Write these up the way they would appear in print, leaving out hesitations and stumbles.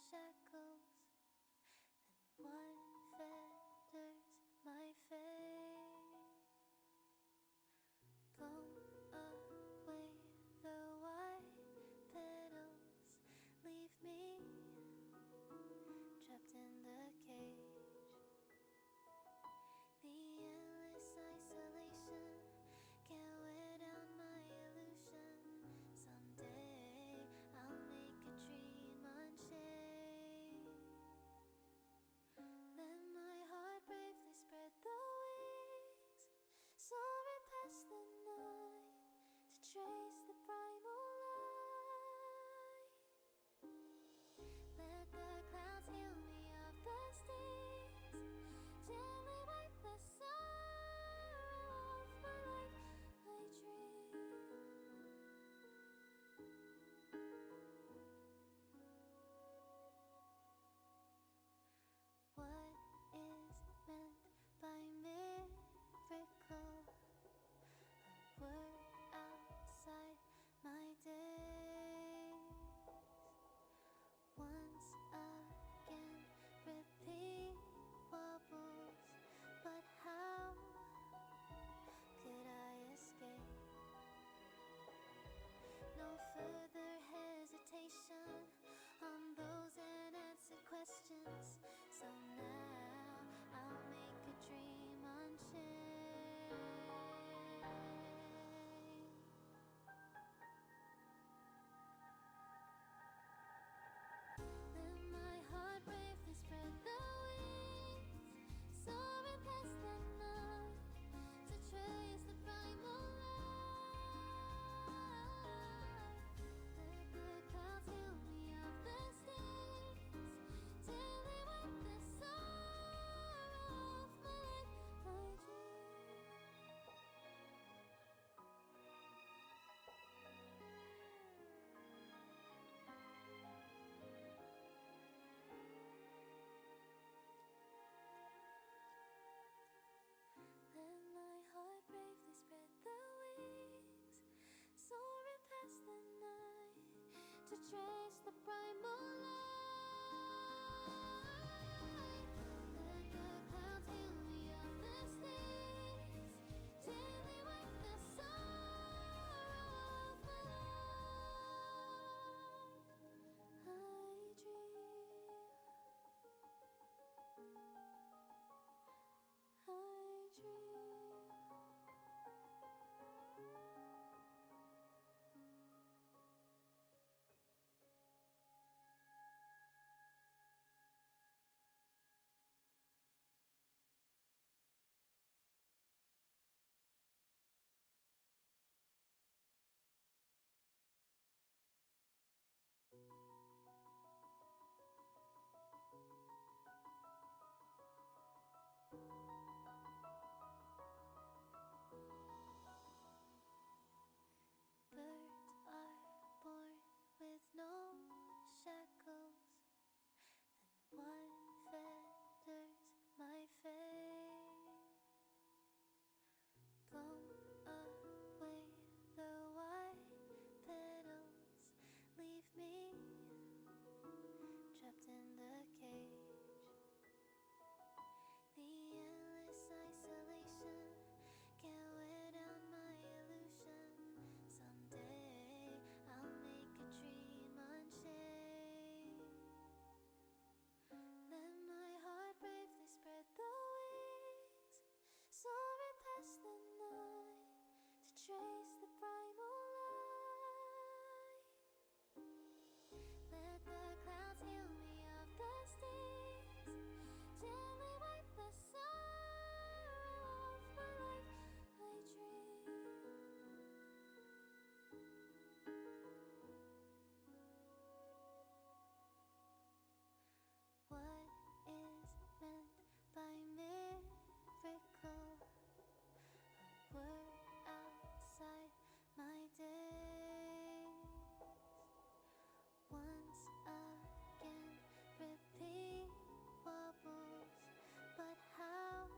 shackles, then what fetters my fate? Blown away, the white petals leave me trapped in the cage. The endless isolation can't wear down my illusion. Someday I'll make a dream unchained. Let my heart bravely spread the wings, soaring past the night to trace the primal light. Let the clouds heal me of the stings, gently wipe the sorrow off my life. I dream. What is meant by miracle? A word outside my days. Once again, repeat wobbles, but how could I escape? No further hesitation on those unanswered questions. So now I'll make a dream unchained. Let my heart bravely spread the wings, soaring past the night to trace the primal light. Let the clouds heal me of the stings, gently wipe the sorrow off my life. I dream. Let my heart bravely spread the wings, soaring past the night to trace the primal light. Let the clouds heal me of the stings, gently wipe the sorrow off my life. I dream. I dream. Birds are born with no shackles, then what fetters my fate? Blown away, the white petals leave me trapped in the cage. The endless isolation can't wear down my illusion. Someday I'll make a dream unchained. Let my heart bravely spread the wings, soaring past the night to trace the primal light. Let the clouds heal me of the stings, gently wipe the sorrow off my life. I dream. What is meant by miracle? A word outside my days. Once again, repeat wobbles, but how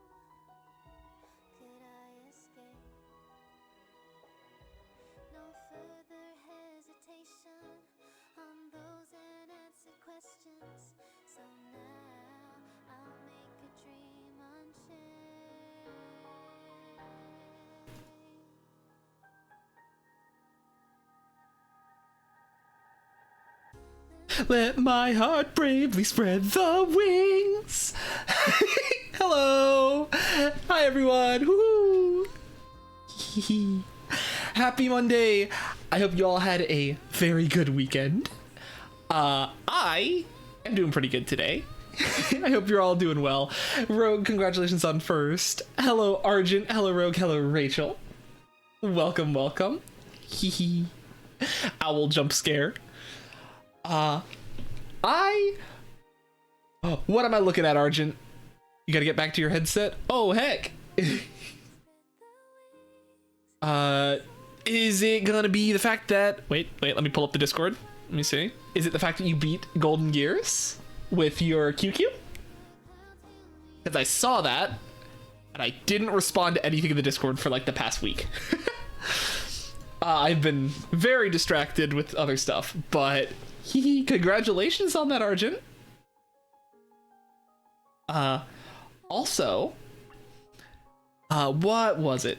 could I escape? No further hesitation on those unanswered questions. Let my heart bravely spread the wings. Hello. Hi, everyone. Woo. Happy Monday. I hope you all had a very good weekend. I am doing pretty good today. I hope you're all doing well. Rogue, congratulations on first. Hello, Argent. Hello, Rogue. Hello, Rachel. Welcome, welcome. Hee Owl jump scare. What am I looking at, Argent? You gotta get back to your headset? Oh, heck. Is it gonna be the fact that... Wait, let me pull up the Discord. Let me see. Is it the fact that you beat Golden Gears with your QQ? Because I saw that, and I didn't respond to anything in the Discord for like the past week. I've been very distracted with other stuff, but congratulations on that, Argent. Also, what was it?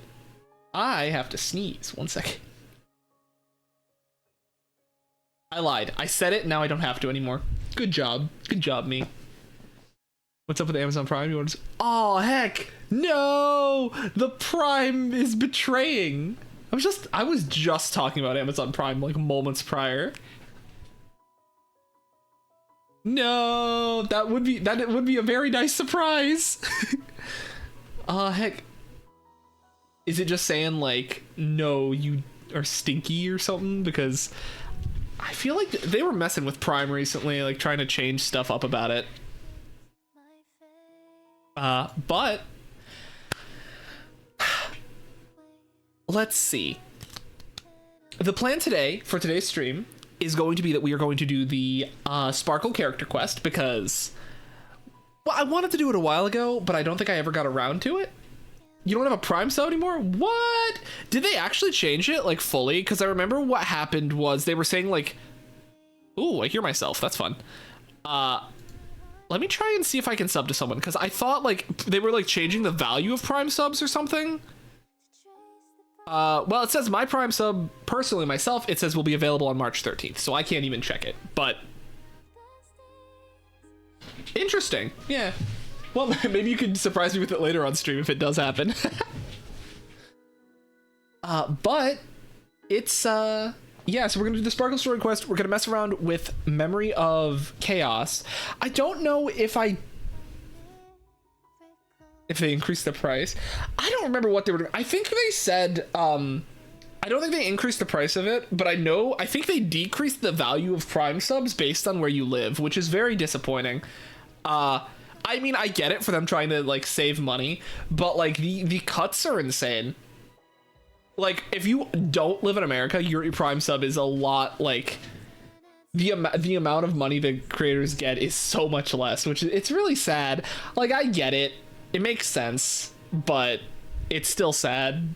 I have to sneeze. 1 second. I lied. I said it, now I don't have to anymore. Good job. Good job, me. What's up with Amazon Prime? You want to... Oh, heck! No! The Prime is betraying. I was just talking about Amazon Prime like moments prior. No, that would be a very nice surprise. Heck. Is it just saying like, no, you are stinky or something? Because I feel like they were messing with Prime recently, like trying to change stuff up about it. But let's see. The plan today for today's stream is going to be that we are going to do the Sparkle character quest because, well, I wanted to do it a while ago, but I don't think I ever got around to it. You don't have a Prime sub anymore? What? Did they actually change it like fully? Because I remember what happened was they were saying like, ooh, I hear myself. That's fun. Let me try and see if I can sub to someone because I thought like they were like changing the value of Prime subs or something. Well, it says my Prime sub, personally myself, it says will be available on March 13th, so I can't even check it, but interesting. Yeah. Well, maybe you could surprise me with it later on stream if it does happen. But it's, yeah, so we're gonna do the Sparkle Story quest. We're gonna mess around with Memory of Chaos. I don't know if they increased the price. I don't remember what they were doing. I think they said, I don't think they increased the price of it, but I think they decreased the value of Prime subs based on where you live, which is very disappointing. I mean, I get it for them trying to like save money, but like the cuts are insane. Like if you don't live in America, your Prime sub is a lot, like the amount of money the creators get is so much less, which it's really sad. Like I get it. It makes sense, but it's still sad.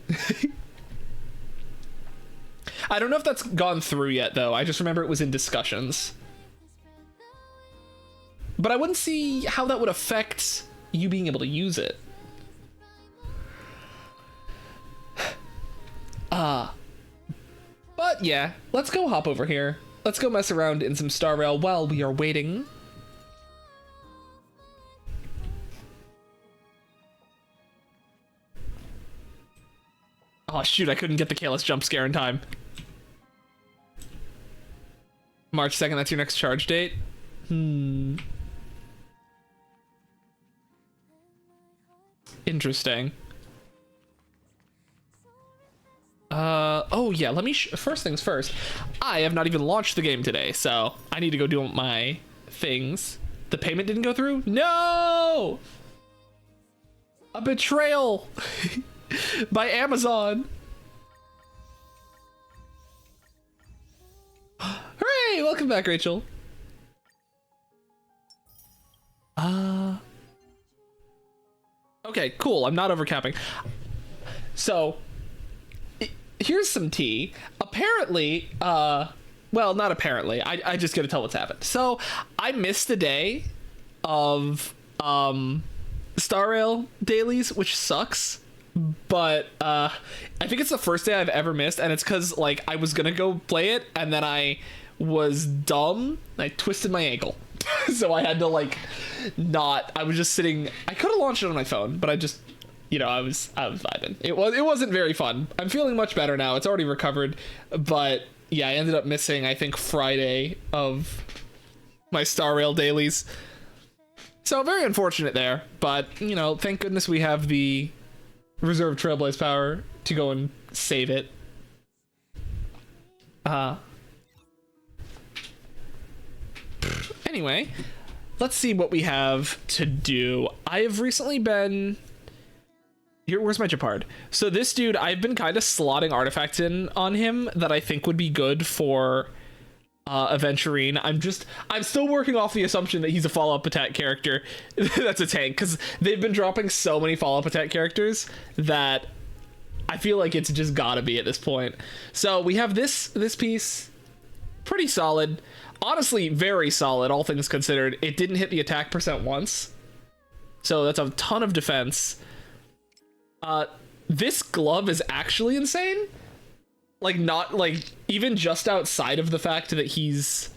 I don't know if that's gone through yet though. I just remember it was in discussions. But I wouldn't see how that would affect you being able to use it. But yeah, let's go hop over here. Let's go mess around in some Star Rail while we are waiting. Oh shoot, I couldn't get the Kalis jump scare in time. March 2nd, that's your next charge date? Interesting. Oh yeah, let me first things first. I have not even launched the game today, so I need to go do my things. The payment didn't go through? No! A betrayal by Amazon. Hooray! Welcome back, Rachel. Okay, cool. I'm not overcapping. So, here's some tea. Apparently, well, not apparently. I just gotta tell what's happened. So, I missed a day of Star Rail dailies, which sucks. But I think it's the first day I've ever missed, and it's because like I was gonna go play it, and then I was dumb. I twisted my ankle. So I had to like not, I was just sitting, I could have launched it on my phone, but I just, I was vibing. It wasn't very fun. I'm feeling much better now. It's already recovered, but yeah, I ended up missing, I think, Friday of my Star Rail dailies. So very unfortunate there, but thank goodness we have the reserve Trailblaze power to go and save it. Anyway, let's see what we have to do. I have recently been here. Where's my Japard? So this dude, I've been kind of slotting artifacts in on him that I think would be good for Aventurine. I'm still working off the assumption that he's a follow-up attack character that's a tank, because they've been dropping so many follow-up attack characters that I feel like it's just gotta be at this point. So we have this piece, pretty solid. Honestly, very solid, all things considered. It didn't hit the attack percent once, so that's a ton of defense. This glove is actually insane. Like, not like even just outside of the fact that he's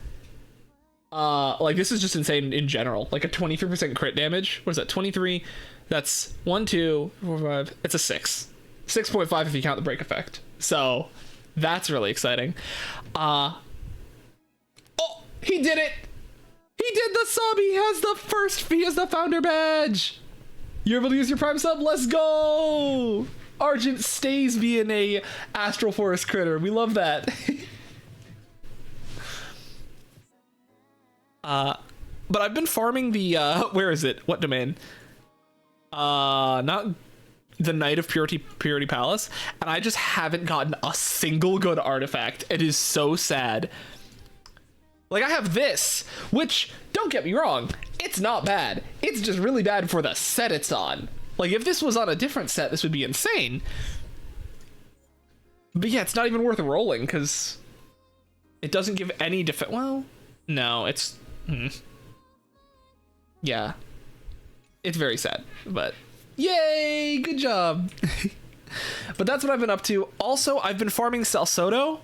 like, this is just insane in general. Like a 23% crit damage. What is that? 23. That's 1, 2, 4, 5. It's a 6. 6.5 if you count the break effect. So that's really exciting. Oh, he did it. He did the sub. He has the founder badge. You're able to use your prime sub. Let's go. Argent stays being a Astral Forest critter. We love that. But I've been farming the where is it? What domain? Not the Knight of Purity Palace, and I just haven't gotten a single good artifact. It is so sad. Like, I have this, which, don't get me wrong, it's not bad. It's just really bad for the set it's on. Like, if this was on a different set, this would be insane. But yeah, it's not even worth rolling, because it doesn't give any defense. Well, no, it's... Yeah. It's very sad, but... Yay! Good job! But that's what I've been up to. Also, I've been farming Salsodo.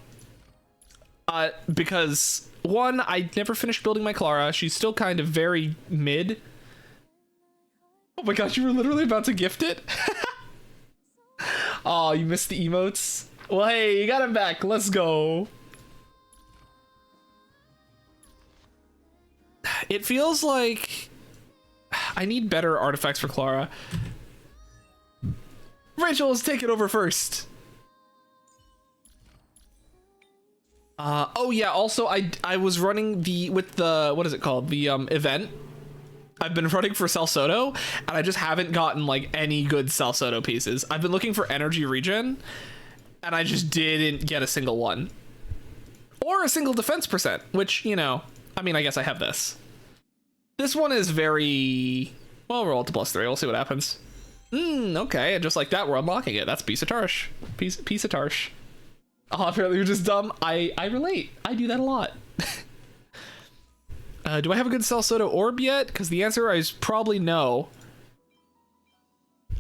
Because... One, I never finished building my Clara. She's still kind of very mid. Oh my gosh, you were literally about to gift it? Oh, you missed the emotes? Well, hey, you got him back. Let's go. It feels like I need better artifacts for Clara. Rachel, let's take it over first. Oh yeah, also I was running with the what is it called, the event. I've been running for Salsodo, and I just haven't gotten like any good Salsodo pieces. I've been looking for energy regen, and I just didn't get a single one, or a single defense percent, which, I mean, I guess I have this. This one is very well. Roll to +3. We'll see what happens. Okay, and just like that, we're unlocking it. That's piece of Tarsh. Piece of Tarsh. Oh, apparently you're just dumb. I relate. I do that a lot. Do I have a good Salsodo orb yet? Because the answer is probably no.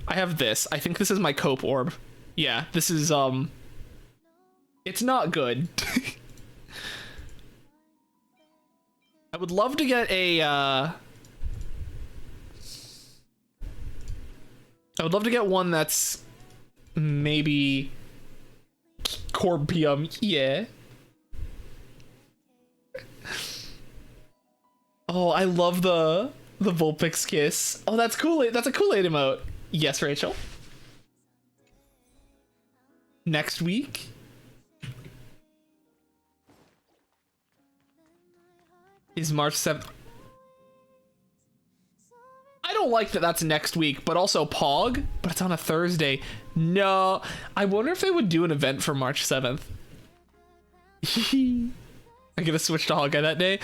I have this. I think this is my Cope orb. Yeah, this is, it's not good. I would love to get a, I would love to get one that's maybe... Corbium, yeah. Oh, I love the Vulpix kiss. Oh, that's cool. That's a Kool-Aid emote. Yes, Rachel. Next week. Is March 7th. I don't like that that's next week, but also Pog, but it's on a Thursday. No, I wonder if they would do an event for March 7th. I'm gonna switch to Hawkeye that day.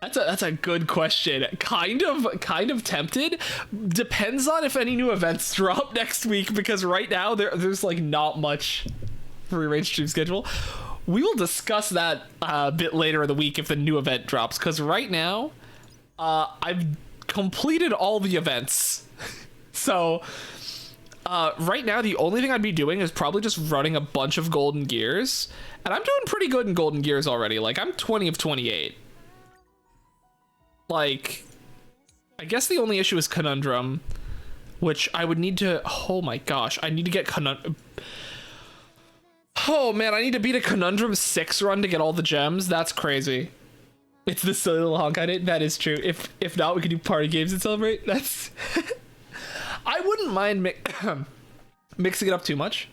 That's a good question. Kind of tempted. Depends on if any new events drop next week, because right now there's like not much free range stream schedule. We will discuss that a bit later in the week if the new event drops, because right now I've completed all the events. So right now the only thing I'd be doing is probably just running a bunch of golden gears And I'm doing pretty good in golden gears already. Like, I'm 20 of 28. Like, I guess the only issue is conundrum, which I would need to, oh my gosh, I need to get conundrum. Oh man, I need to beat a conundrum 6 run to get all the gems. That's crazy. It's the silly little honk I did. That is true. If not, we could do party games and celebrate. That's I wouldn't mind mixing it up too much.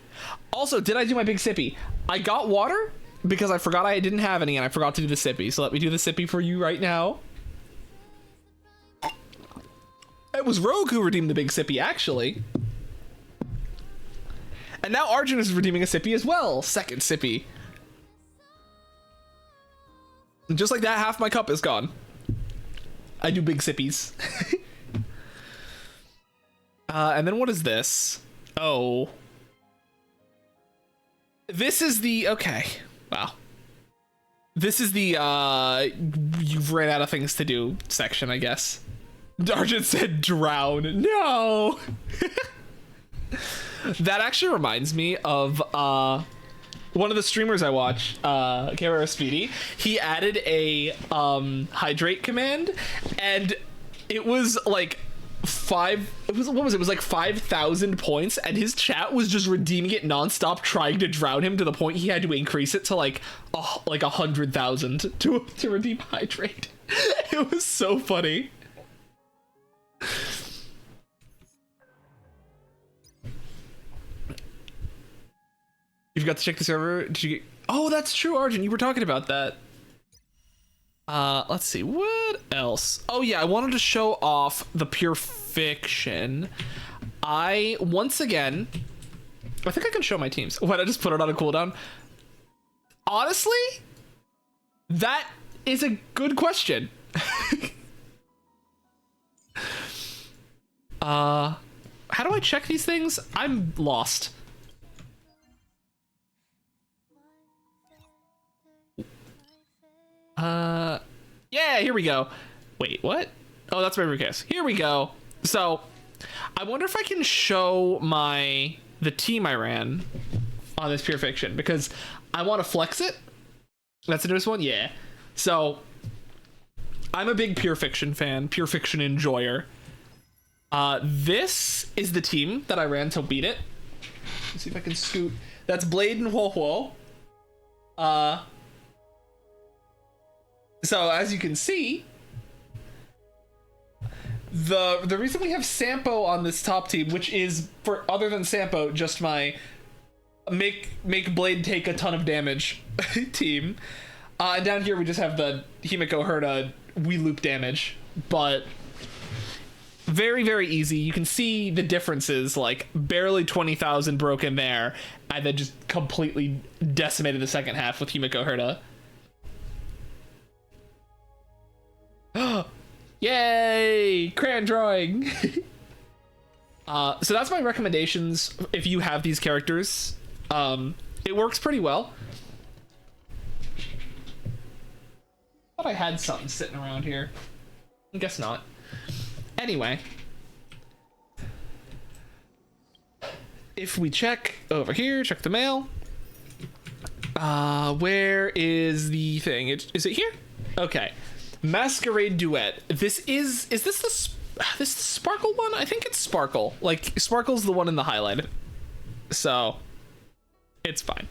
Also, did I do my big sippy? I got water because I forgot I didn't have any and I forgot to do the sippy. So let me do the sippy for you right now. It was Rogue who redeemed the big sippy, actually. And now Arjun is redeeming a sippy as well. Second sippy. And just like that, half my cup is gone. I do big sippies. And then what is this? Oh. This is the... Okay. Wow. This is the, you've ran out of things to do section, I guess. Arjun said drown. No! That actually reminds me of, one of the streamers I watch, Clara Speedy. He added a, hydrate command, and it was like... it was like 5,000 points, and his chat was just redeeming it nonstop, trying to drown him to the point he had to increase it to like 100,000 to redeem hydrate. It was so funny. You've got to check the server. Did you get... Oh, that's true, Arjun. You were talking about that. Let's see, what else? Oh yeah, I wanted to show off the pure fiction. Once again, I think I can show my teams. What, I just put it on a cooldown? Honestly, that is a good question. How do I check these things? I'm lost. Yeah, here we go. Wait, what? Oh, that's my recast. Here we go. So, I wonder if I can show the team I ran on this pure fiction, because I want to flex it. That's the newest one? Yeah. So, I'm a big pure fiction fan, pure fiction enjoyer. This is the team that I ran to beat it. Let's see if I can scoot. That's Blade and Huo Huo. So as you can see, the reason we have Sampo on this top team, which is, for other than Sampo, just my make Blade take a ton of damage team. And down here we just have the Himiko Herta we loop damage, but very, very easy. You can see the differences, like barely 20,000 broken there, and then just completely decimated the second half with Himiko Herta. Yay! Crayon drawing! So that's my recommendations if you have these characters. It works pretty well. Thought I had something sitting around here. I guess not. Anyway. If we check over here, check the mail. Where is the thing? Is it here? Okay. Masquerade Duet. Is this the Sparkle one? I think it's Sparkle. Like, Sparkle's the one in the highlight. So, it's fine.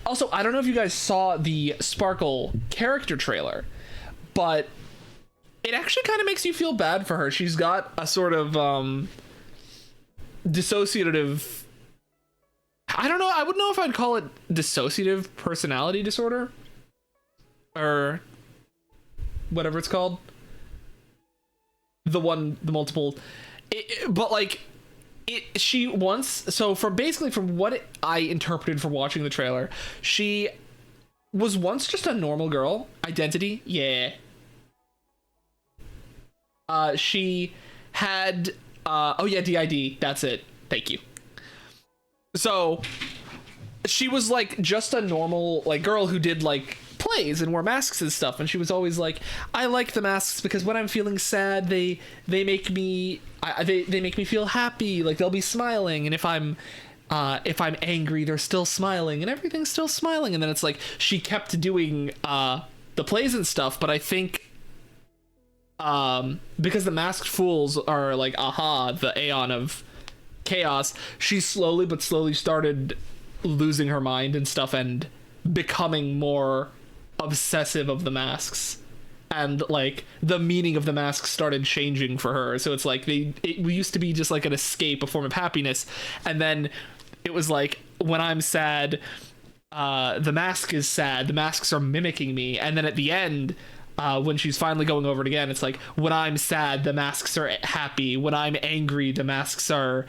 Also, I don't know if you guys saw the Sparkle character trailer, but it actually kind of makes you feel bad for her. She's got a sort of, dissociative... I don't know, I wouldn't know if I'd call it dissociative personality disorder. Or... whatever it's called, the multiple, but like she once, so from what I interpreted from watching the trailer, she was once just a normal girl. Identity, yeah. She had oh yeah, DID, that's it, thank you. So she was like just a normal like girl who did like plays and wore masks and stuff, and she was always like, I like the masks because when I'm feeling sad they make me they make me feel happy, like they'll be smiling, and if I'm if I'm angry, they're still smiling and everything's still smiling. And then it's like she kept doing the plays and stuff, but I think because the masked fools are like aha, the Aeon of chaos, she slowly but slowly started losing her mind and stuff and becoming more obsessive of the masks, and like the meaning of the masks started changing for her. So it's like it used to be just like an escape, a form of happiness, and then it was like when I'm sad, the mask is sad, the masks are mimicking me, and then at the end, when she's finally going over it again, it's like when I'm sad, the masks are happy. When I'm angry, the masks are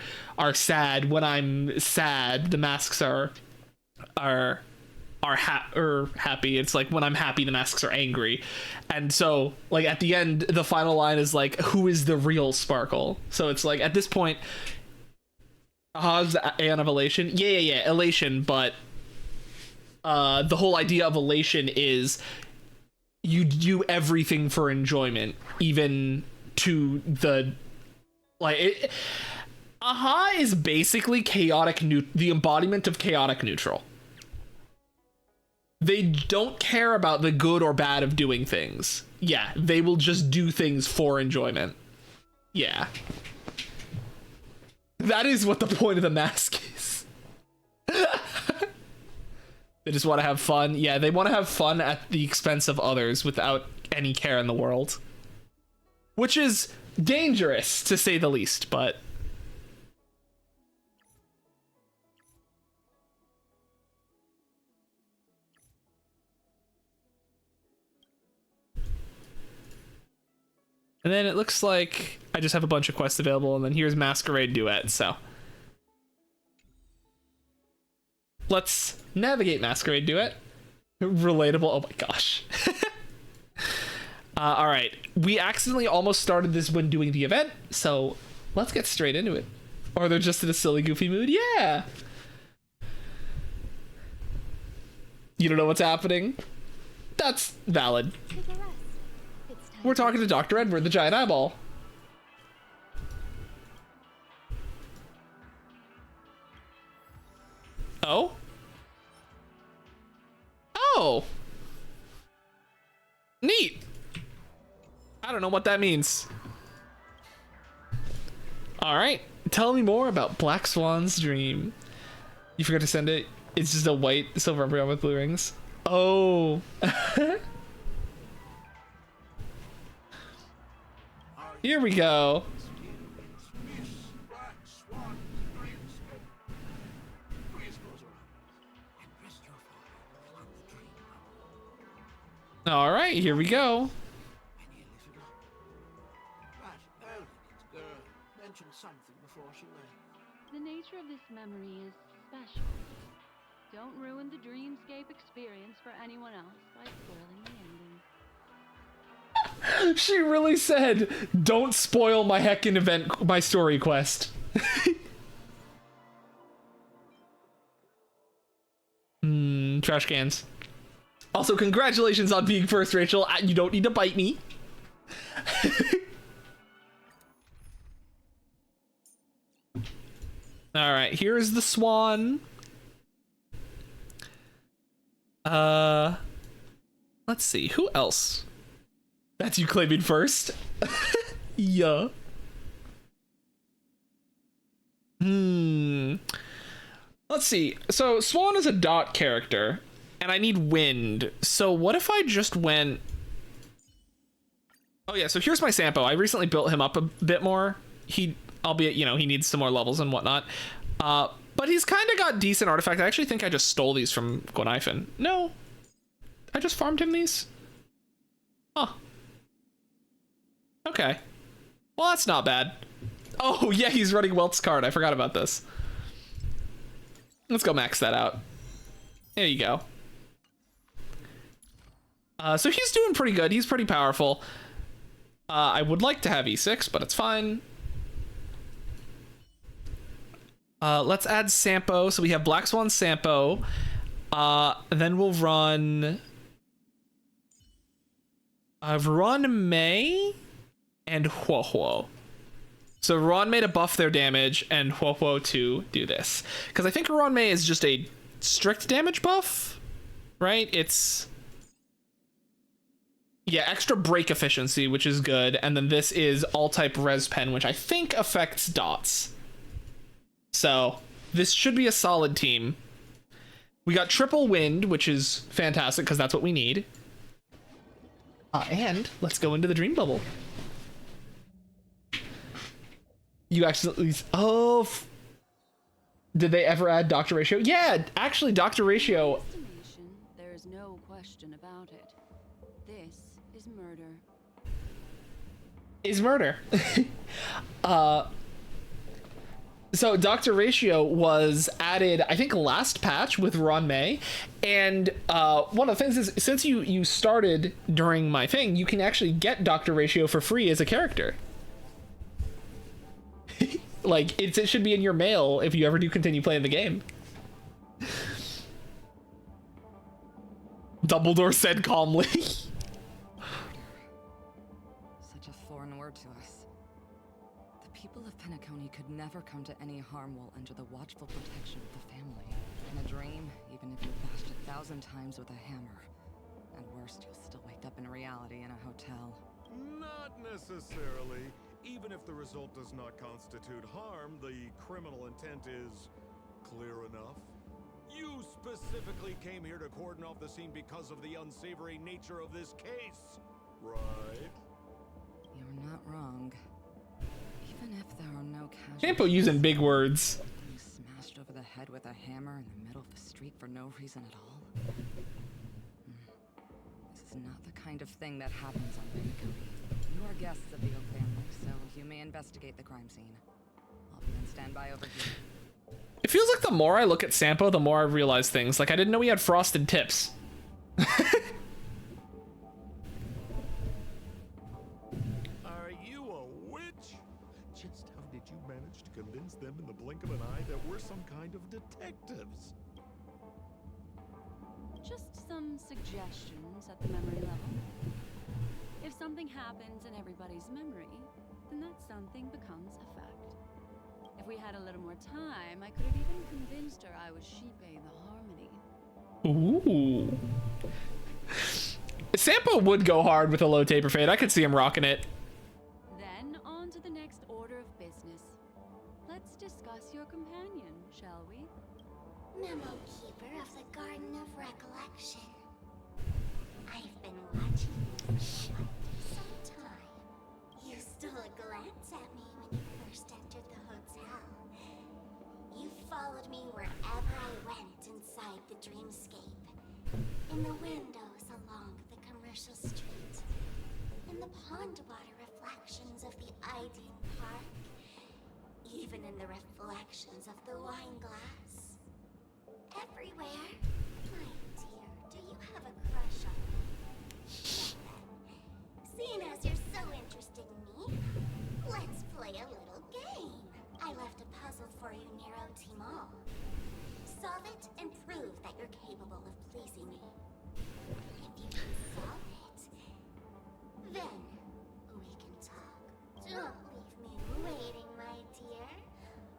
sad. When I'm sad, the masks are happy. It's like when I'm happy, the masks are angry. And so like at the end, the final line is like, who is the real Sparkle? So it's like at this point, Aha's the Aeon of Elation. Yeah, elation, but the whole idea of elation is you do everything for enjoyment, even to the like Aha is basically the embodiment of chaotic neutral. They don't care about the good or bad of doing things. Yeah, they will just do things for enjoyment. Yeah. That is what the point of the mask is. They just want to have fun. Yeah, they want to have fun at the expense of others without any care in the world. Which is dangerous, to say the least, but... And then it looks like I just have a bunch of quests available, and then here's Masquerade Duet, so... Let's navigate Masquerade Duet. Relatable. Oh my gosh. All right. We accidentally almost started this when doing the event, so let's get straight into it. Or they're just in a silly, goofy mood. Yeah. You don't know what's happening? That's valid. We're talking to Dr. Edward, the giant eyeball. Oh? Oh! Neat! I don't know what that means. Alright, tell me more about Black Swan's dream. You forgot to send it? It's just a white silver embryo with blue rings. Oh! Here we go. All right, here we go. The nature of this memory is special. Don't ruin the dreamscape experience for anyone else by spoiling the ending. She really said, don't spoil my heckin' event, my story quest. Trash cans. Also, congratulations on being first, Rachel. You don't need to bite me. All right, here is the swan. Let's see, who else? That's you claiming first. Yeah. Let's see. So Swan is a dot character, and I need wind. So what if I just went... Oh yeah, so here's my Sampo. I recently built him up a bit more. Albeit, you know, he needs some more levels and whatnot. But he's kind of got decent artifacts. I actually think I just stole these from Gwenaifen. No. I just farmed him these. Huh. Okay. Well, that's not bad. Oh, yeah, he's running Welt's card. I forgot about this. Let's go max that out. There you go. So he's doing pretty good. He's pretty powerful. I would like to have E6, but it's fine. Let's add Sampo. So we have Black Swan Sampo. Then we'll run... May and Huohuo. So Ruanmei to buff their damage and Huohuo to do this. Because I think Ruanmei is just a strict damage buff, right? It's... yeah, extra break efficiency, which is good. And then this is all-type res pen, which I think affects dots. So this should be a solid team. We got triple wind, which is fantastic because that's what we need. And let's go into the dream bubble. You accidentally... oh... did they ever add Dr. Ratio? Yeah, actually, Dr. Ratio... Estimation, there is no question about it. This is murder. Is murder. So Dr. Ratio was added, I think, last patch with Ruanmei, and one of the things is, since you started during my thing, you can actually get Dr. Ratio for free as a character. Like, it should be in your mail if you ever do continue playing the game. Dumbledore said calmly. Such a foreign word to us. The people of Penacony could never come to any harm while under the watchful protection of the family. In a dream, even if you're bashed 1,000 times with a hammer. At worst, you'll still wake up in reality in a hotel. Not necessarily. Even if the result does not constitute harm, the criminal intent is clear enough. You specifically came here to cordon off the scene because of the unsavory nature of this case, right? You're not wrong. Even if there are no casualties... Campo using big words. being smashed over the head with a hammer in the middle of the street for no reason at all? This is not the kind of thing that happens on Penacony. You are guests of the Oak family, so you may investigate the crime scene. I'll be on standby over here. It feels like the more I look at Sampo, the more I realize things. Like, I didn't know he had frosted tips. Are you a witch? Just how did you manage to convince them in the blink of an eye that we're some kind of detectives? Just some suggestions at the memory level. If something happens in everybody's memory, then that something becomes a fact. If we had a little more time, I could have even convinced her I was Shipe the Harmony. Ooh. Sampo would go hard with a low taper fade. I could see him rocking it. Then on to the next order of business. Let's discuss your companion, shall we? Memo Keeper of the Garden of Recollection. I've been watching you for quite some time. You stole a glance at me when you first entered the hotel. You followed me wherever I went inside the dreamscape. In the windows along the commercial street. In the pond water reflections of the Iden Park. Even in the reflections of the wine glass. Everywhere. My dear, do you have a crush on me? Well then, seeing as you're so interested in me, let's play a little game. I left a puzzle for you near OT Mall. Solve it and prove that you're capable of pleasing me. If you can solve it, then we can talk. Don't leave me waiting, my dear.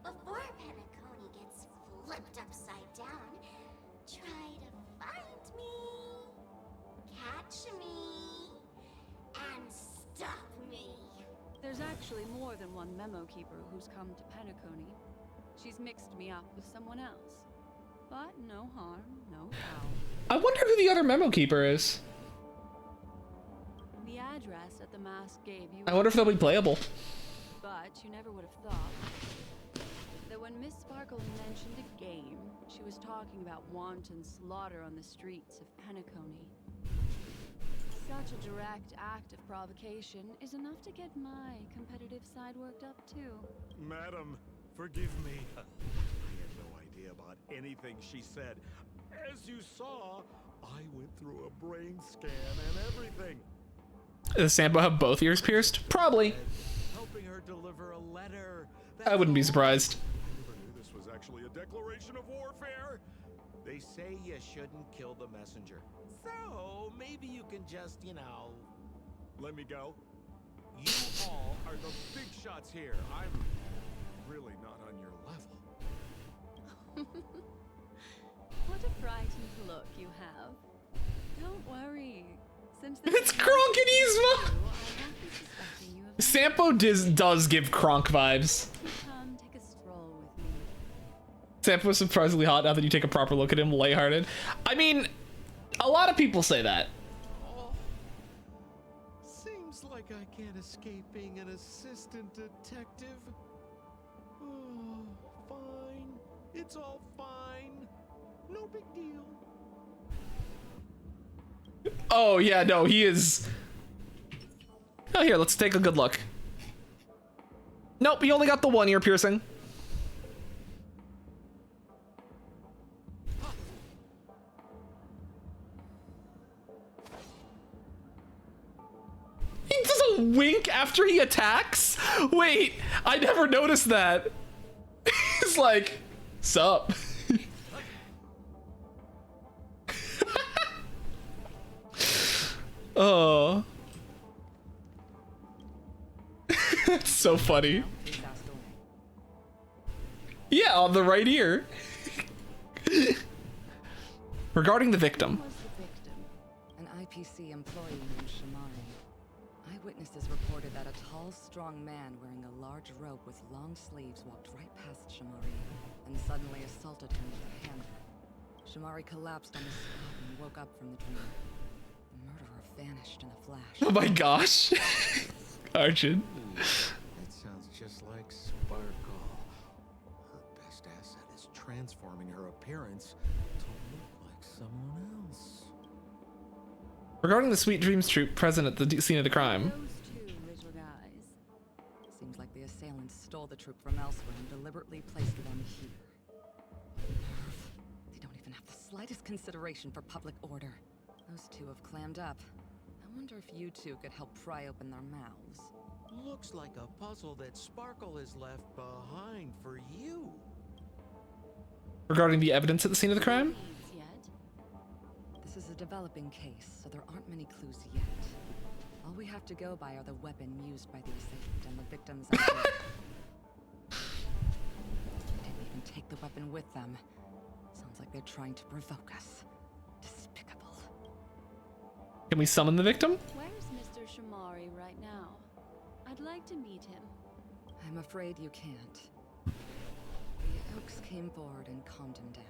Before Penacony gets flipped upside down, try to find me, catch me, and stop me. There's actually more than one memo keeper who's come to Penacony. She's mixed me up with someone else. But no harm, no foul. I wonder who the other memo keeper is. The address that the mask gave you. I wonder if they'll be playable. But you never would have thought that when Miss Sparkle mentioned a game, she was talking about wanton slaughter on the streets of Penacony. Such a direct act of provocation is enough to get my competitive side worked up too. Madam, forgive me. I had no idea about anything she said. As you saw, I went through a brain scan and everything. Does Sampo have both ears pierced? Probably. Helping her deliver a letter. I wouldn't be surprised. I never knew this was actually a declaration of warfare. They say you shouldn't kill the messenger. So maybe you can just, Let me go. You all are the big shots here. I'm really not on your level. What a frightened look you have. Don't worry. Since this It's is Kronk and Yzma! I won't be suspecting you of Sampo does give Kronk vibes. come take a stroll with me. Sampo's surprisingly hot now that you take a proper look at him, lighthearted. I mean, a lot of people say that. Oh, seems like I can't escape being an assistant detective. Oh, fine. It's all fine. No big deal. Oh, yeah, no, he is... Oh, here, let's take a good look. Nope, he only got the 1 ear piercing. He does a wink after he attacks? Wait, I never noticed that. He's like, sup? Oh. That's so funny. Please ask away. Yeah, on the right ear. Regarding the victim. Who was the victim? An IPC employee named Shamari. Eyewitnesses reported that a tall, strong man wearing a large robe with long sleeves walked right past Shamari and suddenly assaulted him with a hammer. Shamari collapsed on the spot and woke up from the dream. The murderer vanished in a flash. Oh my gosh. Arjun. That sounds just like Sparkle. Her best asset is transforming her appearance to look like someone else. Regarding the Sweet Dreams troupe present at the scene of the crime. Those two little guys. Seems like the assailants stole the troop from elsewhere and deliberately placed them here. Nerve. They don't even have the slightest consideration for public order. Those two have clammed up. I wonder if you two could help pry open their mouths. Looks like a puzzle that Sparkle has left behind for you. Regarding the evidence at the scene of the crime. Leads yet? This is a developing case, so there aren't many clues yet. All we have to go by are the weapon used by the assailant and the victim's ID. They didn't even take the weapon with them. Sounds like they're trying to provoke us. Despicable. Can we summon the victim? Where's Mr. Shamari right now? I'd like to meet him. I'm afraid you can't. The Oaks came forward and calmed him down.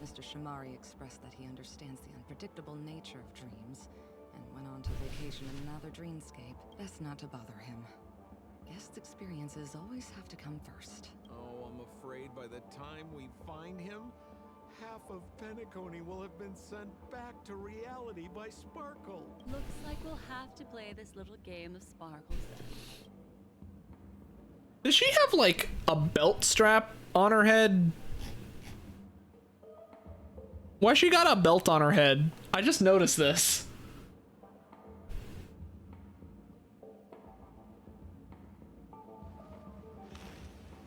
Mr. Shamari expressed that he understands the unpredictable nature of dreams, and went on to vacation in another dreamscape. Best not to bother him. Guest experiences always have to come first. Oh, I'm afraid by the time we find him, half of Penacony will have been sent back to reality by Sparkle. Looks like we'll have to play this little game of sparkles then. Does she have like a belt strap on her head? Why she got a belt on her head? I just noticed this.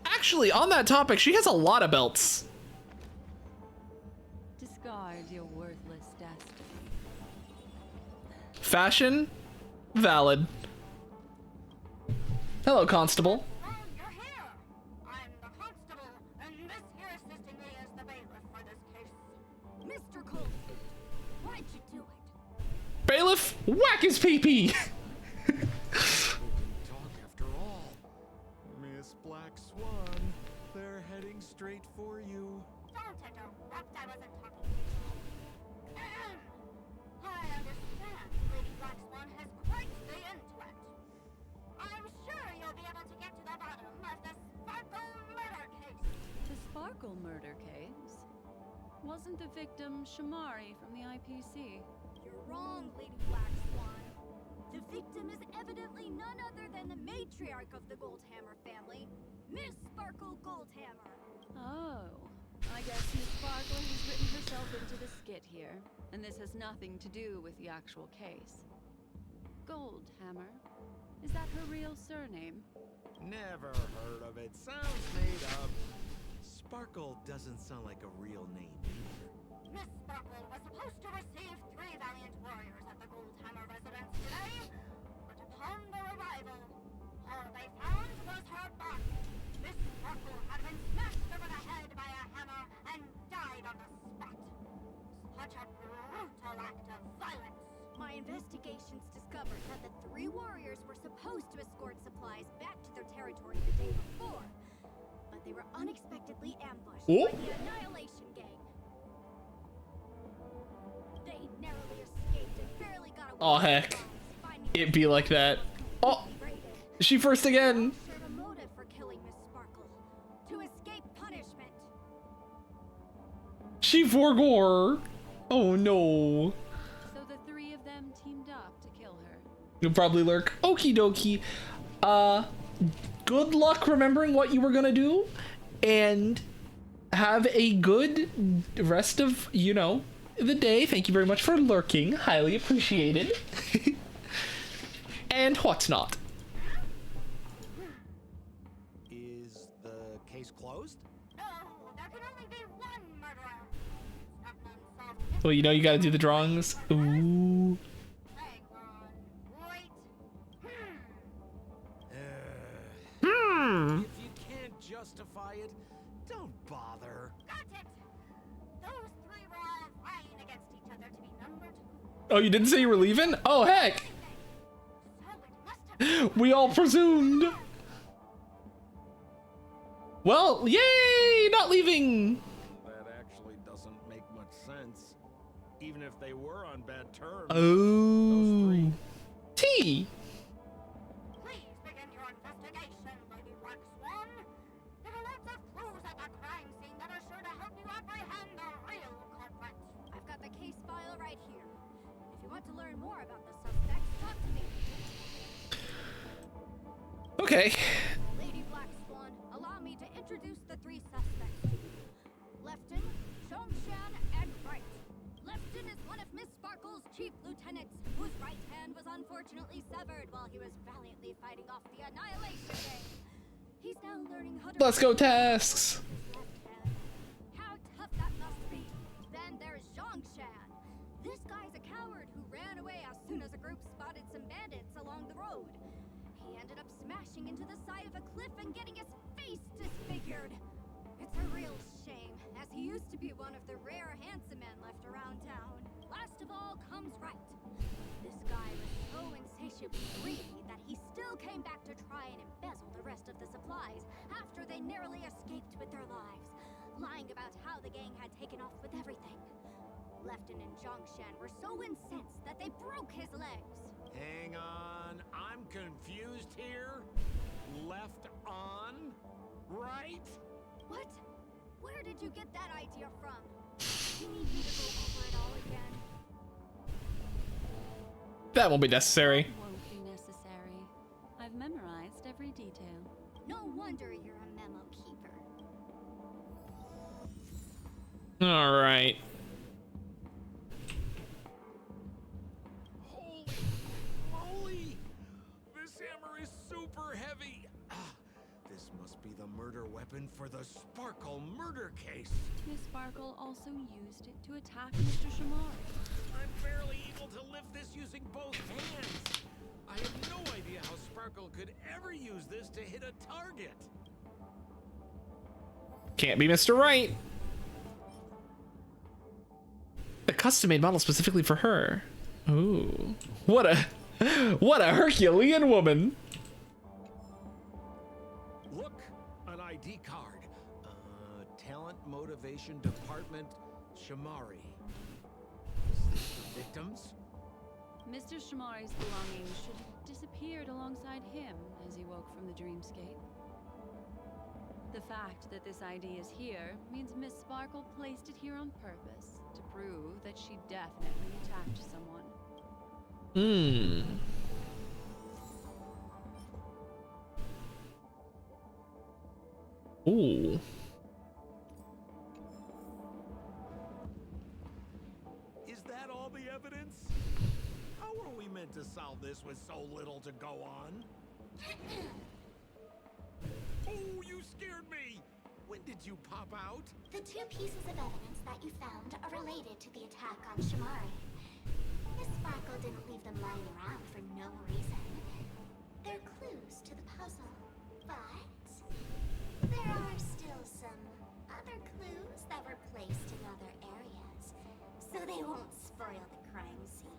Actually, on that topic, she has a lot of belts. Discard your worthless destiny. Fashion, valid. Hello, Constable. Oh, you're here! I'm the constable, and this here assisting me is the bailiff for this case. Mr. Coldfoot, why'd you do it? Bailiff, whack his pee-pee. Talk after all. Miss Black Swan, they're heading straight for you. Don't interrupt, I wasn't talking to you. I understand Lady Black Swan has quite the intellect. I'm sure you'll be able to get to the bottom of the Sparkle murder case. The Sparkle murder case? Wasn't the victim Shamari from the IPC? You're wrong, Lady Black Swan. The victim is evidently none other than the matriarch of the Goldhammer family, Miss Sparkle Goldhammer. Oh, I guess Miss Sparkle has written herself into the skit here, and this has nothing to do with the actual case. Goldhammer? Is that her real surname? Never heard of it. Sounds made up. Sparkle doesn't sound like a real name either. Miss Sparkle was supposed to receive 3 valiant warriors at the Goldhammer residence today, but upon their arrival, investigations discovered that the three warriors were supposed to escort supplies back to their territory the day before, but they were unexpectedly ambushed Oh. by the Annihilation Gang. They narrowly escaped and barely got away. Oh, with their heck. lives, finding It be like that. Oh, raided. she first again. Shared a motive for killing Miss Sparkle, to escape punishment. She forgore. Oh no. So the three of them teamed up to kill her. You'll probably lurk. Okie dokie. Good luck remembering what you were gonna do, and have a good rest of, you know, the day. Thank you very much for lurking. Highly appreciated. And what's not. Is the case closed? No, there can only be one murderer. It's not an unsolved Well, you know you gotta do the drawings. Ooh. Hang on. Wait. Hmm. If you can't justify it, don't bother. Got it. Those three were all vying against each other to be number 2. Oh, you didn't say you were leaving? Oh, heck. So it must have been We all presumed. Well, yay! Not leaving. That actually doesn't make much sense. Even if they were on bad terms. Oh. T. Please begin your investigation, Lady Black Swan. There are lots of clues at the crime scene that are sure to help you apprehend the real culprit. I've got the case file right here. If you want to learn more about the suspects, talk to me. Okay. Lady Black Swan, allow me to introduce the three suspects to you. Lefton, Zhongshan, and Wright. Lefton is one of Miss Sparkle's chief lieutenants, whose right hand was unfortunately severed while he was valiantly fighting off the Annihilation Gang. He's now learning how to... Let's go tasks. Left hand. How tough that must be. Then there's Zhongshan. This guy's a coward who ran away as soon as a group spotted some bandits along the road. He ended up smashing into the side of a cliff and getting his face disfigured. It's a real shame, as he used to be one of the rare handsome men left around town. Last of all comes Wright. This guy was so insatiably greedy that he still came back to try and embezzle the rest of the supplies after they narrowly escaped with their lives, lying about how the gang had taken off with everything. Lefton and Zhongshan were so incensed that they broke his legs. Hang on, I'm confused here. Left on? Right? What? Where did you get that idea from? You need me to go over it all again? That won't be necessary. Won't be necessary. I've memorized every detail. No wonder you're a memo keeper. All right. Holy moly! This hammer is super heavy. This must be the murder weapon for the Sparkle murder case. Miss Sparkle also used it to attack Mr. Shamari. I'm barely able to lift this using both hands. I have no idea how Sparkle could ever use this to hit a target. Can't be Mr. Right. A custom-made model specifically for her. Ooh. What a Herculean woman. Look, an ID card. Talent Motivation Department, Shamari. Is this the victims? Mr. Shamari's belongings should have disappeared alongside him as he woke from the dreamscape. The fact that this ID is here means Miss Sparkle placed it here on purpose to prove that she definitely attacked someone. Hmm. Ooh. Is that all the evidence? How are we meant to solve this with so little to go on? Oh, you scared me! When did you pop out? The two pieces of evidence that you found are related to the attack on Shamari. Miss Sparkle didn't leave them lying around for no reason. They're clues to the puzzle, but there are still some other clues that were placed in other areas, so they won't spoil the crime scene.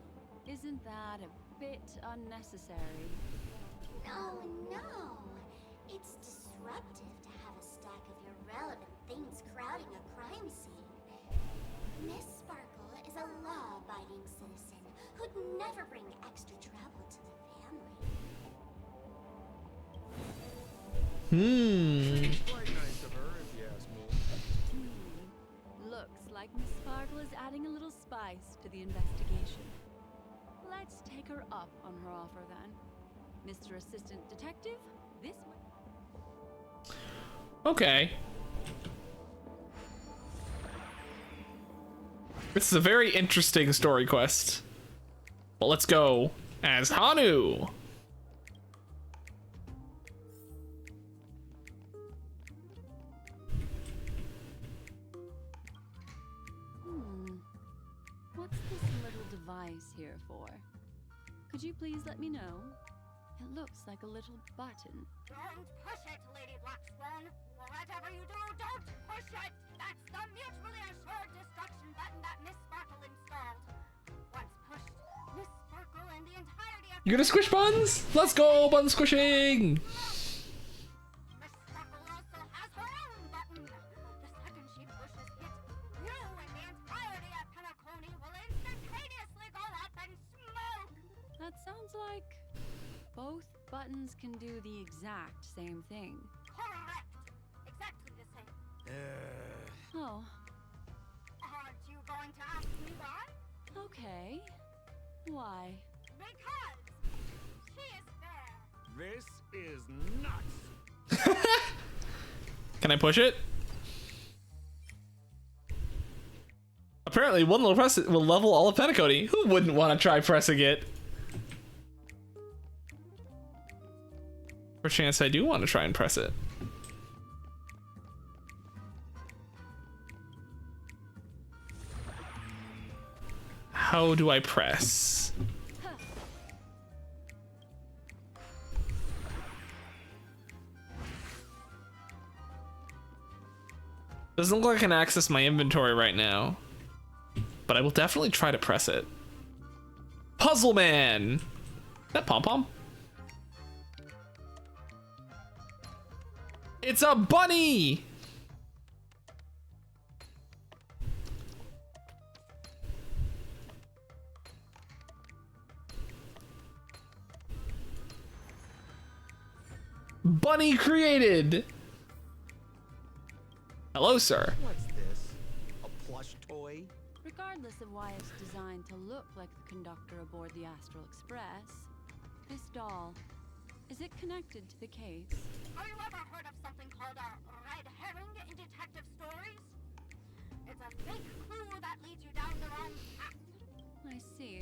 Is Isn't that a bit unnecessary? No, no. It's disruptive to have a stack of irrelevant things crowding a crime scene. Miss Sparkle is a law-abiding citizen who'd never bring extra trouble to the family. Quite nice of her, if you ask me. Looks like Miss Sparkle is adding a little spice to the investigation. Let's take her up on her offer then. Mr. Assistant Detective, this way. Okay. This is a very interesting story quest. Well, let's go as Hanu. What's this little device here for? Could you please let me know? It looks like a little button. Don't push it, Lady Black Swan. Whatever you do, don't push it. That's the mutually assured destruction button that Miss Sparkle installed. Once pushed, Miss Sparkle and the entirety of You gonna squish buns? Let's go, bun squishing. Miss Sparkle also has her own button. The second she pushes it, you and the entirety of Penacony will instantaneously go up in smoke. That sounds like both buttons can do the exact same thing. Correct. Exactly the same. Oh, Aren't you going to ask me why? okay. Why? Because she is fair. This is nuts. Can I push it? Apparently, one little press will level all of Penacony. Who wouldn't want to try pressing it? Perchance I do want to try and press it. How do I press? Doesn't look like I can access my inventory right now, but I will definitely try to press it. Puzzle Man! That pom-pom? It's a bunny! Bunny created! Hello, sir. What's this? A plush toy? Regardless of why it's designed to look like the conductor aboard the Astral Express, this doll, is it connected to the case? Have you ever heard of something called a red herring in detective stories? It's a fake clue that leads you down the wrong path. I see.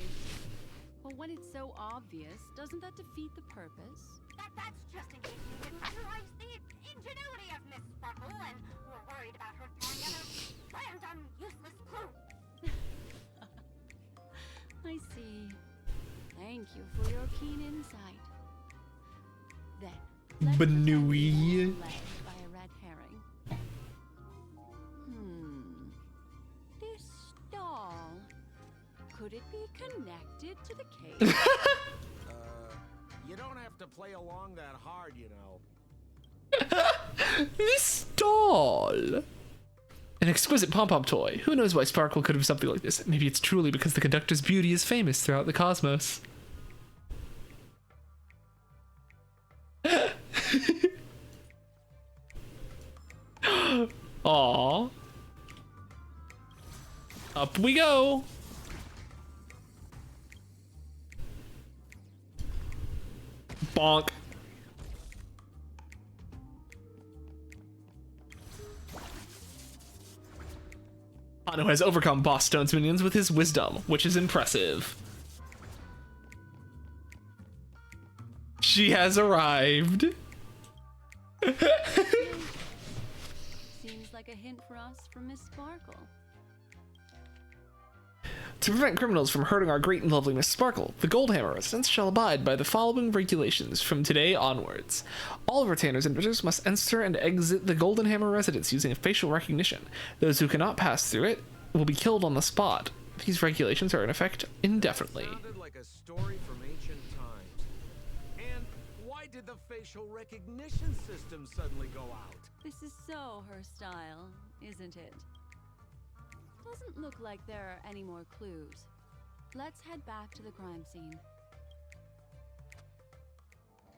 But when it's so obvious, doesn't that defeat the purpose? That's just in case you didn't realize the ingenuity of Miss Sparkle and were worried about her throwing in a random, useless clue. I see. Thank you for your keen insight. Then, let's pretend Banooey. we're led by a red herring. This doll, could it be connected to the case? You don't have to play along that hard, you know. This doll. An exquisite pom-pom toy. Who knows why Sparkle could have something like this? Maybe it's truly because the conductor's beauty is famous throughout the cosmos. Aww. Up we go. Bonk. Ano has overcome Boss Stone's minions with his wisdom, which is impressive. She has arrived. Seems like a hint for us from Miss Sparkle. To prevent criminals from hurting our great and lovely Miss Sparkle, the Goldhammer residents shall abide by the following regulations from today onwards. All retainers and visitors must enter and exit the Golden Hammer residence using facial recognition. Those who cannot pass through it will be killed on the spot. These regulations are in effect indefinitely. Sounded like a story from ancient times. And why did the facial recognition system suddenly go out? This is so her style, isn't it? Doesn't look like there are any more clues. Let's head back to the crime scene.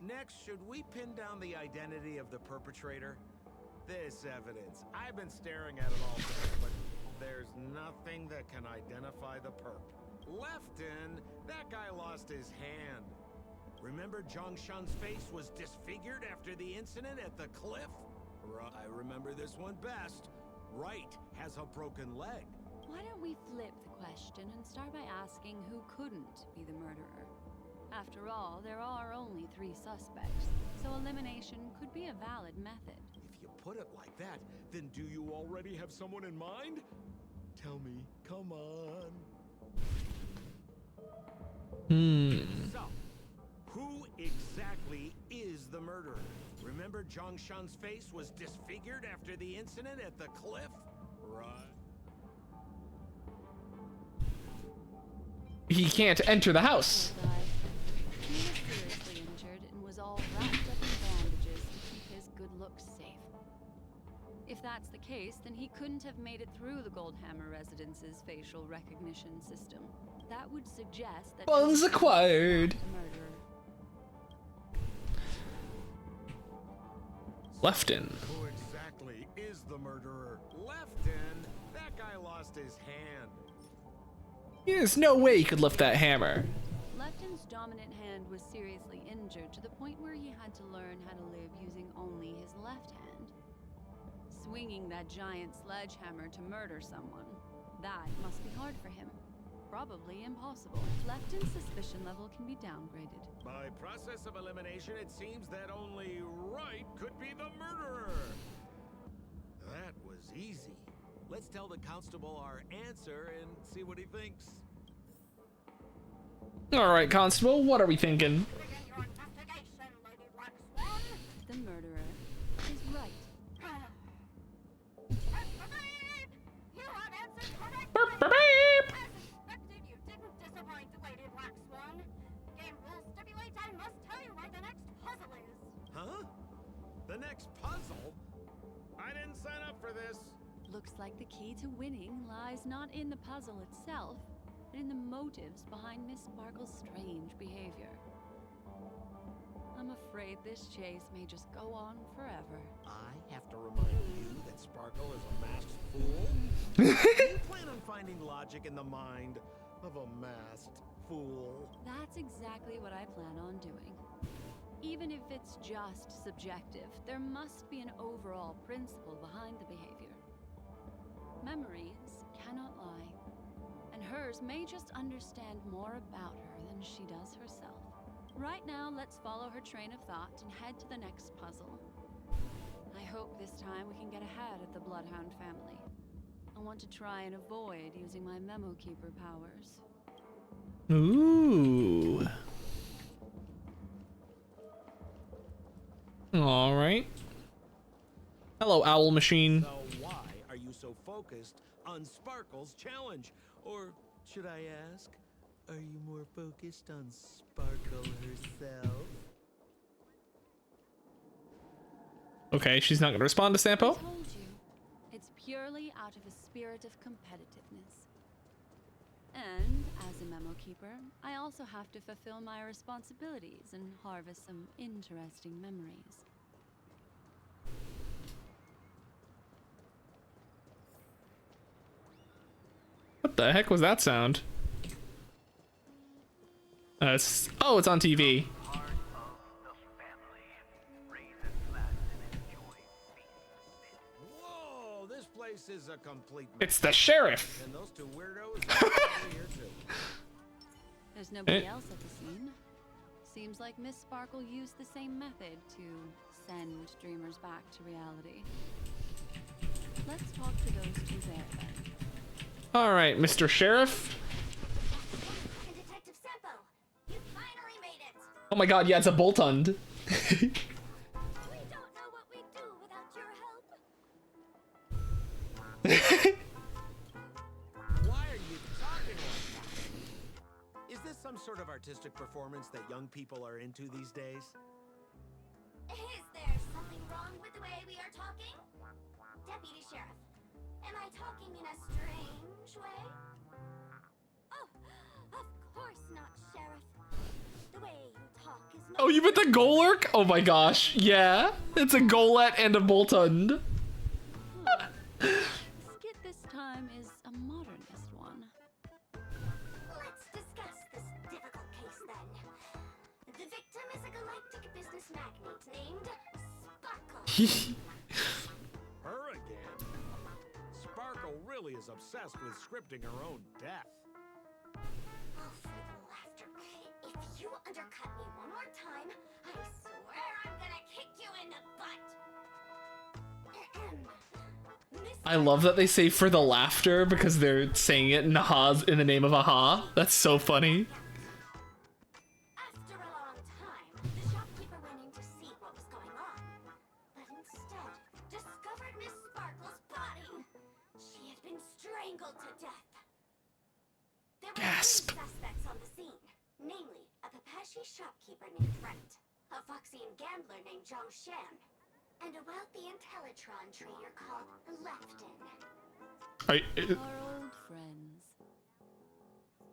Next, should we pin down the identity of the perpetrator? This evidence. I've been staring at it all day, but there's nothing that can identify the perp. Lefton, that guy lost his hand. Remember Zhongshan's face was disfigured after the incident at the cliff? I remember this one best. Right has a broken leg. Why don't we flip the question and start by asking who couldn't be the murderer? After all, there are only 3 suspects, so elimination could be a valid method. If you put it like that, then do you already have someone in mind? Tell me, come on. So, who exactly is the murderer? Remember Zhongshan's face was disfigured after the incident at the cliff? Right. He can't enter the house. Poor guy. He was seriously injured and was all wrapped up in bandages to keep his good looks safe. If that's the case, then he couldn't have made it through the Goldhammer residence's facial recognition system. That would suggest that Funds Goldhammer was acquired. not the murderer. Lefton. Who exactly is the murderer? Lefton? That guy lost his hand. There's no way he could lift that hammer. Lefton's dominant hand was seriously injured to the point where he had to learn how to live using only his left hand. Swinging that giant sledgehammer to murder someone, that must be hard for him. Probably impossible. Lefton's suspicion level can be downgraded. By process of elimination, it seems that only Wright could be the murderer. That was easy. Let's tell the constable our answer and see what he thinks. All right, Constable, what are we thinking? Begin your investigation, Lady Black Swan. The murderer is right. You have answered correctly. Burp, burp, beep. As expected, you didn't disappoint, Lady Black Swan. Game rules stipulate I must tell you where the next puzzle is. Huh? The next puzzle? I didn't sign up for this. Looks like the key to winning lies not in the puzzle itself, but in the motives behind Miss Sparkle's strange behavior. I'm afraid this chase may just go on forever. I have to remind you that Sparkle is a masked fool? Do you plan on finding logic in the mind of a masked fool? That's exactly what I plan on doing. Even if it's just subjective, there must be an overall principle behind the behavior. Memories cannot lie, and hers may just understand more about her than she does herself. Right now, let's follow her train of thought and head to the next puzzle. I hope this time we can get ahead of the Bloodhound family. I want to try and avoid using my Memo Keeper powers. Ooh. All right. Hello, Owl Machine. So why are you so focused on Sparkle's challenge? Or should I ask, are you more focused on Sparkle herself? Okay, she's not gonna respond to I Sampo. told you, it's purely out of a spirit of competitiveness. And as a Memo Keeper, I also have to fulfill my responsibilities and harvest some interesting memories. What the heck was that sound? Oh, it's on TV. Whoa, this place is a complete mess. It's the sheriff. And those two weirdos are probably here too. There's nobody else at the scene. Seems like Miss Sparkle used the same method to send dreamers back to reality. Let's talk to those two there then. All right, Mr. Sheriff. And Detective Seppo, you finally made it. Oh my God, yeah, it's a Boltund. We don't know what we'd do without your help. Why are you talking like that? Is this some sort of artistic performance that young people are into these days? Is there something wrong with the way we are talking? Deputy Sheriff, am I talking in a strange way? Oh, of course not, Sheriff. The way you talk is not... Oh, you meant the Golurk? Oh my gosh. Yeah. It's a Golett and a Boltund. Skit this time is a modernist one. Let's discuss this difficult case then. The victim is a galactic business magnate named Sparkle. Her again? Sparkle really is obsessed with scripting her own death. Oh, for the laughter. If you undercut me one more time, I swear I'm gonna kick you in the butt. I love that they say for the laughter because they're saying it in Aha's in the name of Aha. That's so funny. After a long time, the shopkeeper went in to see what was going on, but instead discovered Miss Sparkle's body. She had been strangled to death. There were Gasp. 3 suspects on the scene, namely a Papashi shopkeeper named Brent, a Foxian gambler named Zhang Shan, and a wealthy Intellitron trader called Lefton. Our old friends.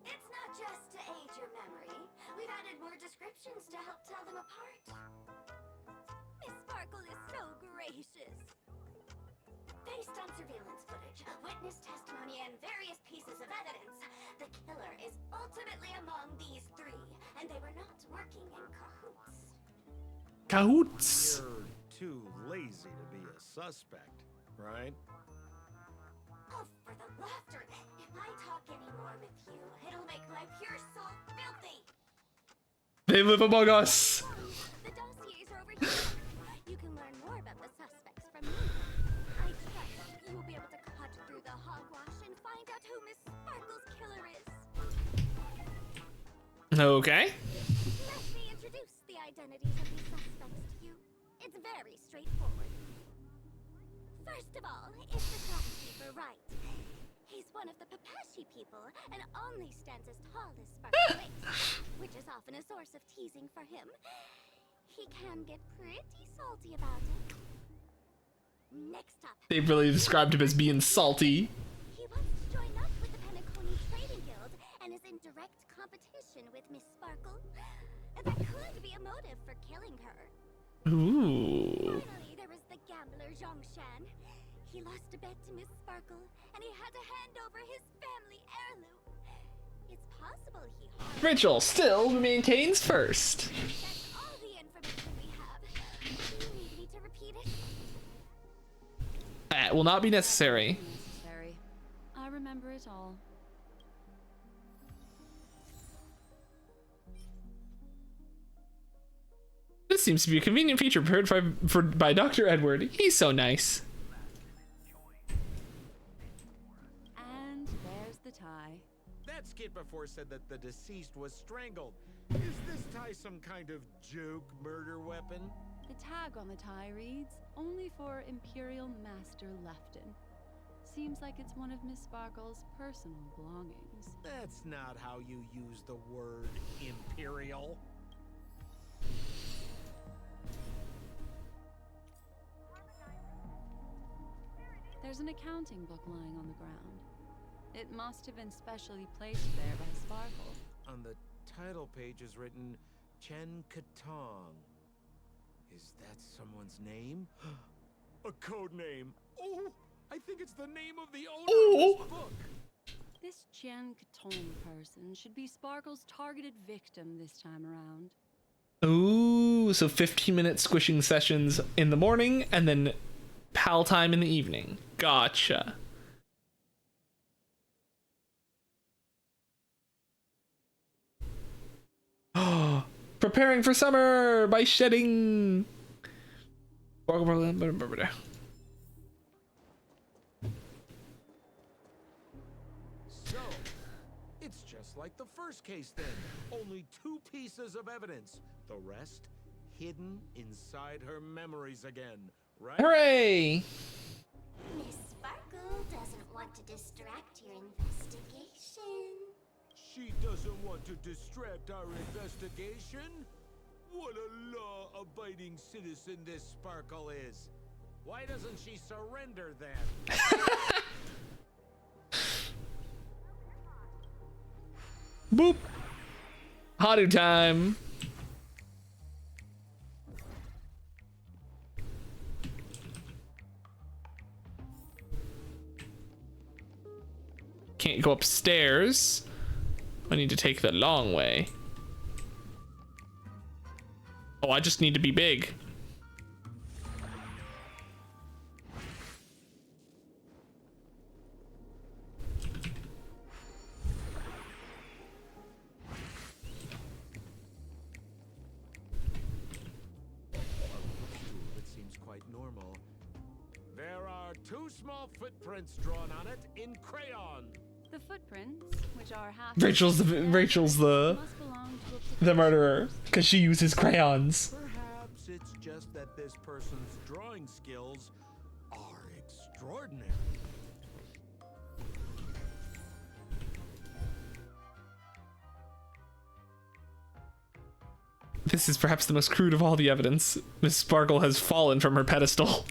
It's not just to aid your memory. We've added more descriptions to help tell them apart. Miss Sparkle is so gracious. Based on surveillance footage, witness testimony, and various pieces of evidence, the killer is ultimately among these 3, and they were not working in cahoots. Cahoots. You're too lazy to be a suspect, right? Oh, for the laughter! If I talk any more with you, it'll make my pure soul filthy! They live among us. The dossiers are over here. You can learn more about the suspects from me. I trust you'll be able to cut through the hogwash and find out who Miss Sparkle's killer is. Okay. Let me introduce the identities of these suspects to you. It's very straightforward. First of all, is the shopkeeper right? He's one of the Papashi people and only stands as tall as Sparkle is, which is often a source of teasing for him. He can get pretty salty about it. Next up, They really described him as being salty. he wants to join up with the Penacony Trading Guild and is in direct competition with Miss Sparkle. That could be a motive for killing her. Ooh. Finally, there was the gambler Zhang Shan. He lost a bet to Miss Sparkle, and he had to hand over his family heirloom. It's possible he harmed. Rachel still maintains first. That's all the information we have. Do you need me to repeat it? That will not be necessary. Necessary. I remember it all. This seems to be a convenient feature prepared by Dr. Edward. He's so nice. And there's the tie. That skit before said that the deceased was strangled. Is this tie some kind of joke murder weapon? The tag on the tie reads, only for Imperial Master Lefton. Seems like it's one of Miss Sparkle's personal belongings. That's not how you use the word imperial. There's an accounting book lying on the ground. It must have been specially placed there by Sparkle. On the title page is written Chen Katong. Is that someone's name? A code name. Oh, I think it's the name of the owner of this book. This Jian Katon person should be Sparkle's targeted victim this time around. Ooh, so 15-minute squishing sessions in the morning and then pal time in the evening. Gotcha. Preparing for summer by shedding. So, it's just like the first case then. Only 2 pieces of evidence. The rest hidden inside her memories again, right? Hooray! Miss Sparkle doesn't want to distract your investigation. She doesn't want to distract our investigation? What a law-abiding citizen this Sparkle is. Why doesn't she surrender then? Boop. Hottie time. Can't go upstairs. I need to take the long way. Oh, I just need to be big. It seems quite normal. There are 2 small footprints drawn on it in crayon. The footprints, which are half Rachel's the must belong to a the murderer because she uses crayons. Perhaps it's just that this person's drawing skills are extraordinary. This is perhaps the most crude of all the evidence. Miss Sparkle has fallen from her pedestal.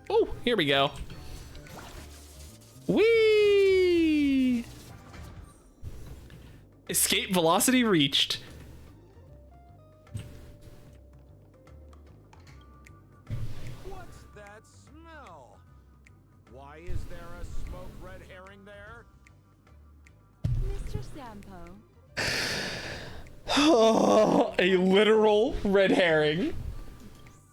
Oh, here we go. Whee! Escape velocity reached. What's that smell? Why is there a smoked red herring there? Mr. Sampo. Oh, a literal red herring.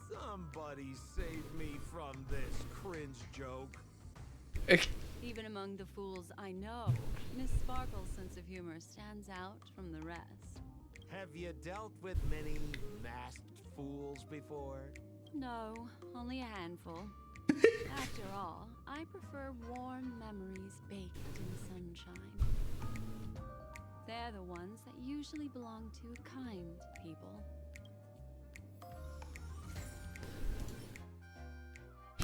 Somebody save me from this cringe joke. Even among the fools I know, Miss Sparkle's sense of humor stands out from the rest. Have you dealt with many masked fools before? No, only a handful. After all, I prefer warm memories baked in sunshine. They're the ones that usually belong to kind people.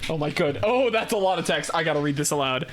Oh my god. Oh, that's a lot of text. I gotta read this aloud.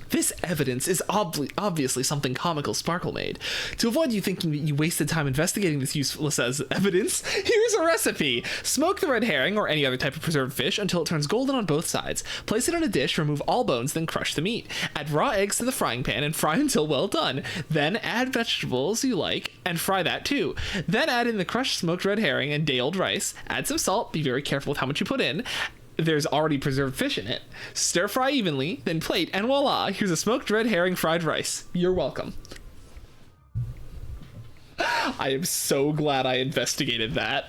This evidence is obviously something comical Sparkle made. To avoid you thinking that you wasted time investigating this useless as evidence, here's a recipe. Smoke the red herring or any other type of preserved fish until it turns golden on both sides. Place it on a dish, remove all bones, then crush the meat. Add raw eggs to the frying pan and fry until well done. Then add vegetables you like and fry that too. Then add in the crushed smoked red herring and day-old rice. Add some salt, be very careful with how much you put in. There's already preserved fish in it. Stir fry evenly, then plate, and voila, here's a smoked red herring fried rice. You're welcome. I am so glad I investigated that.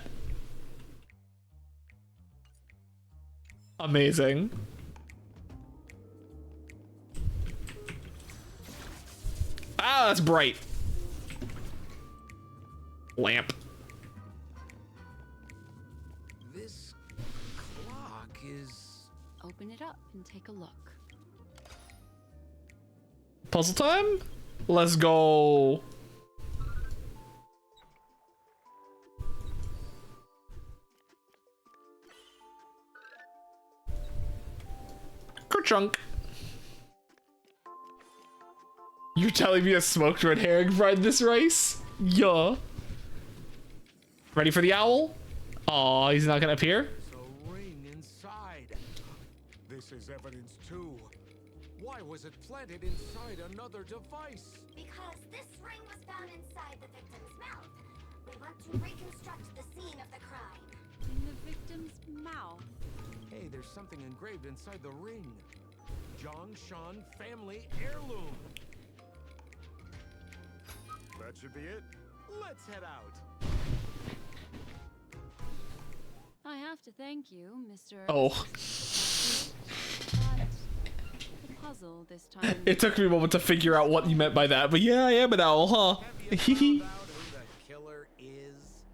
Amazing. Ah, that's bright. Lamp. This clock is... Open it up and take a look. Puzzle time? Let's go. Kerchunk. You're telling me a smoked red herring fried this rice? Yeah. Ready for the owl? Aw, he's not gonna appear? There's a ring inside. This is evidence too. Why was it planted inside another device? Because this ring was found inside the victim's mouth. We want to reconstruct the scene of the crime. In the victim's mouth. Hey, there's something engraved inside the ring. Jongshan family heirloom. That should be it. Let's head out. I have to thank you, Mr. Oh. But the puzzle this time. It took me a moment to figure out what you meant by that, but yeah, I am an owl, huh? Have you found out who the killer is?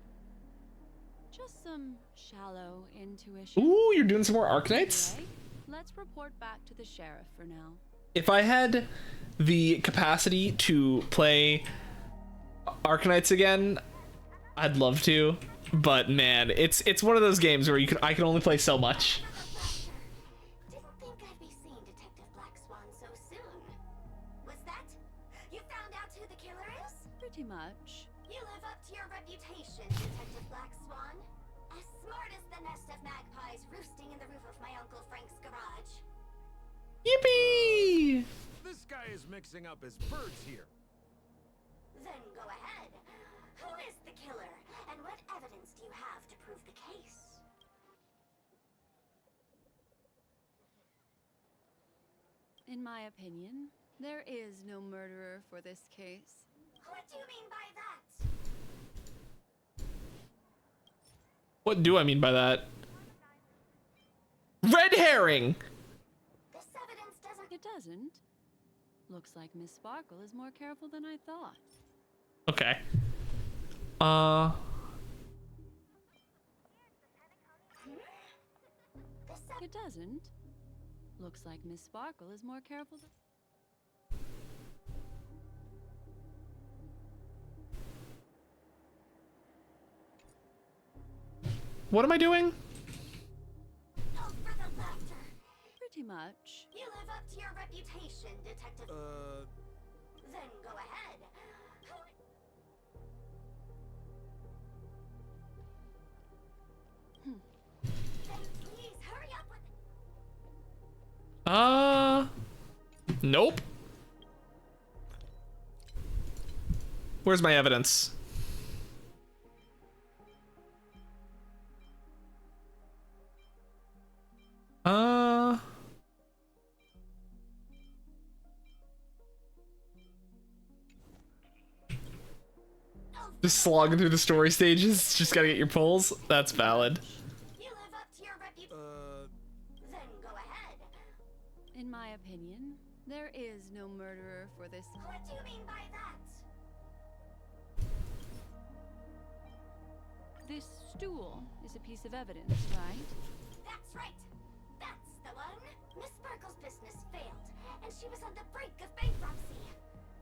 Just some shallow intuition. Ooh, you're doing some more Arknights? Anyway, let's report back to the sheriff for now. If I had the capacity to play Arknights again, I'd love to. But man, it's one of those games where I can only play so much. Didn't think I'd be seeing Detective Black Pretty much. You live up to your reputation, Detective Black Swan. As smart as the nest of magpies roosting in the roof of my Uncle Frank's garage. Yippee! This guy is mixing up his birds here. Then go ahead. Who is the killer, and what evidence do you have to prove the case? In my opinion, there is no murderer for this case. What do you mean by that? What do I mean by that? Red herring! This evidence doesn't... It doesn't. Looks like Miss Sparkle is more careful than I thought. Okay. It doesn't. Looks like Miss Sparkle is more careful than... What am I doing? Oh, for the laughter. Pretty much. You live up to your reputation, Detective... Then go ahead. Who... Then please hurry up with... Nope. Where's my evidence? Just slogging through the story stages, just gotta get your pulls. That's valid. You live up to your reputation. Then go ahead. In my opinion, there is no murderer for this... What do you mean by that? This stool is a piece of evidence, right? That's right. That's the one. Miss Sparkle's business failed, and she was on the brink of bankruptcy.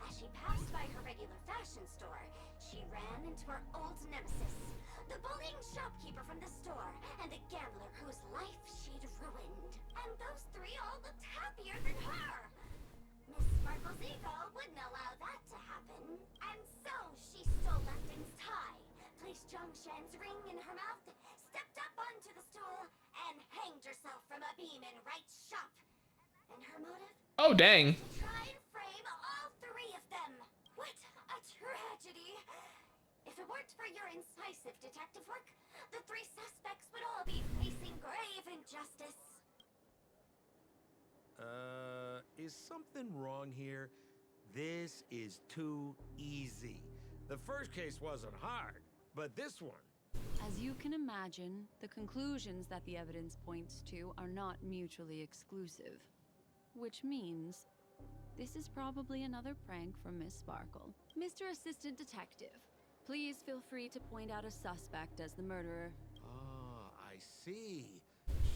As she passed by her regular fashion store, she ran into her old nemesis, the bullying shopkeeper from the store, and the gambler whose life she'd ruined. And those three all looked happier than her. Miss Sparkle's ego wouldn't allow that to happen, and so she stole Lefton's tie, placed Zhongshan's ring in her mouth, stepped up onto the stool, and hanged herself from a beam in Wright's shop. And her motive? Oh, dang. To try and frame all three of them. What a tragedy. If it weren't for your incisive detective work, the three suspects would all be facing grave injustice. Is something wrong here? This is too easy. The first case wasn't hard, but this one... As you can imagine, the conclusions that the evidence points to are not mutually exclusive. Which means, this is probably another prank from Miss Sparkle. Mr. Assistant Detective, please feel free to point out a suspect as the murderer. Ah, I see.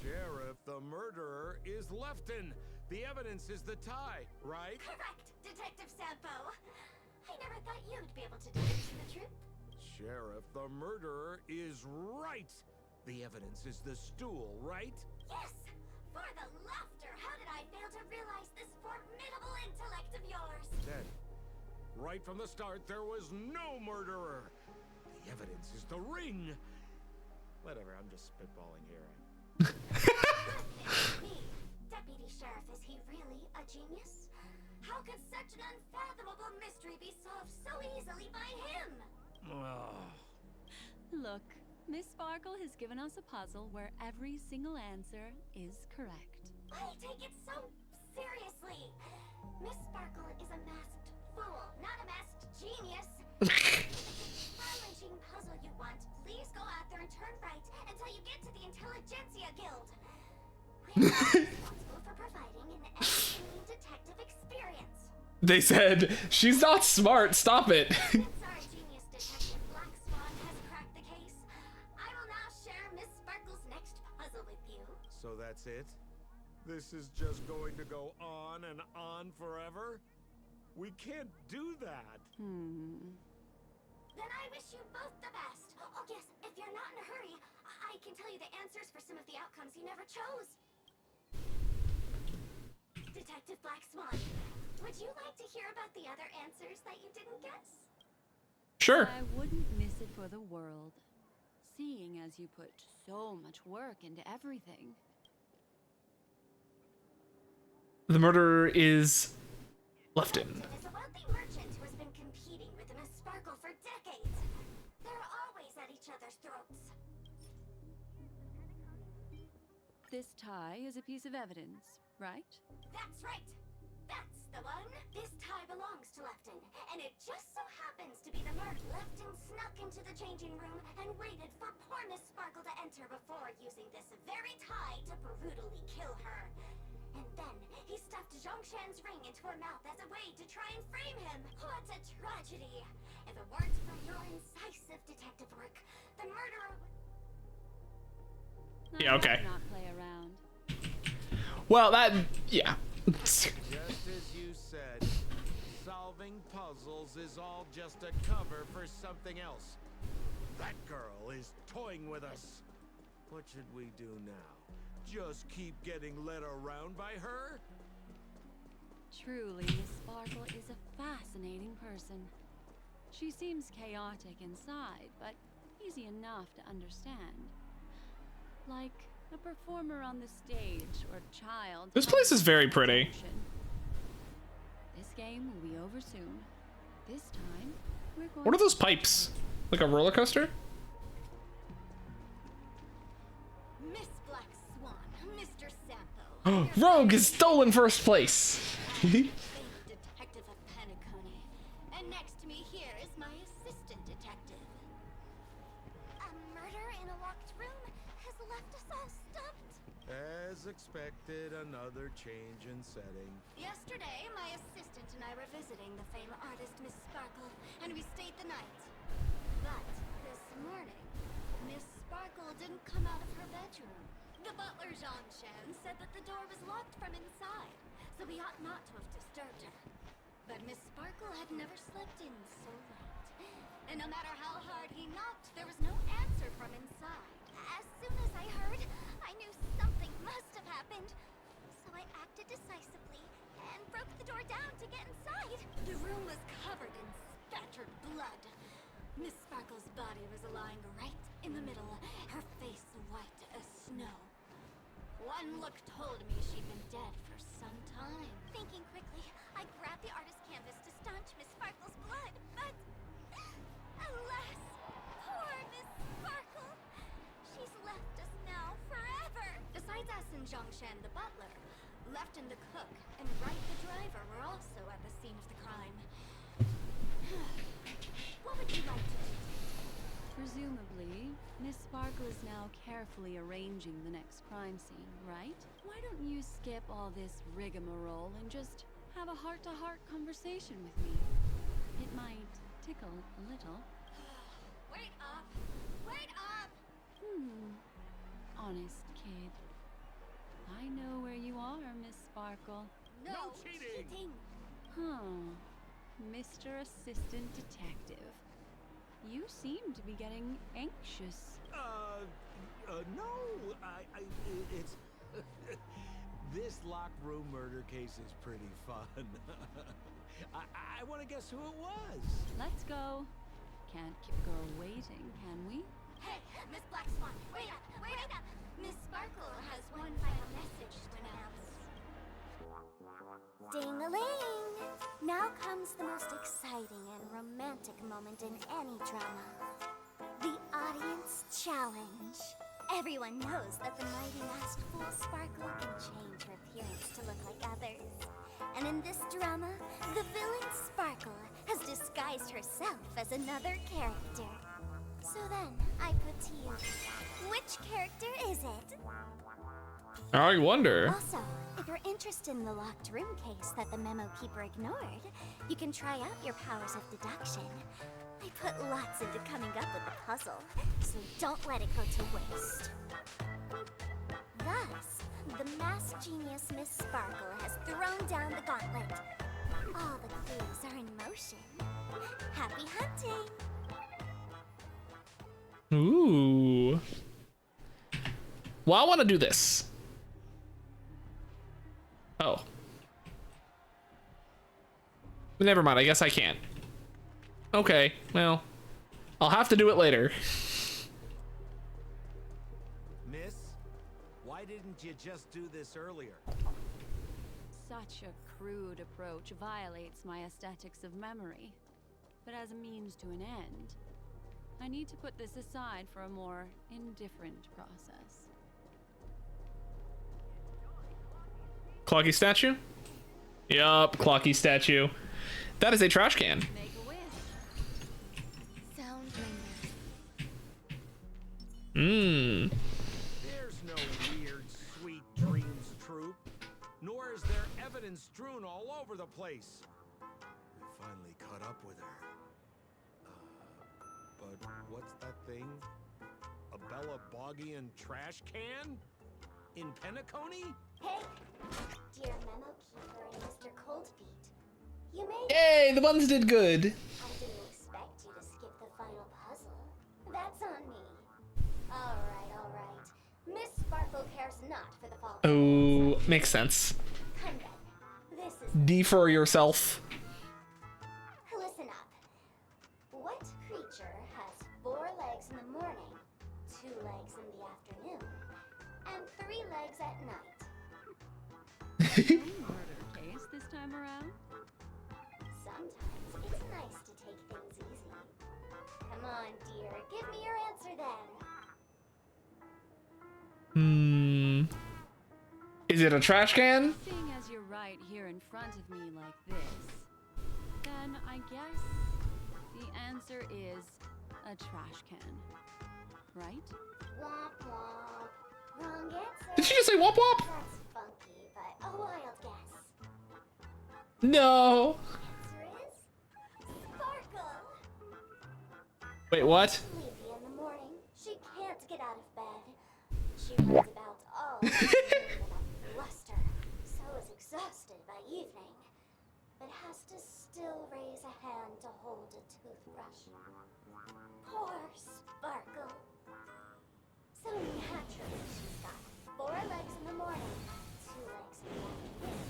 Sheriff, the murderer is Lefton. The evidence is the tie, right? Correct, Detective Sampo. I never thought you'd be able to deduce the truth. Sheriff, the murderer is right. The evidence is the stool, right? Yes! For the laughter, how did I fail to realize this formidable intellect of yours? Then, right from the start, there was no murderer. The evidence is the ring. Whatever, I'm just spitballing here. Me, Deputy Sheriff, is he really a genius? How could such an unfathomable mystery be solved so easily by him? Look, Miss Sparkle has given us a puzzle where every single answer is correct. Why take it so seriously? Miss Sparkle is a masked fool, not a masked genius. If it's a challenging puzzle you want, please go out there and turn right until you get to the Intelligentsia Guild. We're responsible for providing an entertaining detective experience. They said, she's not smart, stop it. Since our genius detective Black Swan has cracked the case, I will now share Miss Sparkle's next puzzle with you. So that's it? This is just going to go on and on forever? We can't do that. Then I wish you both the best. Oh yes, if you're not in a hurry, I can tell you the answers for some of the outcomes you never chose. Detective Black Swan, would you like to hear about the other answers that you didn't guess? Sure. I wouldn't miss it for the world, seeing as you put so much work into everything. The murderer is Lefton. Lefton is a wealthy merchant who has been competing with Miss Sparkle for decades. They're always at each other's throats. This tie is a piece of evidence, right? That's right. That's the one. This tie belongs to Lefton, and it just so happens to be the murder. Lefton snuck into the changing room and waited for poor Miss Sparkle to enter before using this very tie to brutally kill her. And then he stuffed Zhongshan's ring into her mouth as a way to try and frame him. What a tragedy! If it weren't for your incisive detective work, the murderer would... Yeah, okay. Not play around. Well, that, yeah. Just as you said, solving puzzles is all just a cover for something else. That girl is toying with us. What should we do now? Just keep getting led around by her? Truly, Miss Sparkle is a fascinating person. She seems chaotic inside, but easy enough to understand. Like a performer on the stage or child. This place is very pretty. This game will be over soon. This time, we're going. What are those pipes? Like a roller coaster? Miss Black Swan, Mr. Sampo. Rogue has stolen first place. Famed detective of Penacony. And next to me here is my assistant detective. A murder in a locked room has left us all stumped. As expected, another change in setting. Yesterday, my assistant and I were visiting the famed artist Miss Sparkle, and we stayed the night. But this morning, Miss Sparkle didn't come out of her bedroom. The butler, Zhongshan, said that the door was locked from inside, so we ought not to have disturbed her. But Miss Sparkle had never slept in so late. And no matter how hard he knocked, there was no answer from inside. As soon as I heard, I knew something must have happened. So I acted decisively and broke the door down to get inside. The room was covered in spattered blood. Miss Sparkle's body was lying right in the middle, her face white as snow. One look told me she'd been dead for some time. Thinking quickly, I grabbed the artist's canvas to staunch Miss Sparkle's blood, but alas, poor Miss Sparkle. She's left us now forever. Besides us and Zhongshan the butler, Lefton the cook, and Wright the driver were also at the scene of the crime. What would you like to do? Presumably, Miss Sparkle is now carefully arranging the next crime scene, right? Why don't you skip all this rigmarole and just have a heart-to-heart conversation with me? It might tickle a little. Wait up! Wait up! Honest kid. I know where you are, Miss Sparkle. No, cheating. Huh. Mr. Assistant Detective. You seem to be getting anxious. No, it's... This locked room murder case is pretty fun. I want to guess who it was. Let's go. Can't keep a girl waiting, can we? Hey, Miss Black Swan, wait up! Wait up! Miss Sparkle has one final message to announce. Ding-a-ling! Now comes the most exciting and romantic moment in any drama. The audience challenge. Everyone knows that the mighty masked fool Sparkle can change her appearance to look like others. And in this drama, the villain Sparkle has disguised herself as another character. So then, I put to you, which character is it? I wonder. Also, if you're interested in the locked room case that the memo keeper ignored, you can try out your powers of deduction. I put lots into coming up with the puzzle, so don't let it go to waste. Thus, the masked genius Miss Sparkle has thrown down the gauntlet. All the clues are in motion. Happy hunting! Ooh. Well, I want to do this. Oh. Never mind, I guess I can't. Okay, well, I'll have to do it later. Miss, why didn't you just do this earlier? Such a crude approach violates my aesthetics of memory. But as a means to an end, I need to put this aside for a more indifferent process. Clocky statue? Yup, Clocky statue. That is a trash can. Make a wish. Sound linger. Mmm. There's no weird, sweet dreams troop. Nor is there evidence strewn all over the place. We finally caught up with her. But what's that thing? A Bella Boggian trash can? In Penacony? Hey, dear Memo Keeper and Mr. Coldfeet. You made Yay, the buns did good. I didn't expect you to skip the final puzzle. That's on me. Alright. Miss Sparkle cares not for the fall. Oh, makes sense. Come then. This is Defer yourself. Listen up. What creature has 4 legs in the morning, 2 legs in the afternoon, and 3 legs at night? Murder case this time around? Sometimes it's nice to take things easy. Come on, dear. Give me your answer then. Is it a trash can? Seeing as you're right here in front of me like this, then I guess the answer is a trash can. Right? Womp womp. Wrong answer. Did she just say womp womp? That's funky, but a wild guess. No. Answer is Sparkle. Wait, what? Sleepy in the morning. She can't get out of bed. She runs about all day without bluster, so is exhausted by evening, but has to still raise a hand to hold a toothbrush. Poor Sparkle. So naturally, she's got 4 legs in the morning, 2 legs in the afternoon,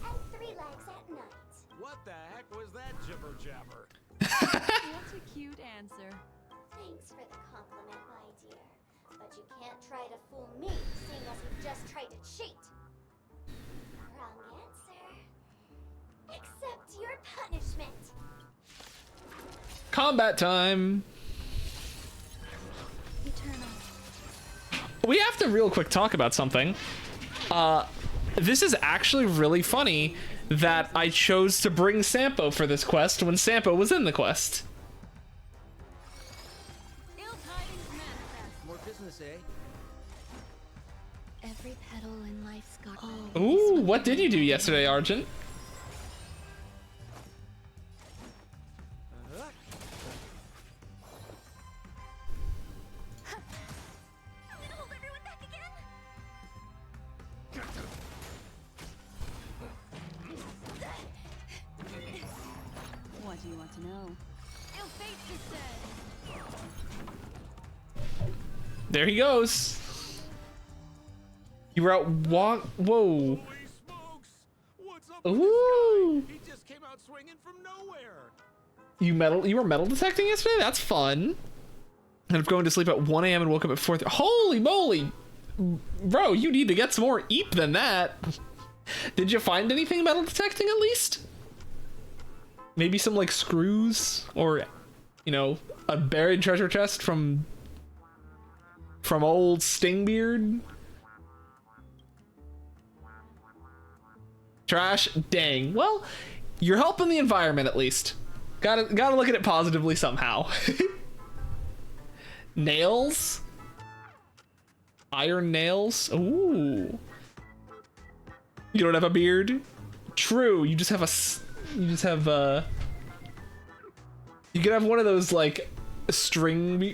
and 3 legs at night. What the heck was that jibber jabber? What a cute answer. Thanks for the compliment, my dear. But you can't try to fool me, seeing as you just tried to cheat. Wrong answer. Accept your punishment. Combat time. Eternal. We have to real quick talk about something. This is actually really funny that I chose to bring Sampo for this quest when Sampo was in the quest. Ill tidings manifest. More business, eh? Every petal in life's got. Ooh, what did you do yesterday, Argent? I'm gonna hold everyone back again. What do you want to know? Ill fate descends. There he goes. You were out walk. Whoa. Holy smokes! What's up with Ooh. this guy? He just came out swinging from nowhere. You were metal detecting yesterday? That's fun. And I'm going to sleep at 1 a.m. and woke up at 4. Holy moly. Bro, you need to get some more eep than that. Did you find anything metal detecting at least? Maybe some like screws or, you know, a buried treasure chest from old Stingbeard? Trash? Dang. Well, you're helping the environment at least. Gotta look at it positively somehow. Nails? Iron nails? Ooh. You don't have a beard? True, you just have you could have one of those like string,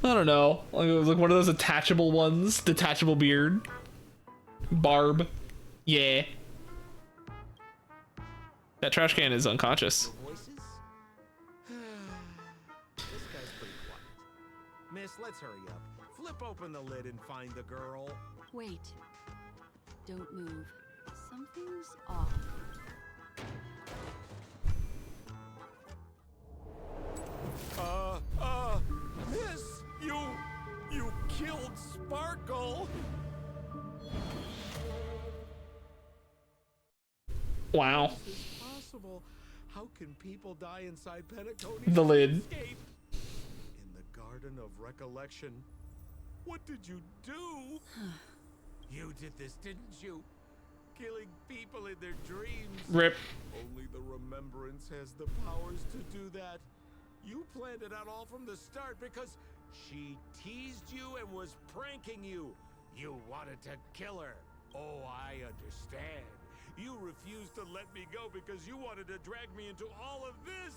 I don't know, like one of those attachable ones, detachable beard. Barb. Yeah. That trash can is unconscious. Voices? This guy's pretty quiet. Miss, let's hurry up. Flip open the lid and find the girl. Wait. Don't move. Something's off. Wow. How is this possible? How can people die inside Penacony's The lid. dreamscape? In the Garden of Recollection. What did you do? You did this, didn't you? Killing people in their dreams. Rip. Only the Remembrance has the powers to do that. You planned it out all from the start because she teased you and was pranking you. You wanted to kill her. Oh, I understand. You refused to let me go because you wanted to drag me into all of this.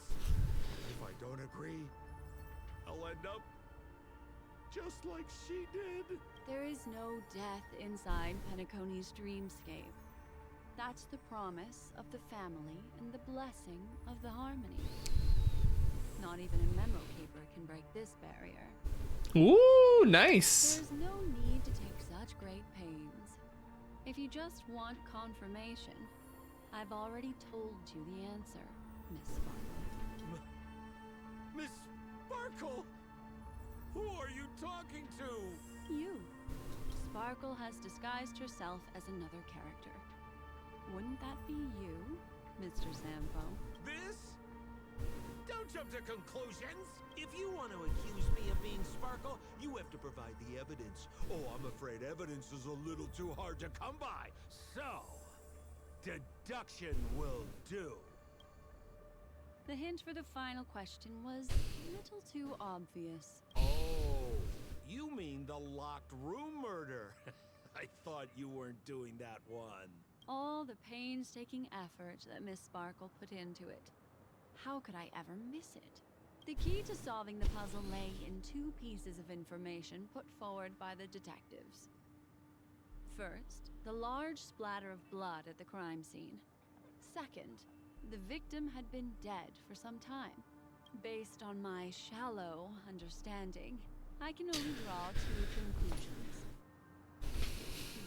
If I don't agree, I'll end up just like she did. There is no death inside Penacony's dreamscape. That's the promise of the family and the blessing of the harmony. Not even a memo keeper can break this barrier. Ooh, nice. There's no need to take such great pains. If you just want confirmation, I've already told you the answer, Miss Sparkle. Miss Sparkle! Who are you talking to? You. Sparkle has disguised herself as another character. Wouldn't that be you, Mr. Sampo? This? Don't jump to conclusions! If you want to accuse me of being Sparkle, you have to provide the evidence. Oh, I'm afraid evidence is a little too hard to come by. So, deduction will do. The hint for the final question was a little too obvious. Oh, you mean the locked room murder? I thought you weren't doing that one. All the painstaking effort that Miss Sparkle put into it. How could I ever miss it? The key to solving the puzzle lay in two pieces of information put forward by the detectives. First, the large splatter of blood at the crime scene. Second, the victim had been dead for some time. Based on my shallow understanding, I can only draw two conclusions.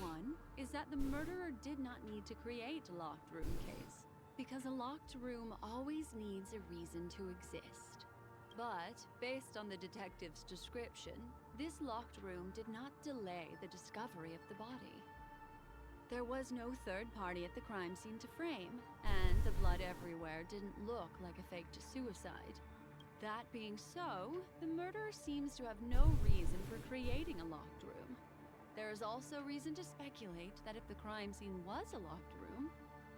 One is that the murderer did not need to create a locked room case, because a locked room always needs a reason to exist. But, based on the detective's description, this locked room did not delay the discovery of the body. There was no third party at the crime scene to frame, and the blood everywhere didn't look like a faked suicide. That being so, the murderer seems to have no reason for creating a locked room. There is also reason to speculate that if the crime scene was a locked room,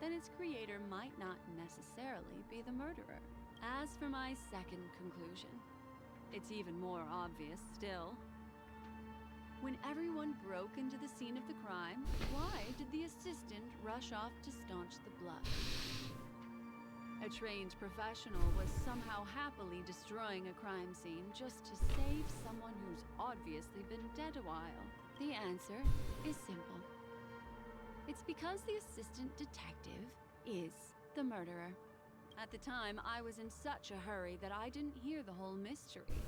then its creator might not necessarily be the murderer. As for my second conclusion, it's even more obvious still. When everyone broke into the scene of the crime, why did the assistant rush off to staunch the blood? A trained professional was somehow happily destroying a crime scene just to save someone who's obviously been dead a while. The answer is simple. It's because the assistant detective is the murderer. At the time, I was in such a hurry that I didn't hear the whole mystery.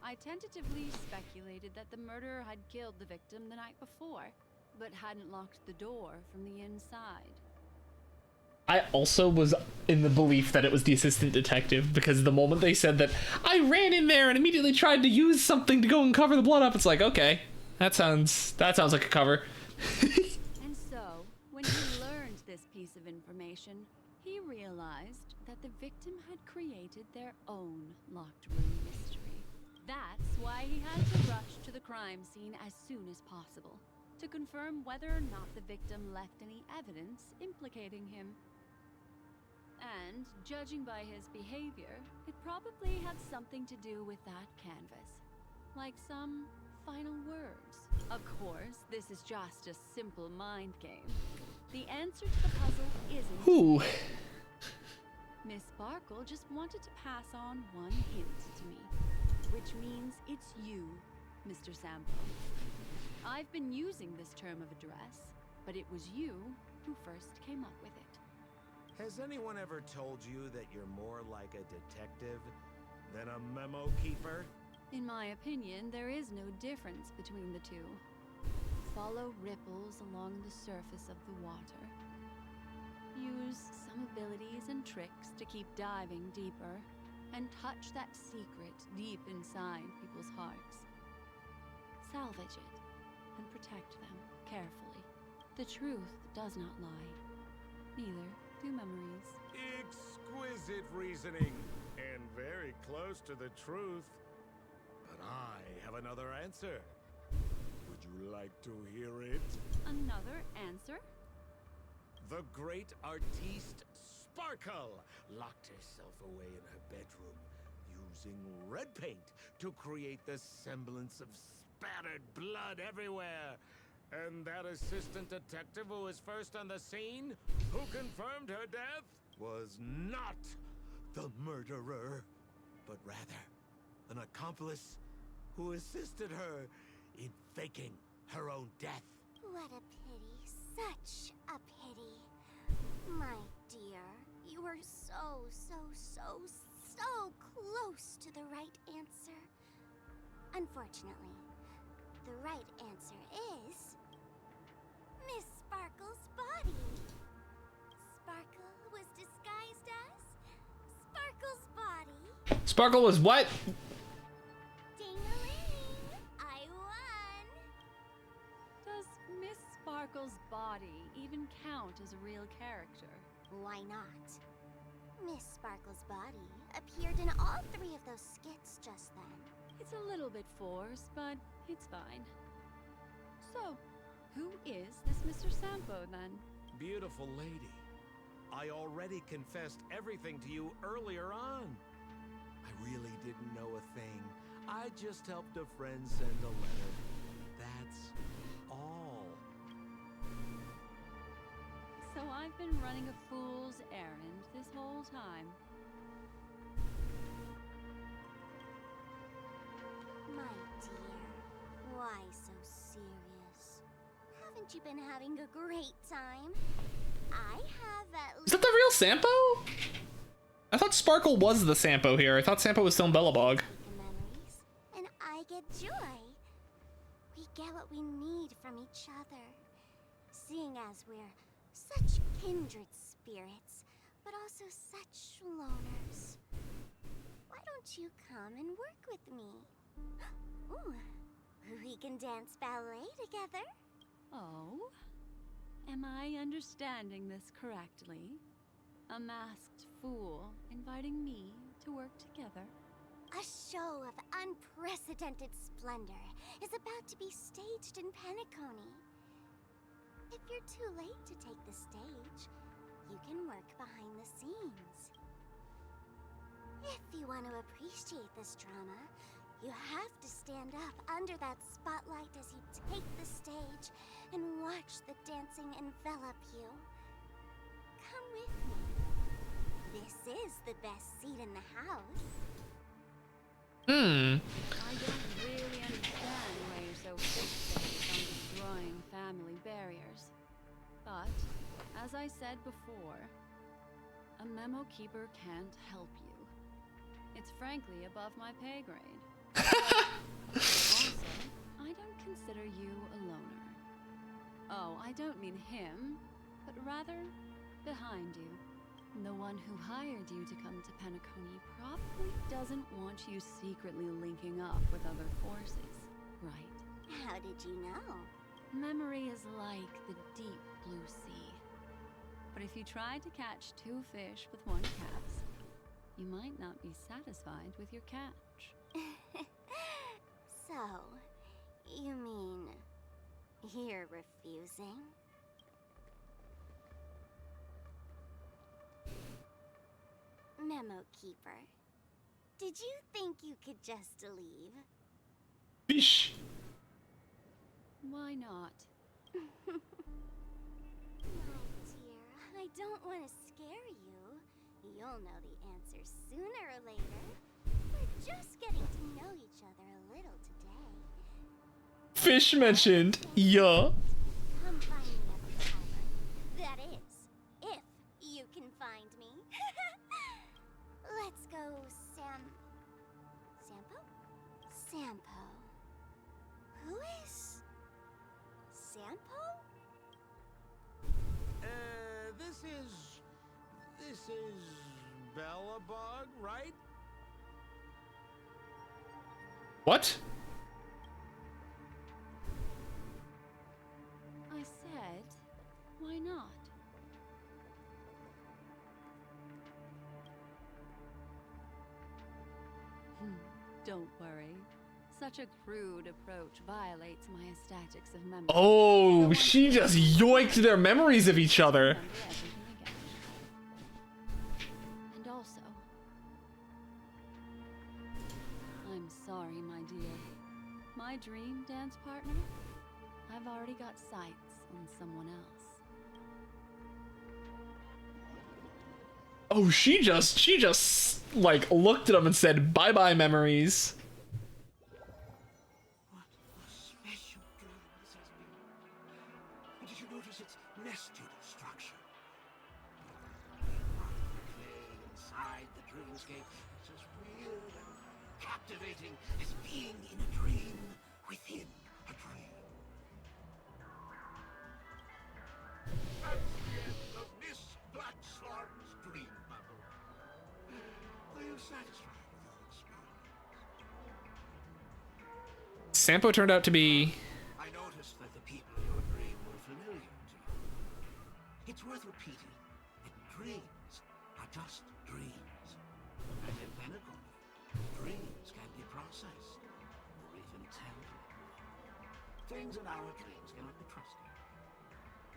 I tentatively speculated that the murderer had killed the victim the night before, but hadn't locked the door from the inside. I also was in the belief that it was the assistant detective, because the moment they said that I ran in there and immediately tried to use something to go and cover the blood up, it's like, okay, that sounds like a cover. And so, when he learned this piece of information, he realized that the victim had created their own locked room mystery. That's why he had to rush to the crime scene as soon as possible, to confirm whether or not the victim left any evidence implicating him. And, judging by his behavior, it probably had something to do with that canvas. Like some final words. Of course, this is just a simple mind game. The answer to the puzzle isn't... Ooh. Miss Sparkle just wanted to pass on one hint to me, which means it's you, Mr. Sampo. I've been using this term of address, but it was you who first came up with it. Has anyone ever told you that you're more like a detective than a memo keeper? In my opinion, there is no difference between the two. Follow ripples along the surface of the water. Use some abilities and tricks to keep diving deeper, and touch that secret deep inside people's hearts. Salvage it, and protect them carefully. The truth does not lie. Neither do memories. Exquisite reasoning, and very close to the truth. But I have another answer. Would you like to hear it? Another answer? The great artiste Sparkle locked herself away in her bedroom using red paint to create the semblance of spattered blood everywhere. And that assistant detective who was first on the scene, who confirmed her death, was not the murderer, but rather an accomplice who assisted her in faking her own death. What a pity. Such a pity. My dear, you were so close to the right answer. Unfortunately, the right answer is Miss Sparkle's body. Sparkle was disguised as Sparkle's body. Sparkle was what? Ding-a-ling! I won! Does Miss Sparkle's body even count as a real character? Why not? Miss Sparkle's body appeared in all 3 of those skits just then. It's a little bit forced, but it's fine. So, who is this Mr. Sampo then? Beautiful lady. I already confessed everything to you earlier on. I really didn't know a thing. I just helped a friend send a letter. That's all. So I've been running a fool's errand this whole time. My dear, why so serious? Haven't you been having a great time? I have at Is least that the real Sampo? I thought Sparkle was the Sampo here. I thought Sampo was still in Bellabog. memories, and I get joy. We get what we need from each other, seeing as we're such kindred spirits, but also such loners. Why don't you come and work with me? Ooh, we can dance ballet together. Oh? Am I understanding this correctly? A masked fool inviting me to work together? A show of unprecedented splendor is about to be staged in Penacony. If you're too late to take the stage, you can work behind the scenes. If you want to appreciate this drama, you have to stand up under that spotlight as you take the stage and watch the dancing envelop you. Come with me. This is the best seat in the house. I don't really understand why you're so fixated on destroying family barriers. But, as I said before, a memo keeper can't help you. It's frankly above my pay grade. Also, I don't consider you a loner. Oh, I don't mean him, but rather behind you. The one who hired you to come to Penacony probably doesn't want you secretly linking up with other forces, right? How did you know? Memory is like the deep blue sea. But if you try to catch 2 fish with 1 cast, you might not be satisfied with your catch. So, you mean you're refusing? Memo Keeper, did you think you could just leave? Fish. Why not? My dear, I don't want to scare you. You'll know the answer sooner or later. We're just getting to know each other a little today. Fish mentioned. Yeah. Come find me at the tavern. That is, if you can find me. Let's go, Sampo? Sampo. Who is Sampo? This is Bellabog, right? What? I said, why not? Don't worry. Such a crude approach violates my statics of memory. Oh, she just yoinked their memories of each other. Remember everything again. And also, I'm sorry, my dear. My dream dance partner? I've already got sights on someone else. Oh, she just like looked at him and said, "Bye-bye, memories." What a special dream this has been. And did you notice its nested structure? Clear inside the dreamscape, it's as real and captivating as being in a dream within a dream. That's the end of Miss Blackslark's dream bubble. Are you satisfied with your experience? Sampo turned out to be... I noticed that the people in your dream were familiar to you. It's worth repeating that dreams are just dreams. And in Penacony, dreams can be processed, or even tempered. Things in our dreams cannot be trusted.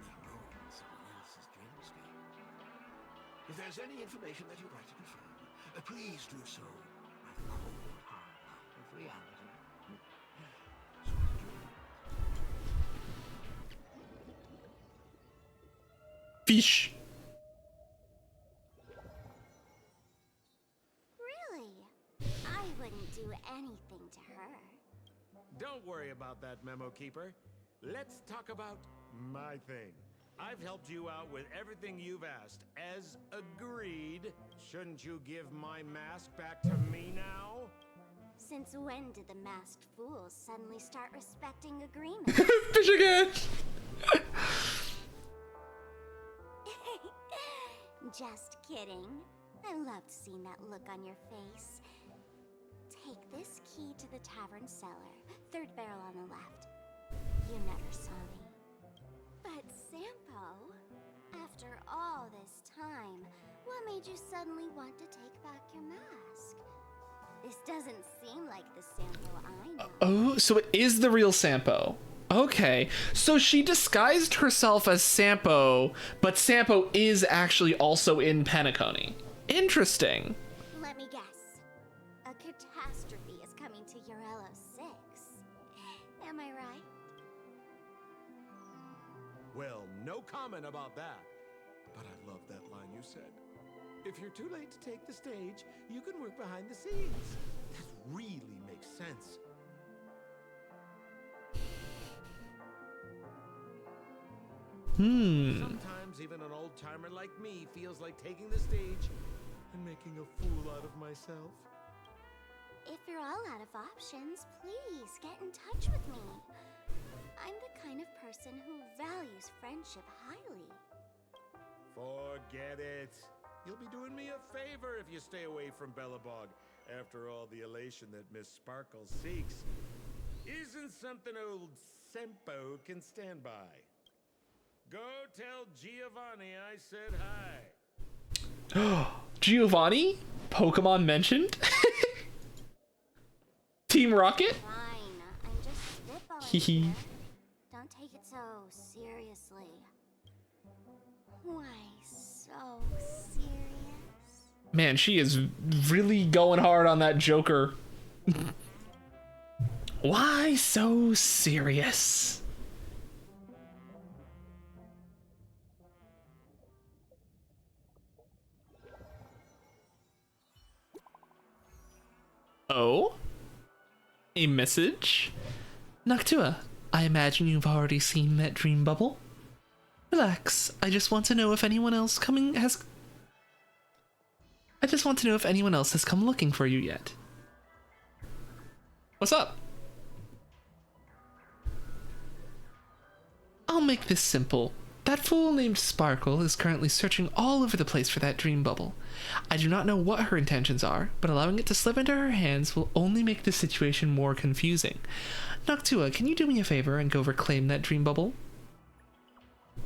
Let alone in someone else's dreamscape. If there's any information that you'd like to confirm, please do so by the cold hard light of reality. Fish. Really? I wouldn't do anything to her. Don't worry about that, Memo Keeper. Let's talk about my thing. I've helped you out with everything you've asked. As agreed, shouldn't you give my mask back to me now? Since when did the masked fools suddenly start respecting agreements? Fish again. Just kidding. I loved seeing that look on your face. Take this key to the tavern cellar, third barrel on the left. You never saw me. But Sampo, after all this time, what made you suddenly want to take back your mask? This doesn't seem like the Sampo I know. Oh, so it is the real Sampo. Okay, so she disguised herself as Sampo, but Sampo is actually also in Penacony. Interesting. Let me guess. A catastrophe is coming to Urello 6. Am I right? Well, no comment about that. But I love that line you said. If you're too late to take the stage, you can work behind the scenes. That really makes sense. Sometimes even an old-timer like me feels like taking the stage and making a fool out of myself. If you're all out of options, please get in touch with me. I'm the kind of person who values friendship highly. Forget it. You'll be doing me a favor if you stay away from Bellabog. After all, the elation that Miss Sparkle seeks isn't something old Sempo can stand by. Go tell Giovanni I said hi. Giovanni? Pokemon mentioned? Team Rocket? Fine, I'm just spitballing Hehe. here. Don't take it so seriously. Why so serious? Man, she is really going hard on that Joker. Why so serious? Oh? A message? Noctua, I imagine you've already seen that dream bubble. Relax, I just want to know if anyone else has come looking for you yet. What's up? I'll make this simple. That fool named Sparkle is currently searching all over the place for that dream bubble. I do not know what her intentions are, but allowing it to slip into her hands will only make the situation more confusing. Noctua, can you do me a favor and go reclaim that dream bubble?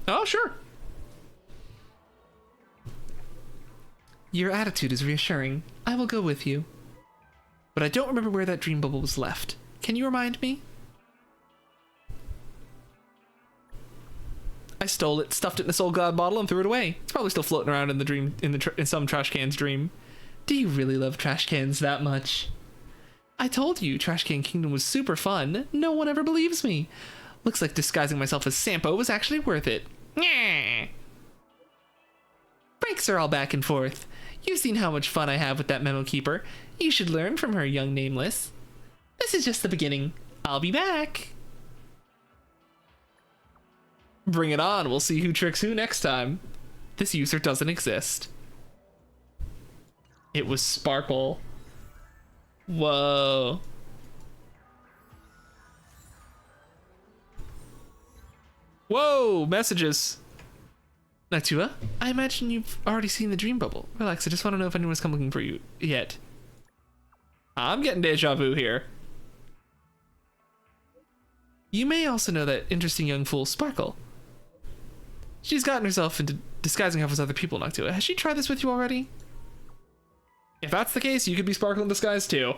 Oh, sure. Your attitude is reassuring. I will go with you. but I don't remember where that dream bubble was left. Can you remind me? I stole it, stuffed it in a Soul God bottle, and threw it away. It's probably still floating around in the dream, in some trash can's dream. Do you really love trash cans that much? I told you Trash Can Kingdom was super fun. No one ever believes me. Looks like disguising myself as Sampo was actually worth it. Nyeh. Breaks are all back and forth. You've seen how much fun I have with that memo keeper. You should learn from her, young nameless. This is just the beginning. I'll be back. Bring it on. We'll see who tricks who next time. This user doesn't exist. It was Sparkle. Whoa. Whoa, messages. Natua, I imagine you've already seen the dream bubble. Relax, I just want to know if anyone's come looking for you yet. I'm getting deja vu here. You may also know that interesting young fool, Sparkle. She's gotten herself into disguising herself as other people, Noctua. Has she tried this with you already? If that's the case, you could be Sparkle in disguise too.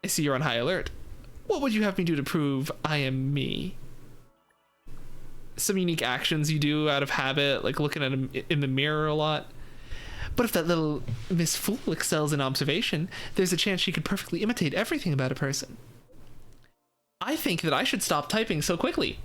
I see you're on high alert. What would you have me do to prove I am me? Some unique actions you do out of habit, like looking at him in the mirror a lot. But if that little Miss Fool excels in observation, there's a chance she could perfectly imitate everything about a person. I think that I should stop typing so quickly.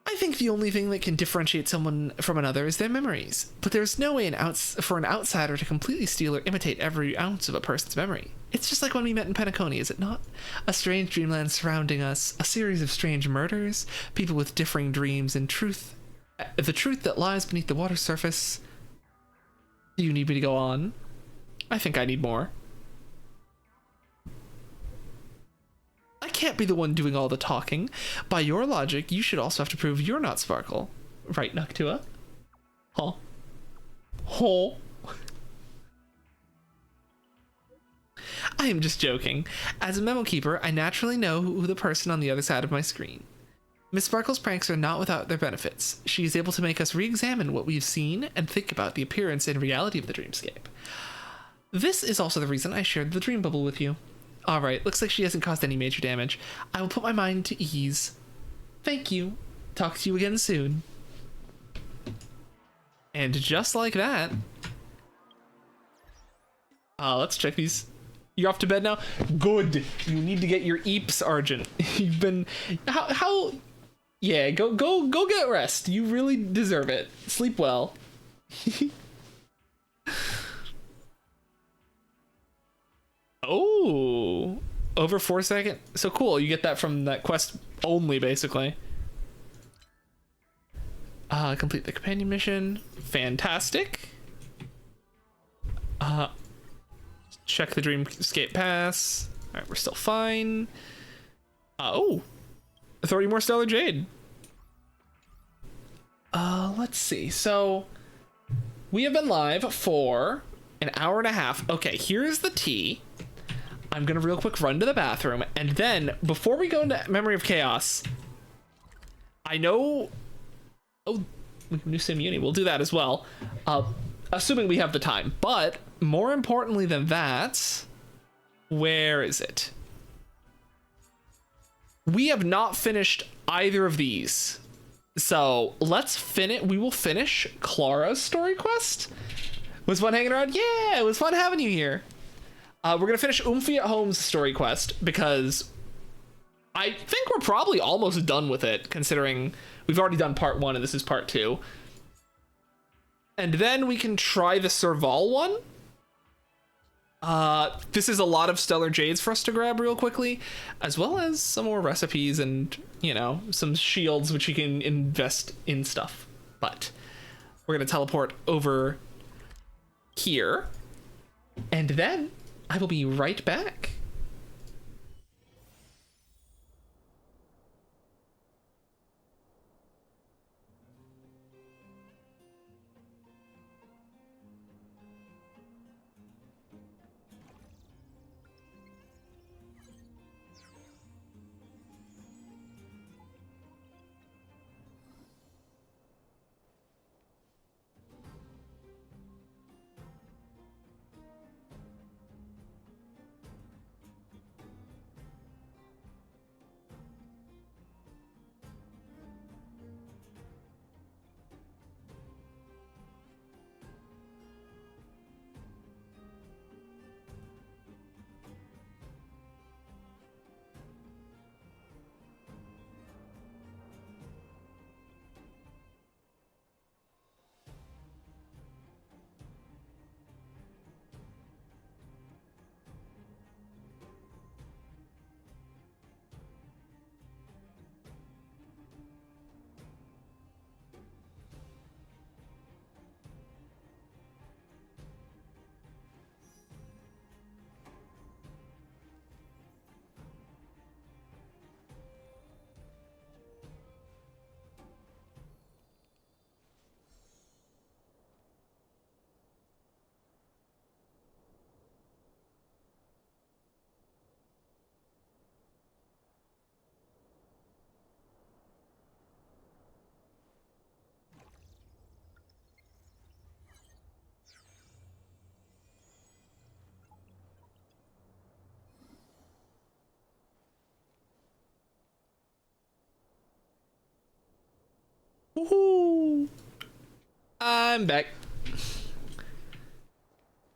I think the only thing that can differentiate someone from another is their memories. But there's no way for an outsider to completely steal or imitate every ounce of a person's memory. It's just like when we met in Penacony, is it not? A strange dreamland surrounding us, a series of strange murders, people with differing dreams, and the truth that lies beneath the water's surface. Do you need me to go on? I think I need more. I can't be the one doing all the talking. By your logic, you should also have to prove you're not Sparkle. Right, Noctua? Huh? Huh? I am just joking. As a memo keeper, I naturally know who the person on the other side of my screen. Miss Sparkle's pranks are not without their benefits. She is able to make us re-examine what we've seen and think about the appearance and reality of the dreamscape. This is also the reason I shared the dream bubble with you. Alright, looks like she hasn't caused any major damage. I will put my mind to ease. Thank you. Talk to you again soon. And just like that... let's check these. You're off to bed now? Good. You need to get your EEPs, Argent. You've been... How... Yeah, go get rest. You really deserve it. Sleep well. Oh, over 4 seconds. So cool. You get that from that quest only, basically. Complete the companion mission. Fantastic. Check the Dreamscape Pass. All right, we're still fine. Oh, 30 more Stellar Jade. Let's see. So we have been live for an hour and a half. Okay, here's the tea. I'm gonna real quick run to the bathroom, and then before we go into Memory of Chaos, I know... Oh, we can do Simuni. We'll do that as well, assuming we have the time. But more importantly than that, where is it? We have not finished either of these, so let's finish. We will finish Clara's story quest. Was fun hanging around? Yeah, it was fun having you here. We're gonna finish Umfi at Home's story quest because I think we're probably almost done with it, considering we've already done part 1 and this is part 2. And then we can try the Serval one. This is a lot of Stellar Jades for us to grab real quickly, as well as some more recipes and, you know, some shields which you can invest in stuff. But we're gonna teleport over here, and then I will be right back. Woohoo! I'm back.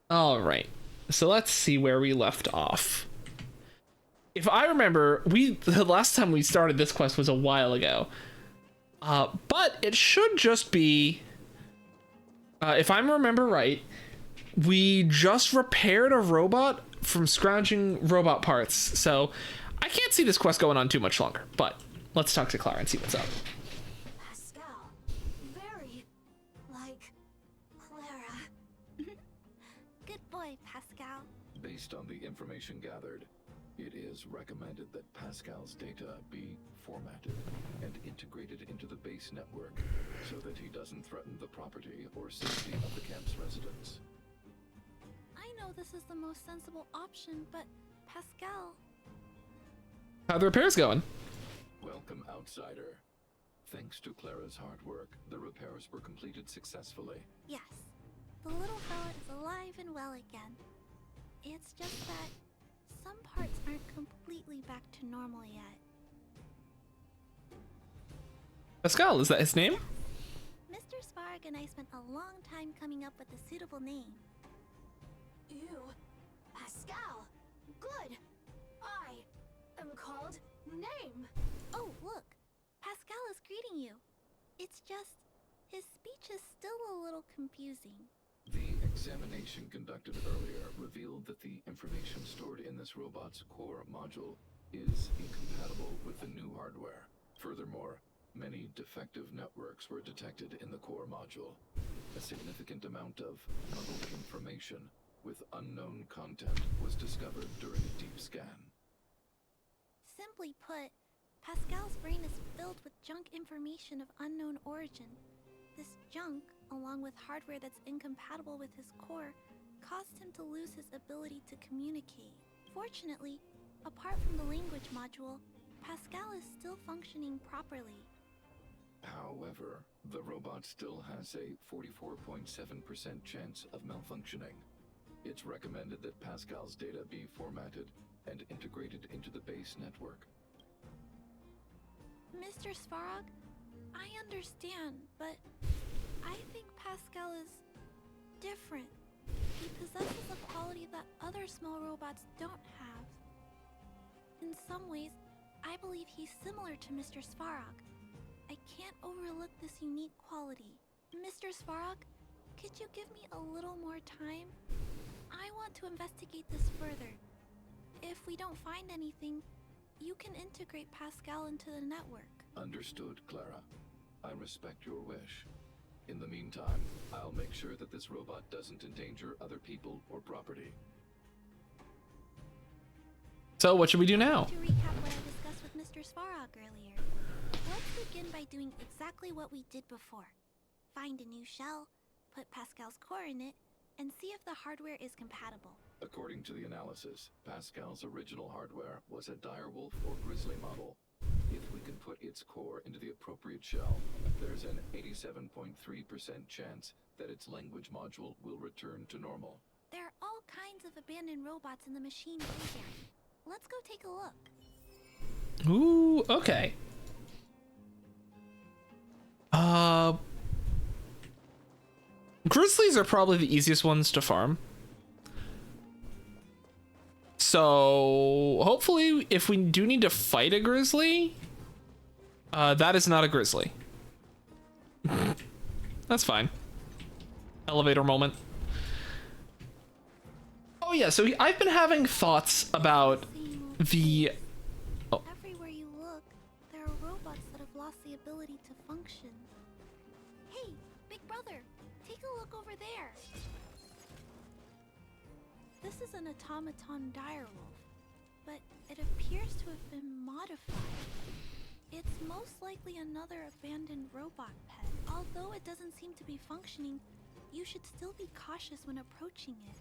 All right. So let's see where we left off. If I remember, the last time we started this quest was a while ago. But it should just be, if I remember right, we just repaired a robot from scrounging robot parts. So I can't see this quest going on too much longer, but let's talk to Clara and see what's up. Pascal. Very like Clara. Good boy, Pascal. Based on the information gathered, it is recommended that Pascal's data be formatted and integrated into the base network so that he doesn't threaten the property or safety of the camp's residents. I know this is the most sensible option, but Pascal. How the repairs going? Welcome, outsider. Thanks to Clara's hard work, the repairs were completed successfully. Yes, the little fella is alive and well again. It's just that some parts aren't completely back to normal yet. Pascal, is that his name? Mr. Sparg and I spent a long time coming up with a suitable name. Ew, Pascal. Good. I am called Name. Oh, look. Pascal is greeting you. It's just, his speech is still a little confusing. The examination conducted earlier revealed that the information stored in this robot's core module is incompatible with the new hardware. Furthermore, many defective networks were detected in the core module. A significant amount of muddled information with unknown content was discovered during a deep scan. Simply put, Pascal's brain is filled with junk information of unknown origin. This junk, along with hardware that's incompatible with his core, caused him to lose his ability to communicate. Fortunately, apart from the language module, Pascal is still functioning properly. However, the robot still has a 44.7% chance of malfunctioning. It's recommended that Pascal's data be formatted and integrated into the base network. Mr. Svarog, I understand, but I think Pascal is different. He possesses a quality that other small robots don't have. In some ways, I believe he's similar to Mr. Svarog. I can't overlook this unique quality. Mr. Svarog, could you give me a little more time? I want to investigate this further. If we don't find anything, you can integrate Pascal into the network. Understood, Clara. I respect your wish. In the meantime, I'll make sure that this robot doesn't endanger other people or property. So what should we do now? To recap what I discussed with Mr. Svarog earlier, let's begin by doing exactly what we did before. Find a new shell, put Pascal's core in it, and see if the hardware is compatible. According to the analysis, Pascal's original hardware was a direwolf or grizzly model. If we can put its core into the appropriate shell, there's an 87.3% chance that its language module will return to normal. There are all kinds of abandoned robots in the machine graveyard. Let's go take a look. Ooh, okay. Grizzlies are probably the easiest ones to farm. So hopefully if we do need to fight a grizzly, that is not a grizzly. That's fine. Elevator moment. Oh yeah, so I've been having thoughts about the... Oh. Everywhere you look, there are robots that have lost the ability to function. Hey, big brother, take a look over there. This is an automaton direwolf, but it appears to have been modified. It's most likely another abandoned robot pet. Although it doesn't seem to be functioning, you should still be cautious when approaching it.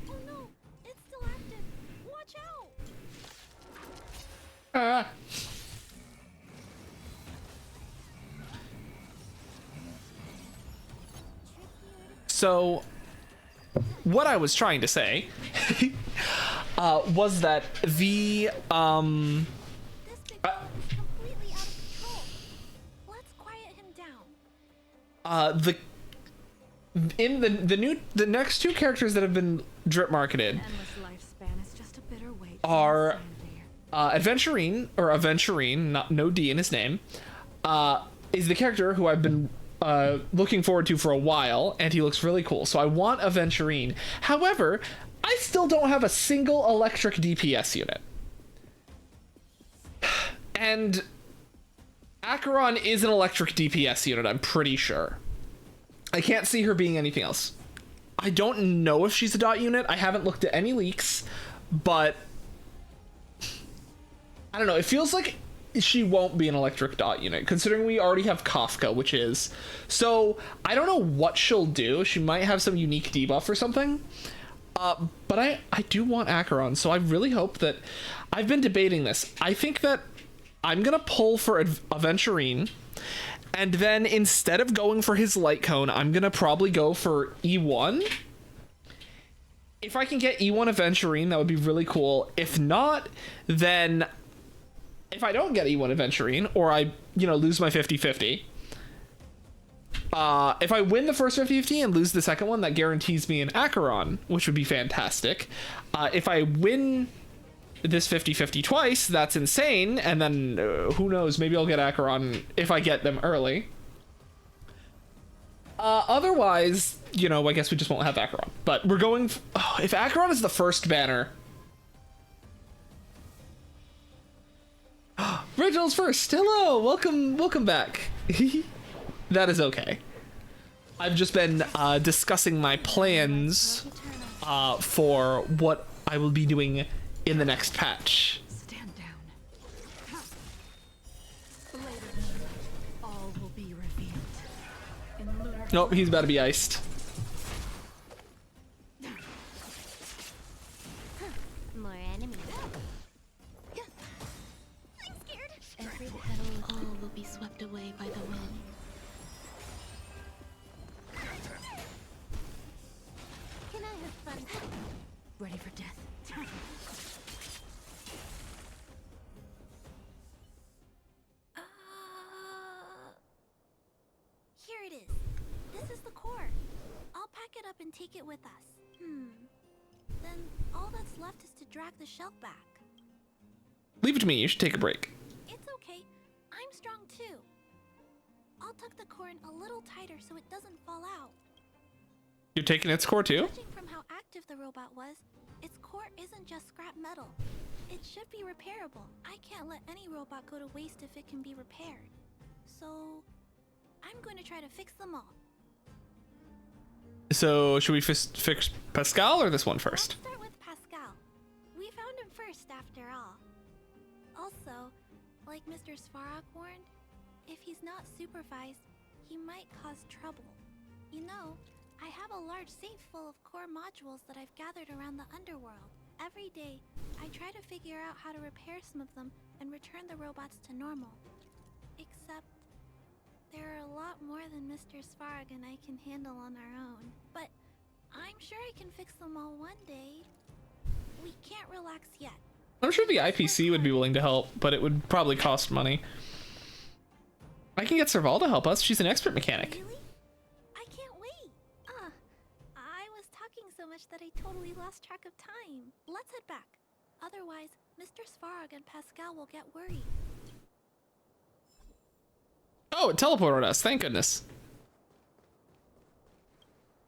Oh no, it's still active. Watch out! Ah. Tricky So, what I was trying to say was that the This big dog is completely out of control. Let's quiet him down. the next two characters that have been drip marketed Endless lifespan is just a bitter weight. are Aventurine, no D in his name, is the character who I've been looking forward to for a while, and he looks really cool. So I want Aventurine. However, I still don't have a single electric DPS unit. And Acheron is an electric DPS unit, I'm pretty sure. I can't see her being anything else. I don't know if she's a dot unit. I haven't looked at any leaks, but I don't know. It feels like she won't be an electric dot unit, considering we already have Kafka, which is. So I don't know what she'll do. She might have some unique debuff or something. But I do want Acheron, so I really hope that. I've been debating this. I think that I'm gonna pull for Aventurine, and then instead of going for his light cone, I'm gonna probably go for E1. If I can get E1 Aventurine, that would be really cool. If not, then if I don't get E1 Aventurine, or I, lose my 50-50, if I win the first 50-50 and lose the second one, that guarantees me an Acheron, which would be fantastic. If I win this 50-50 twice, that's insane, and then who knows, maybe I'll get Acheron if I get them early. Otherwise, I guess we just won't have Acheron. But we're going... if Acheron is the first banner... Reginald's first! Hello! Welcome back. That is okay. I've just been discussing my plans for what I will be doing in the next patch. Stand down. Later, all will be revealed. In lunar Nope, he's about to be iced. More enemies. I'm scared. Every petal of all will be swept away by the wind. Can I have fun? ready for death. Here it is. This is the core. I'll pack it up and take it with us. Then all that's left is to drag the shelf back. Leave it to me, you should take a break. It's okay. I'm strong too. I'll tuck the core in a little tighter so it doesn't fall out. You're taking its core too? Judging from how active the robot was, its core isn't just scrap metal. It should be repairable. I can't let any robot go to waste if it can be repaired. So, I'm going to try to fix them all. So, should we fix Pascal or this one first? Let's start with Pascal. We found him first after all. Also, like Mr. Svarog warned, if he's not supervised, he might cause trouble. You know, I have a large safe full of core modules that I've gathered around the underworld. Every day, I try to figure out how to repair some of them and return the robots to normal. Except, there are a lot more than Mr. Svarog and I can handle on our own. But I'm sure I can fix them all one day. We can't relax yet. I'm sure the IPC would be willing to help, but it would probably cost money. I can get Serval to help us. She's an expert mechanic. Really? I can't wait. I was talking so much that I totally lost track of time. Let's head back. Otherwise, Mr. Svarog and Pascal will get worried. Oh, it teleported us. Thank goodness.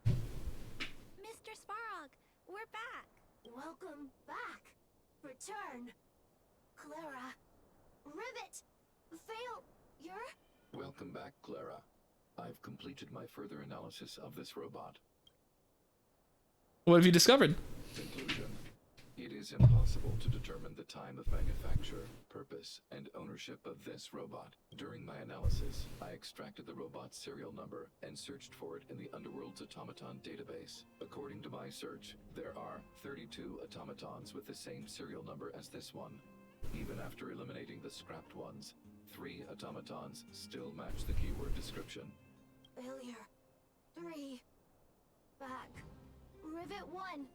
Mr. Svarog, we're back. Welcome back. Return. Clara. Rivet. Failure. Welcome back, Clara. I've completed my further analysis of this robot. What have you discovered? Conclusion. It is impossible to determine the time of manufacture, purpose, and ownership of this robot. During my analysis, I extracted the robot's serial number and searched for it in the Underworld's automaton database. According to my search, there are 32 automatons with the same serial number as this one. Even after eliminating the scrapped ones, 3 automatons still match the keyword description. Failure. 3. Rivet 1.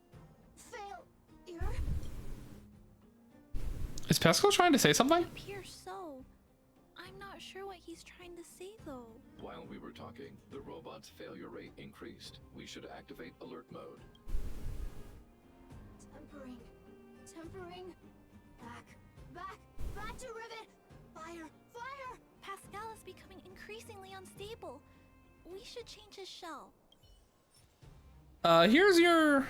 Failure? Is Pascal trying to say something? Appears so. I'm not sure what he's trying to say though. While we were talking, the robot's failure rate increased. We should activate alert mode. Tempering. Back to Rivet. Fire. Pascal is becoming increasingly unstable. We should change his shell. Here's your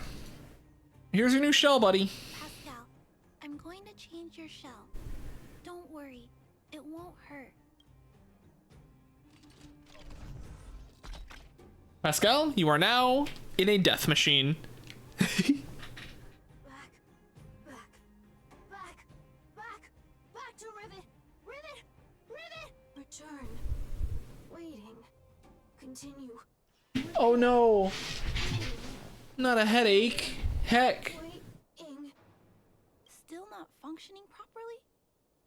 new shell, buddy. Pascal, I'm going to change your shell. Don't worry, it won't hurt. Pascal, you are now in a death machine. Back to Rivet. Return. Waiting. Continue. Oh no. Not a headache. Heck. Waiting. Still not functioning properly?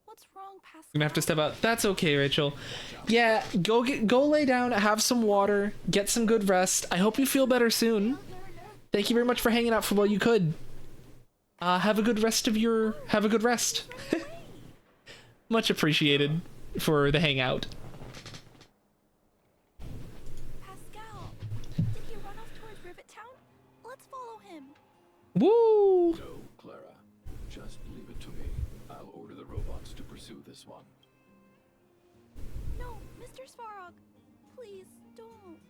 What's wrong, Pascal? I'm gonna have to step out. That's okay, Rachel. Yeah, go lay down, have some water, get some good rest. I hope you feel better soon. Thank you very much for hanging out for while you could. Have a good rest. Much appreciated for the hangout. Pascal, did he run off towards Rivet Town? Let's follow him. Woo! No, Clara. Just leave it to me. I'll order the robots to pursue this one. No, Mr. Svarog, please don't.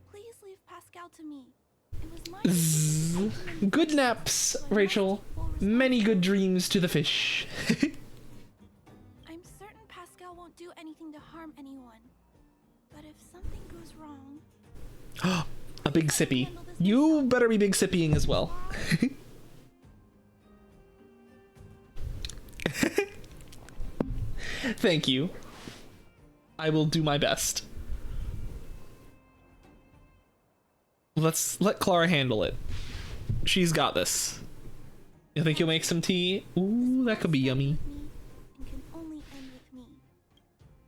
Please leave Pascal to me. It was my decision. Good naps, Rachel. Many good dreams to the fish. I'm certain Pascal won't do anything to harm anyone. But if something goes wrong... A big sippy. You better be big sippying as well. Thank you. I will do my best. Let's let Clara handle it. She's got this. You think you'll make some tea? Ooh, that could be yummy. And can only end with me.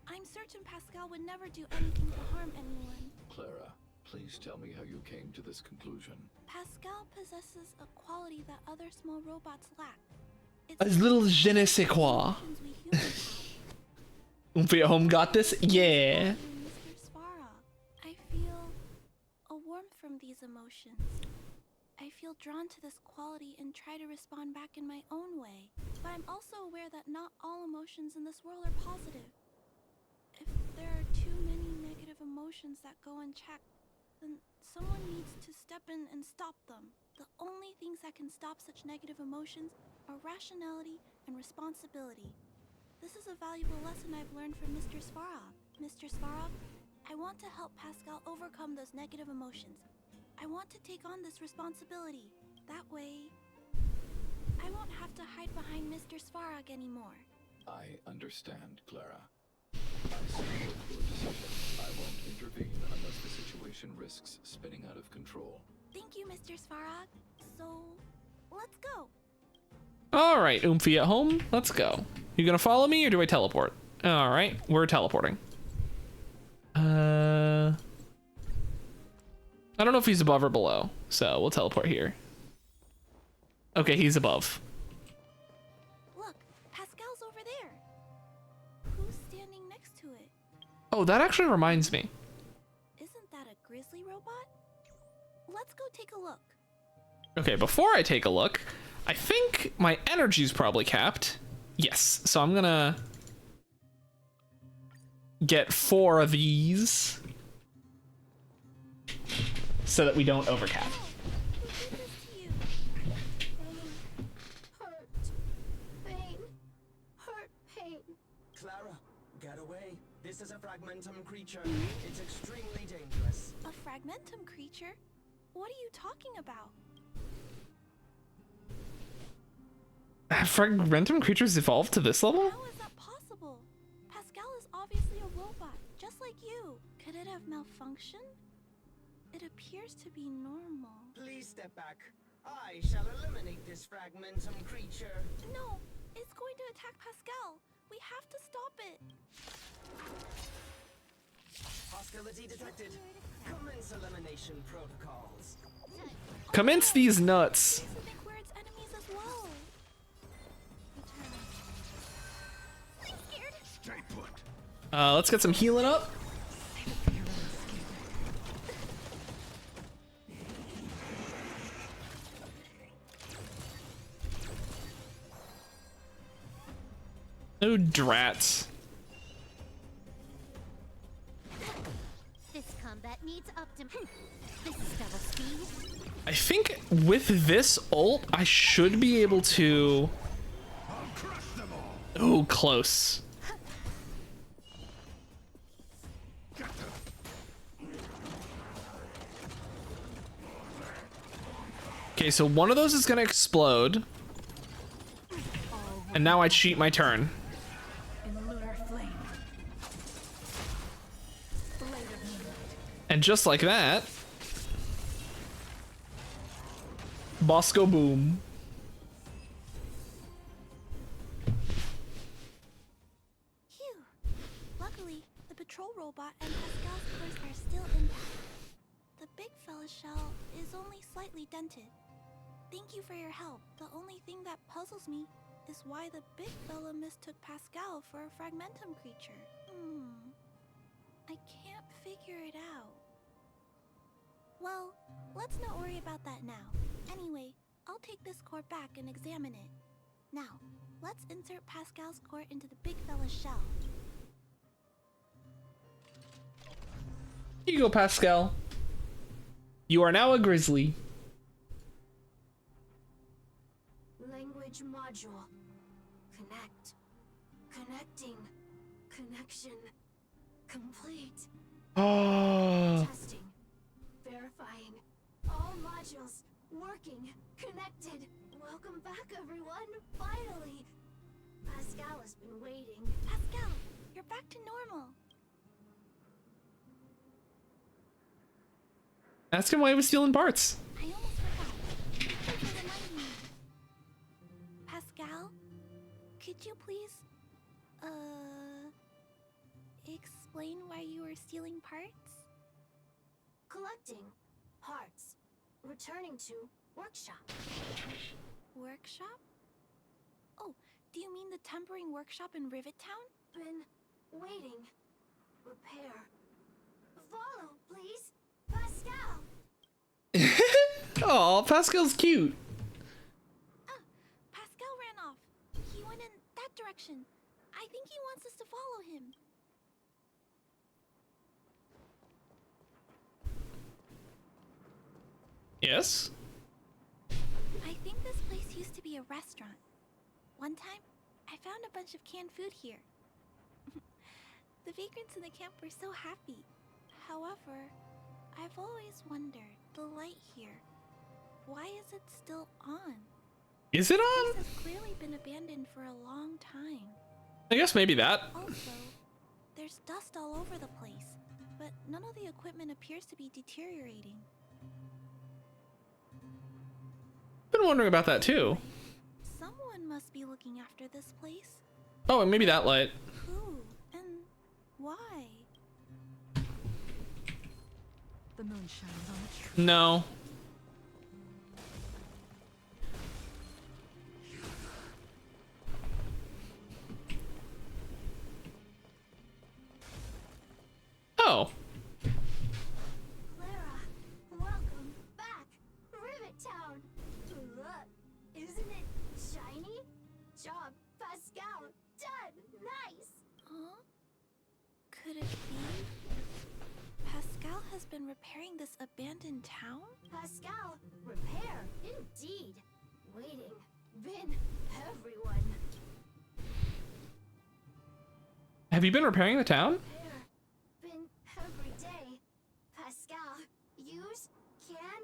I'm certain Pascal would never do anything to harm anyone. Clara, please tell me how you came to this conclusion. Pascal possesses a quality that other small robots lack. It's A little je ne sais quoi. emotions we humans have. Oomphy at home got this? Yeah. Mr. Svarog, I feel a warmth from these emotions. I feel drawn to this quality and try to respond back in my own way. But I'm also aware that not all emotions in this world are positive. If there are too many negative emotions that go unchecked, then someone needs to step in and stop them. The only things that can stop such negative emotions are rationality and responsibility. This is a valuable lesson I've learned from Mr. Svarog. Mr. Svarog, I want to help Pascal overcome those negative emotions. I want to take on this responsibility. That way, I won't have to hide behind Mr. Svarog anymore. I understand, Clara. I support your decision. I won't intervene unless the situation risks spinning out of control. Thank you, Mr. Svarog. So, let's go. All right, Oomphy at home. Let's go. You gonna follow me or do I teleport? All right, we're teleporting. I don't know if he's above or below, so we'll teleport here. Okay, he's above. Look, Pascal's over there. Who's standing next to it? Oh, that actually reminds me. Isn't that a grizzly robot? Let's go take a look. Okay, before I take a look, I think my energy's probably capped. Yes, so I'm gonna get 4 of these so that we don't overcap. Who did this to you? Hurt. Pain. Clara, get away. This is a fragmentum creature. It's extremely dangerous. A fragmentum creature? What are you talking about? Have fragmentum creatures evolved to this level? How is that possible? Pascal is obviously a robot, just like you. Could it have malfunctioned? It appears to be normal. Please step back. I shall eliminate this fragmentum creature. No, it's going to attack Pascal. We have to stop it. Hostility detected. Commence elimination. examination protocols. Commence these nuts. I think we're its enemies as well. I'm scared. Stay put. Let's get some healing up. Oh, drats. This combat needs this is double speed. I think with this ult, I should be able to... Oh, close. Okay, so one of those is gonna explode. And now I cheat my turn. And just like that, Bosco boom. Phew. Luckily, the patrol robot and Pascal's cores are still intact. The big fella's shell is only slightly dented. Thank you for your help. The only thing that puzzles me is why the big fella mistook Pascal for a fragmentum creature. I can't figure it out. Well, let's not worry about that now. Anyway, I'll take this core back and examine it. Now, let's insert Pascal's core into the big fella's shell. Here you go, Pascal. You are now a grizzly. Language module. Connect. Connecting. Connection. Complete. Oh. Testing. Verifying. All modules working. Connected. Welcome back, everyone. Finally. Pascal has been waiting. Pascal, you're back to normal. Ask him why he was stealing parts. I almost forgot. Thanks for reminding me. Pascal, could you please, explain why you were stealing parts? Collecting. Parts. Returning to workshop. Workshop? Oh, do you mean the tempering workshop in Rivet Town? Been waiting. Repair. Follow, please. Pascal! Oh, Pascal's cute. Pascal ran off. He went in that direction. I think he wants us to follow him. Yes? I think this place used to be a restaurant. One time, I found a bunch of canned food here. The vagrants in the camp were so happy. However, I've always wondered, the light here, why is it still on? Is it This on? has clearly been abandoned for a long time. I guess maybe that. Also, there's dust all over the place, but none of the equipment appears to be deteriorating. Been wondering about that too. Someone must be looking after this place. Oh, and maybe that light. Who and why? The moon shines on the tree. No. Oh. Clara, welcome back. Rivet Town. Look, isn't it shiny? Job, Pascal. Done. Nice. Huh? Could it be? Pascal has been repairing this abandoned town? Pascal, repair. Indeed. Waiting. Been everyone. Have you been repairing the town? Repair. Been every day. Pascal, use, can,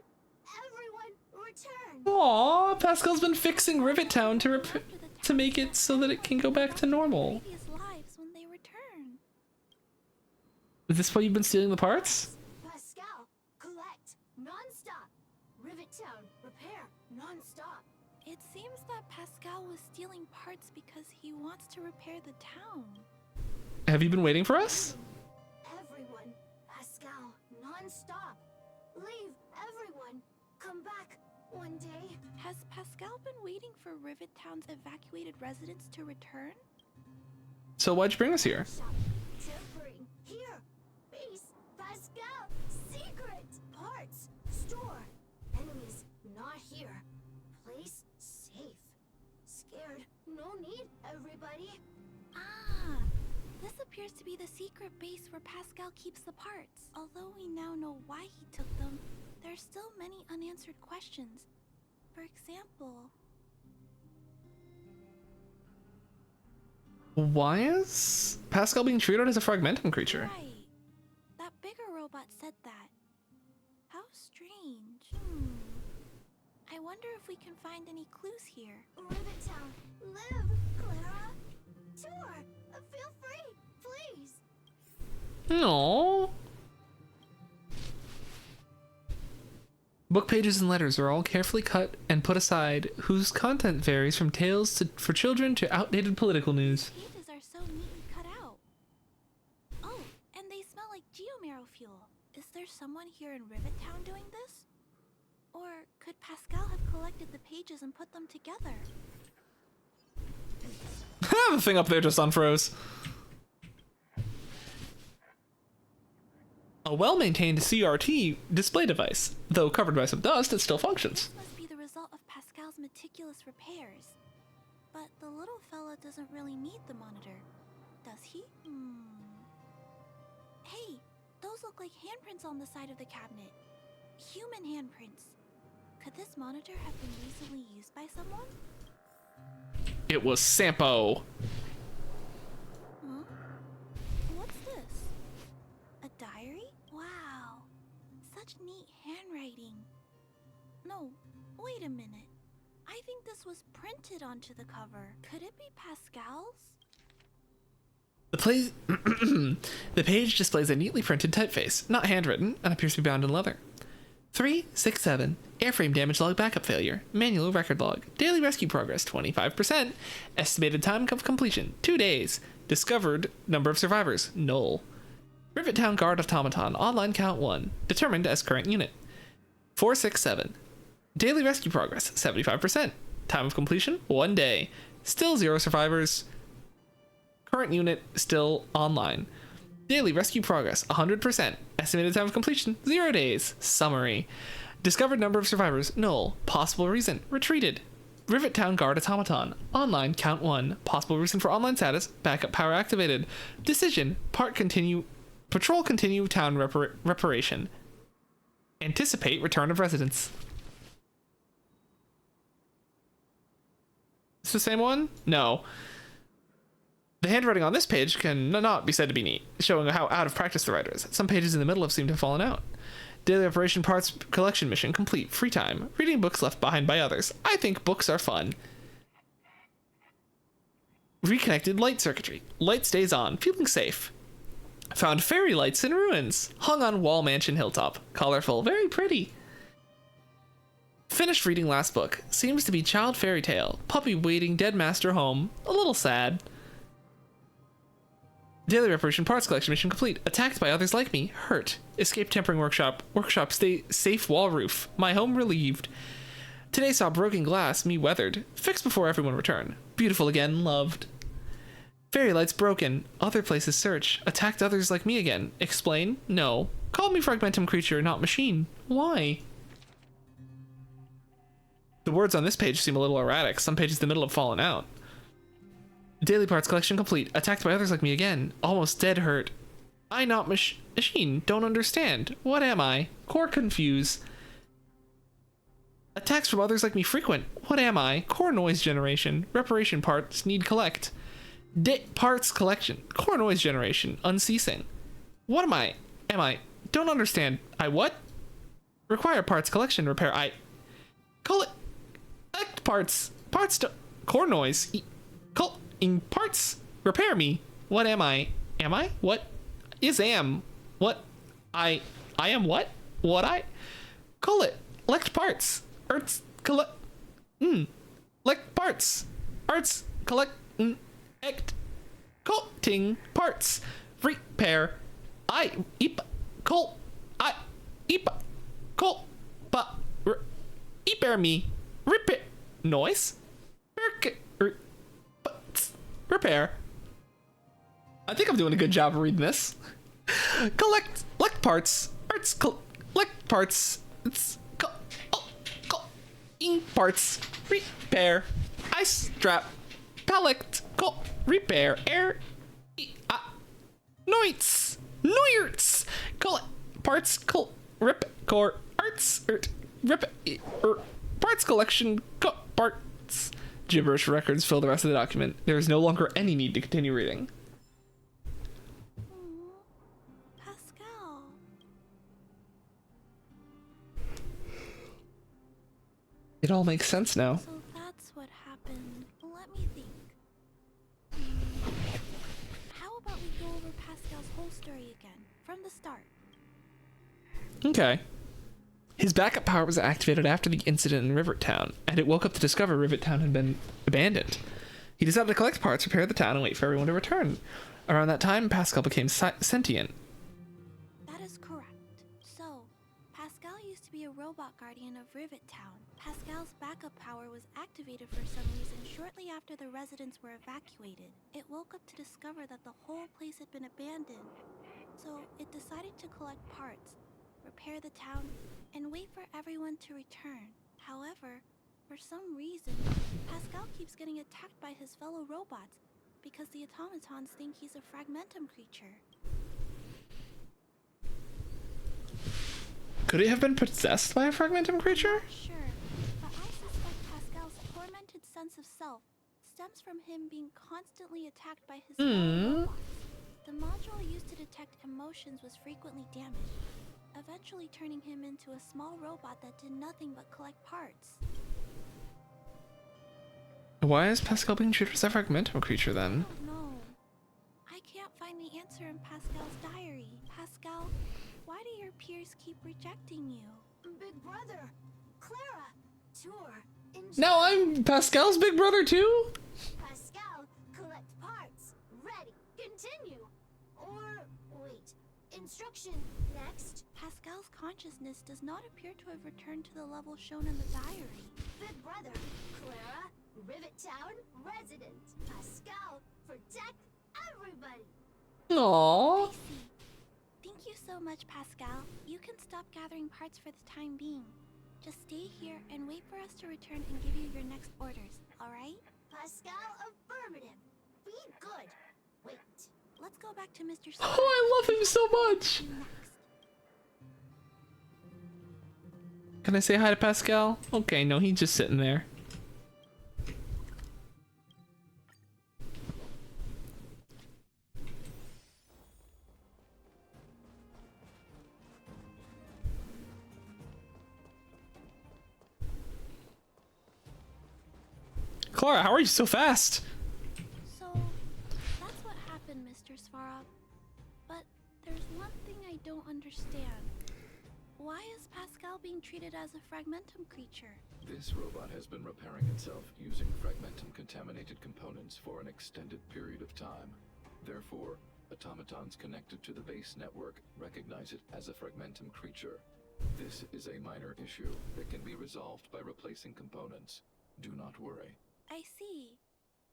everyone return. Aw, Pascal's been fixing Rivet Town to make it so that it can go back to normal. Previous lives when they return. Is this why you've been stealing the parts? Pascal, collect, non-stop. Rivet Town, repair, non-stop. It seems that Pascal was stealing parts because he wants to repair the town. Have you been waiting for us? Everyone, Pascal, non-stop. Leave, everyone. Come back one day. Has Pascal been waiting for Rivet Town's evacuated residents to return? So why'd you bring us here? Shop. Timbering. Here. Base. Pascal. Secret. Parts. Store. Enemies. Not here. Place. Safe. Scared. No need, everybody. Ah, this appears to be the secret base where Pascal keeps the parts. Although we now know why he took them, there's still many unanswered questions. For example, why is Pascal being treated as a fragmentum creature? right, that bigger robot said that. How strange. I wonder if we can find any clues here. Rivet Town. Live, Clara. Tour. Feel free, please. No. Book pages and letters are all carefully cut and put aside, whose content varies from tales for children to outdated political news. Pages are so neatly cut out. Oh, and they smell like geomarrow fuel. Is there someone here in Rivet Town doing this? Or could Pascal have collected the pages and put them together? The thing up there just unfroze. A well-maintained CRT display device. Though covered by some dust, it still functions. This must be the result of Pascal's meticulous repairs. But the little fella doesn't really need the monitor, does he? Hey, those look like handprints on the side of the cabinet. Human handprints. Could this monitor have been recently used by someone? It was Sampo. Huh? What's this? A diary? Wow. Such neat handwriting. No, wait a minute. I think this was printed onto the cover. Could it be Pascal's? The page displays a neatly printed typeface, not handwritten, and appears to be bound in leather. 367. Airframe damage log backup failure. Manual record log. Daily rescue progress 25%. Estimated time of completion 2 days. Discovered number of survivors null. Rivet Town Guard Automaton online count 1. Determined as current unit. 467. Daily rescue progress 75%. Time of completion 1 day. Still 0 survivors. Current unit still online. Daily rescue progress 100%. Estimated time of completion 0 days. Summary. Discovered number of survivors null. Possible reason retreated. Rivet Town Guard Automaton online count 1. Possible reason for online status backup power activated. Decision patrol continue town reparation. Anticipate return of residents. Is the same one? No. The handwriting on this page can not be said to be neat, showing how out of practice the writer is. Some pages in the middle have seemed to have fallen out. Daily operation parts collection mission complete. Free time. Reading books left behind by others. I think books are fun. Reconnected light circuitry. Light stays on. Feeling safe. Found fairy lights in ruins. Hung on wall mansion hilltop. Colorful. Very pretty. Finished reading last book. Seems to be child fairy tale. Puppy waiting dead master home. A little sad. Daily reparation parts collection mission complete. Attacked by others like me. Hurt. Escape tempering workshop. Workshop stay safe wall roof. My home relieved. Today saw broken glass. Me weathered. Fixed before everyone return. Beautiful again. Loved. Fairy lights broken. Other places search. Attacked others like me again. Explain? No. Called me fragmentum creature, not machine. Why? The words on this page seem a little erratic. Some pages in the middle have fallen out. Daily parts collection complete. Attacked by others like me again. Almost dead hurt. I not machine. Don't understand. What am I? Core confuse. Attacks from others like me frequent. What am I? Core noise generation. Reparation parts need collect. Parts collection. Core noise generation. Unceasing. What am I? Am I? Don't understand. I what? Require parts collection repair. I collect parts. Parts to core noise. In parts repair me. What am I? Am I? What is am? What I am what? What I call it. Lect parts. Arts collect lect parts. Arts collect ect collecting parts. Repair. I eep col I eep col, but, bear me, repair, noise, repair. I think I'm doing a good job of reading this. Collect parts, collect parts, parts, repair, ice strap, collect, repair, air, noits, collect parts, rip, core, arts, rip, parts collection, parts. Gibberish records fill the rest of the document. There is no longer any need to continue reading. Pascal. It all makes sense now. So that's what happened. Let me think. How about we go over Pascal's whole story again, from the start? Okay. His backup power was activated after the incident in Rivertown, and it woke up to discover Rivertown had been abandoned. He decided to collect parts, repair the town, and wait for everyone to return. Around that time, Pascal became sentient. That is correct. So, Pascal used to be a robot guardian of Rivettown. Pascal's backup power was activated for some reason shortly after the residents were evacuated. It woke up to discover that the whole place had been abandoned. So, it decided to collect parts, repair the town, and wait for everyone to return. However, for some reason, Pascal keeps getting attacked by his fellow robots because the automatons think he's a fragmentum creature. Could he have been possessed by a fragmentum creature? Sure, but I suspect Pascal's tormented sense of self stems from him being constantly attacked by his fellow robots. The module used to detect emotions was frequently damaged, eventually turning him into a small robot that did nothing but collect parts. Why is Pascal being treated as a fragmentum creature then? I don't know. I can't find the answer in Pascal's diary. Pascal, why do your peers keep rejecting you? Big brother, Clara, tour. Now I'm Pascal's big brother too? Pascal, collect parts. Ready. Continue. Or, wait. Instruction. Next. Pascal's consciousness does not appear to have returned to the level shown in the diary. Big brother, Clara, Rivettown resident. Pascal, protect everybody. Aww. I see. Thank you so much, Pascal. You can stop gathering parts for the time being. Just stay here and wait for us to return and give you your next orders, alright? Pascal, affirmative. Be good. Wait. Let's go back to Mr. Oh, I love him so much. Can I say hi to Pascal? Okay, no, he's just sitting there. Clara, how are you so fast? So, that's what happened, Mr. Svarog. But there's one thing I don't understand. Why is Pascal being treated as a fragmentum creature? This robot has been repairing itself using fragmentum-contaminated components for an extended period of time. Therefore, automatons connected to the base network recognize it as a fragmentum creature. This is a minor issue that can be resolved by replacing components. Do not worry. I see.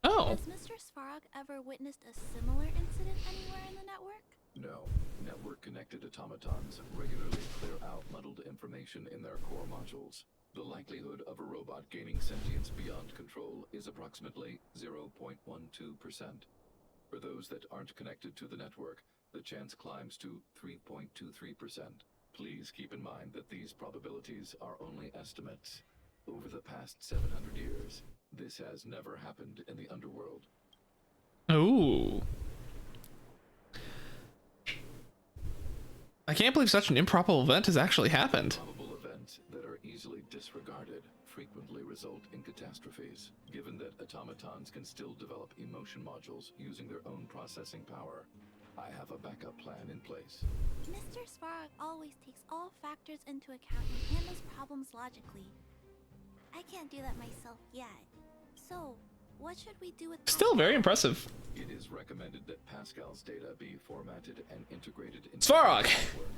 Oh. Has Mr. Svarog ever witnessed a similar incident anywhere in the network? No. Network-connected automatons regularly clear out muddled information in their core modules. The likelihood of a robot gaining sentience beyond control is approximately 0.12%. For those that aren't connected to the network, the chance climbs to 3.23%. Please keep in mind that these probabilities are only estimates. Over the past 700 years, this has never happened in the underworld. Ooh. I can't believe such an improbable event has actually happened. Probable events that are easily disregarded frequently result in catastrophes. Given that automatons can still develop emotion modules using their own processing power, I have a backup plan in place. Mr. Svarog always takes all factors into account and handles problems logically. I can't do that myself yet. So, what should we do with Still very impressive. It is recommended that Pascal's data be formatted and integrated into Svarog! the network.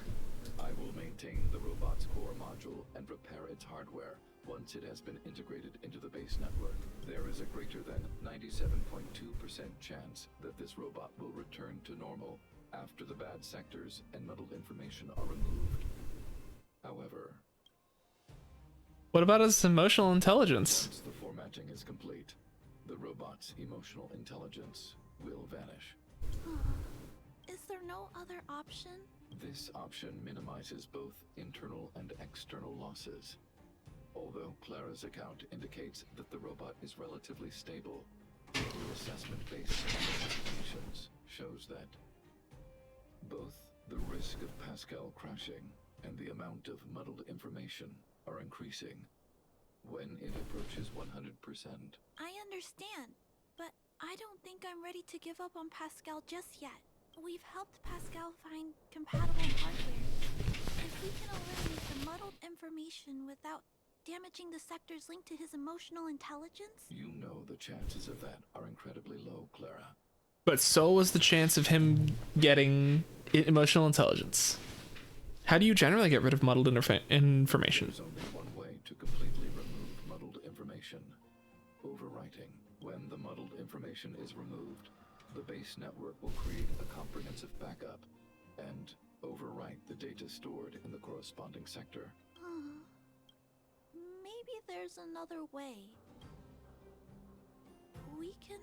I will maintain the robot's core module and repair its hardware once it has been integrated into the base network. There is a greater than 97.2% chance that this robot will return to normal after the bad sectors and muddled information are removed. However, What about his emotional intelligence? once the formatting is complete, the robot's emotional intelligence will vanish. Is there no other option? This option minimizes both internal and external losses. Although Clara's account indicates that the robot is relatively stable, your assessment-based investigations shows that both the risk of Pascal crashing and the amount of muddled information are increasing when it approaches 100%. I understand, but I don't think I'm ready to give up on Pascal just yet. We've helped Pascal find compatible hardware. If we can eliminate the muddled information without damaging the sectors linked to his emotional intelligence? You know the chances of that are incredibly low, Clara. But so was the chance of him getting emotional intelligence. How do you generally get rid of muddled information? There's only one way to completely remove muddled information. Overwriting. When the muddled information is removed, the base network will create a comprehensive backup and overwrite the data stored in the corresponding sector. Maybe there's another way. We can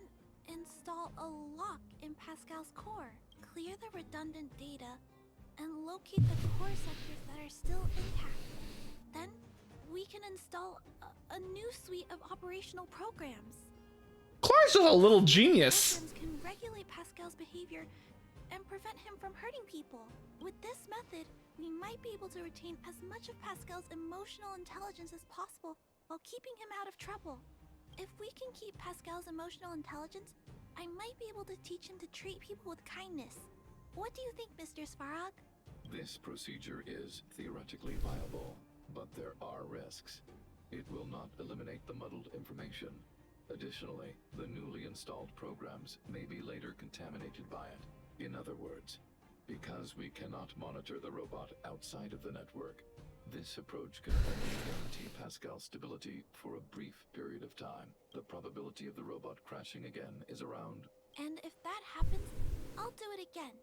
install a lock in Pascal's core, clear the redundant data, and locate the core sectors that are still intact. Then we can install a new suite of operational programs. Clara's just a little genius. Programs can regulate Pascal's behavior and prevent him from hurting people. With this method, we might be able to retain as much of Pascal's emotional intelligence as possible while keeping him out of trouble. If we can keep Pascal's emotional intelligence, I might be able to teach him to treat people with kindness. What do you think, Mr. Svarog? This procedure is theoretically viable, but there are risks. It will not eliminate the muddled information. Additionally, the newly installed programs may be later contaminated by it. In other words, because we cannot monitor the robot outside of the network, this approach can only guarantee Pascal's stability for a brief period of time. The probability of the robot crashing again is around. And if that happens, I'll do it again.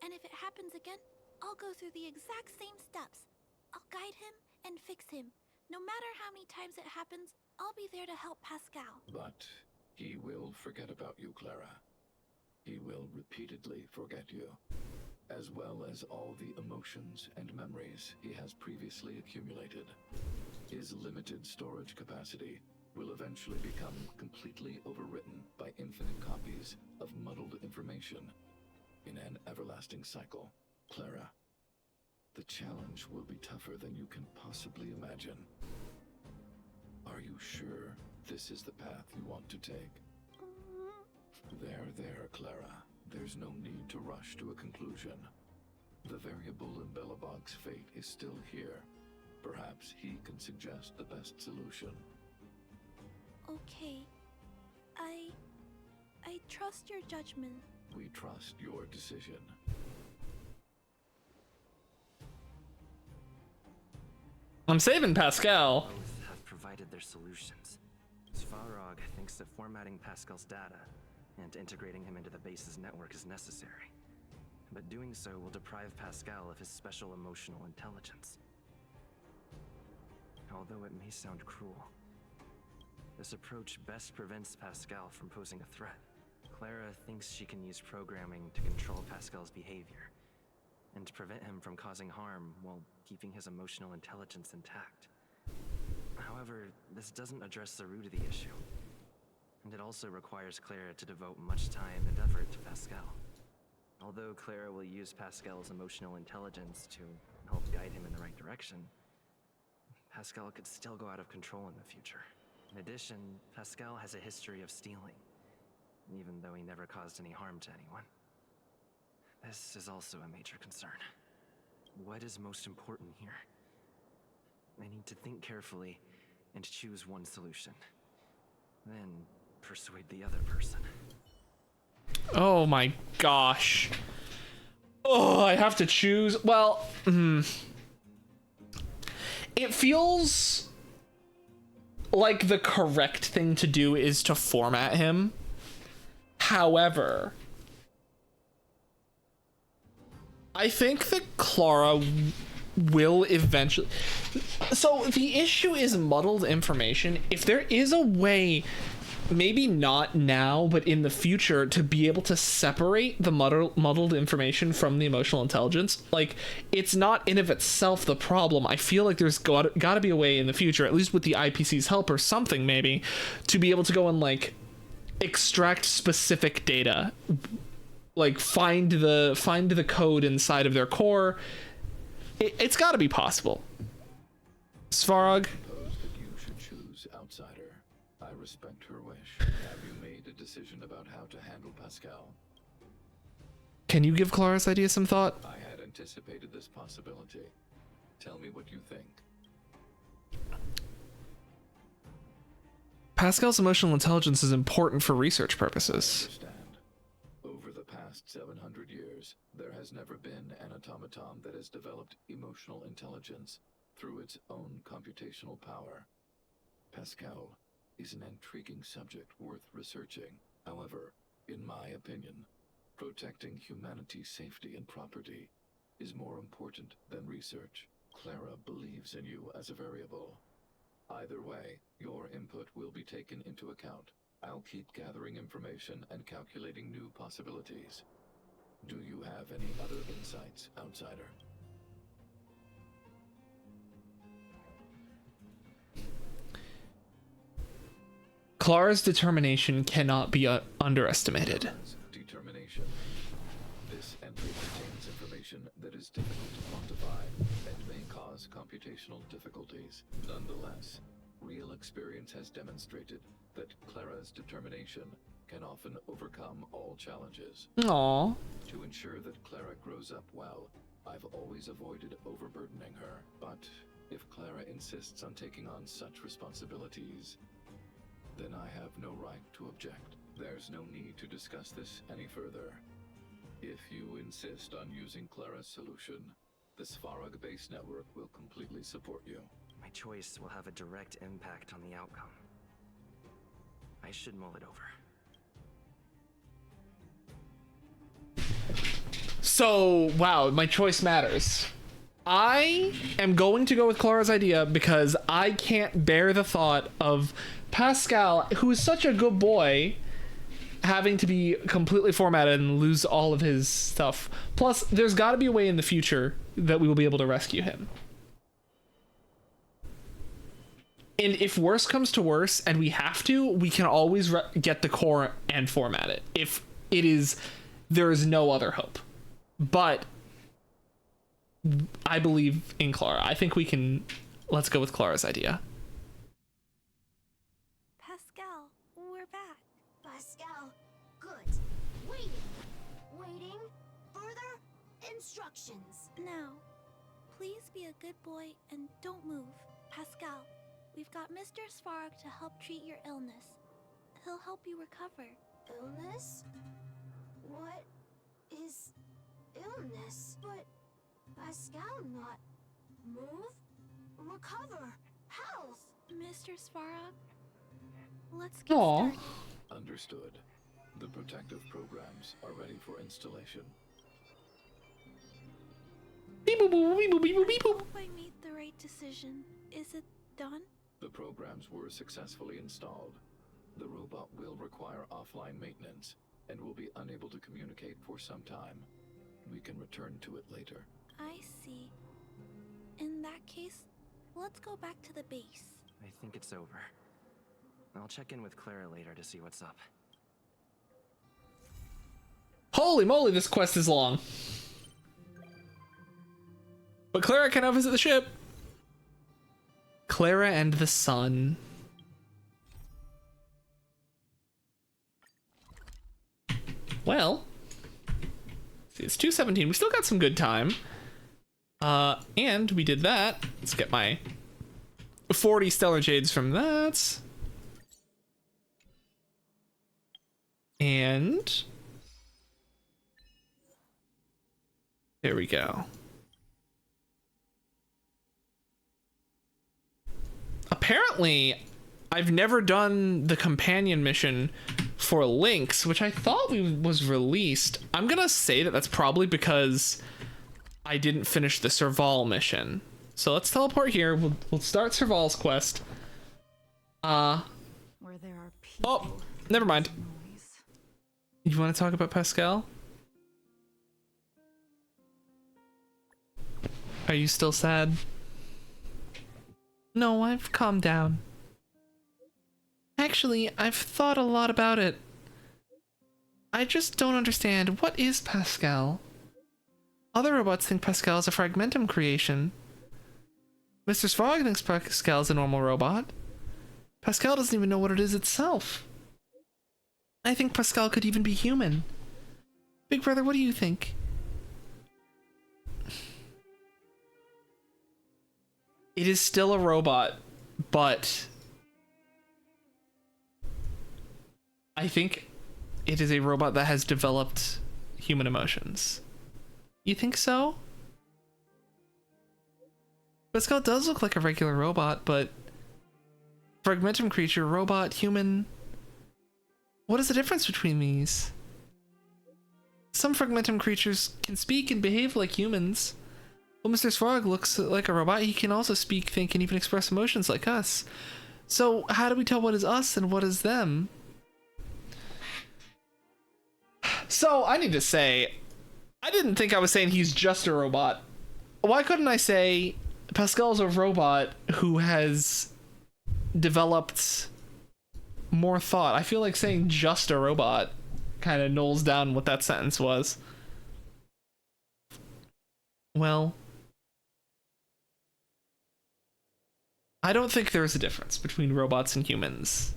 And if it happens again, I'll go through the exact same steps. I'll guide him and fix him. No matter how many times it happens, I'll be there to help Pascal. But he will forget about you, Clara. He will repeatedly forget you, as well as all the emotions and memories he has previously accumulated. His limited storage capacity will eventually become completely overwritten by infinite copies of muddled information in an everlasting cycle. Clara, the challenge will be tougher than you can possibly imagine. Are you sure this is the path you want to take? There, Clara. There's no need to rush to a conclusion. The variable in Belobog's fate is still here. Perhaps he can suggest the best solution. Okay. I trust your judgment. We trust your decision. I'm saving Pascal. Both have provided their solutions. Svarog thinks that formatting Pascal's data and integrating him into the base's network is necessary. But doing so will deprive Pascal of his special emotional intelligence. Although it may sound cruel, this approach best prevents Pascal from posing a threat. Clara thinks she can use programming to control Pascal's behavior and to prevent him from causing harm while keeping his emotional intelligence intact. However, this doesn't address the root of the issue, and it also requires Clara to devote much time and effort to Pascal. Although Clara will use Pascal's emotional intelligence to help guide him in the right direction, Pascal could still go out of control in the future. In addition, Pascal has a history of stealing, even though he never caused any harm to anyone. This is also a major concern. What is most important here? I need to think carefully and choose one solution. Then persuade the other person. Oh my gosh. Oh, I have to choose. Well, it feels like the correct thing to do is to format him. However, I think that Clara will eventually... So the issue is muddled information. If there is a way, maybe not now, but in the future, to be able to separate the muddled information from the emotional intelligence, like, it's not in of itself the problem. I feel like there's got to be a way in the future, at least with the IPC's help or something maybe, to be able to go and, like, extract specific data, like find the code inside of their core. It's got to be possible. Svarog? Suppose that you should choose outsider. I respect her wish. Have you made a decision about how to handle Pascal? Can you give Clara's idea some thought? I had anticipated this possibility. Tell me what you think. Pascal's emotional intelligence is important for research purposes. Understand. Over the past 700 years, there has never been an automaton that has developed emotional intelligence through its own computational power. Pascal is an intriguing subject worth researching. However, in my opinion, protecting humanity's safety and property is more important than research. Clara believes in you as a variable. Either way, your input will be taken into account. I'll keep gathering information and calculating new possibilities. Do you have any other insights, outsider? Clara's determination cannot be underestimated. Determination. This entry contains information that is difficult to quantify and may cause computational difficulties. Nonetheless, real experience has demonstrated that Clara's determination can often overcome all challenges. Aww. To ensure that Clara grows up well, I've always avoided overburdening her. But if Clara insists on taking on such responsibilities, then I have no right to object. There's no need to discuss this any further. If you insist on using Clara's solution, the Svarog base network will completely support you. My choice will have a direct impact on the outcome. I should mull it over. So, wow, my choice matters. I am going to go with Clara's idea because I can't bear the thought of Pascal, who is such a good boy, having to be completely formatted and lose all of his stuff. Plus, there's got to be a way in the future that we will be able to rescue him. And if worse comes to worse and we have to, we can always get the core and format it. If it is, there is no other hope. But I believe in Clara. I think we can, let's go with Clara's idea. Pascal, we're back. Pascal, good. Waiting. Waiting. Further instructions. Now, please be a good boy and don't move. Pascal, we've got Mr. Svarog to help treat your illness. He'll help you recover. Illness? What is illness? But Pascal not move? Recover? Health? Mr. Svarog, let's get Aw. started. Understood. The protective programs are ready for installation. Beep boop boop beep boop beep boop beep I boop. hope I made the right decision. Is it done? The programs were successfully installed. The robot will require offline maintenance and will be unable to communicate for some time. We can return to it later. I see. In that case, let's go back to the base. I think it's over. I'll check in with Clara later to see what's up. Holy moly, this quest is long. But Clara can now visit the ship. Clara and the sun. Well, see, it's 2:17. We still got some good time. And we did that. Let's get my 40 stellar jades from that. And there we go. apparently I've never done the companion mission for Lynx, which I thought was released. I'm gonna say that that's probably because I didn't finish the Serval mission. So let's teleport here. We'll start Serval's quest. Where there are people. Oh, never mind. You want to talk about Pascal? Are you still sad? No, I've calmed down. Actually, I've thought a lot about it. I just don't understand. What is Pascal? Other robots think Pascal is a fragmentum creation. Mr. Svarg thinks Pascal is a normal robot. Pascal doesn't even know what it is itself. I think Pascal could even be human. Big brother, what do you think? It is still a robot, but I think it is a robot that has developed human emotions. You think so? Pascal does look like a regular robot, but fragmentum creature, robot, human. What is the difference between these? Some fragmentum creatures can speak and behave like humans. Well, Mr. Svarg looks like a robot. He can also speak, think, and even express emotions like us. So how do we tell what is us and what is them? So I need to say, I didn't think I was saying he's just a robot. Why couldn't I say Pascal's a robot who has developed more thought? I feel like saying just a robot kind of nulls down what that sentence was. Well, I don't think there's a difference between robots and humans.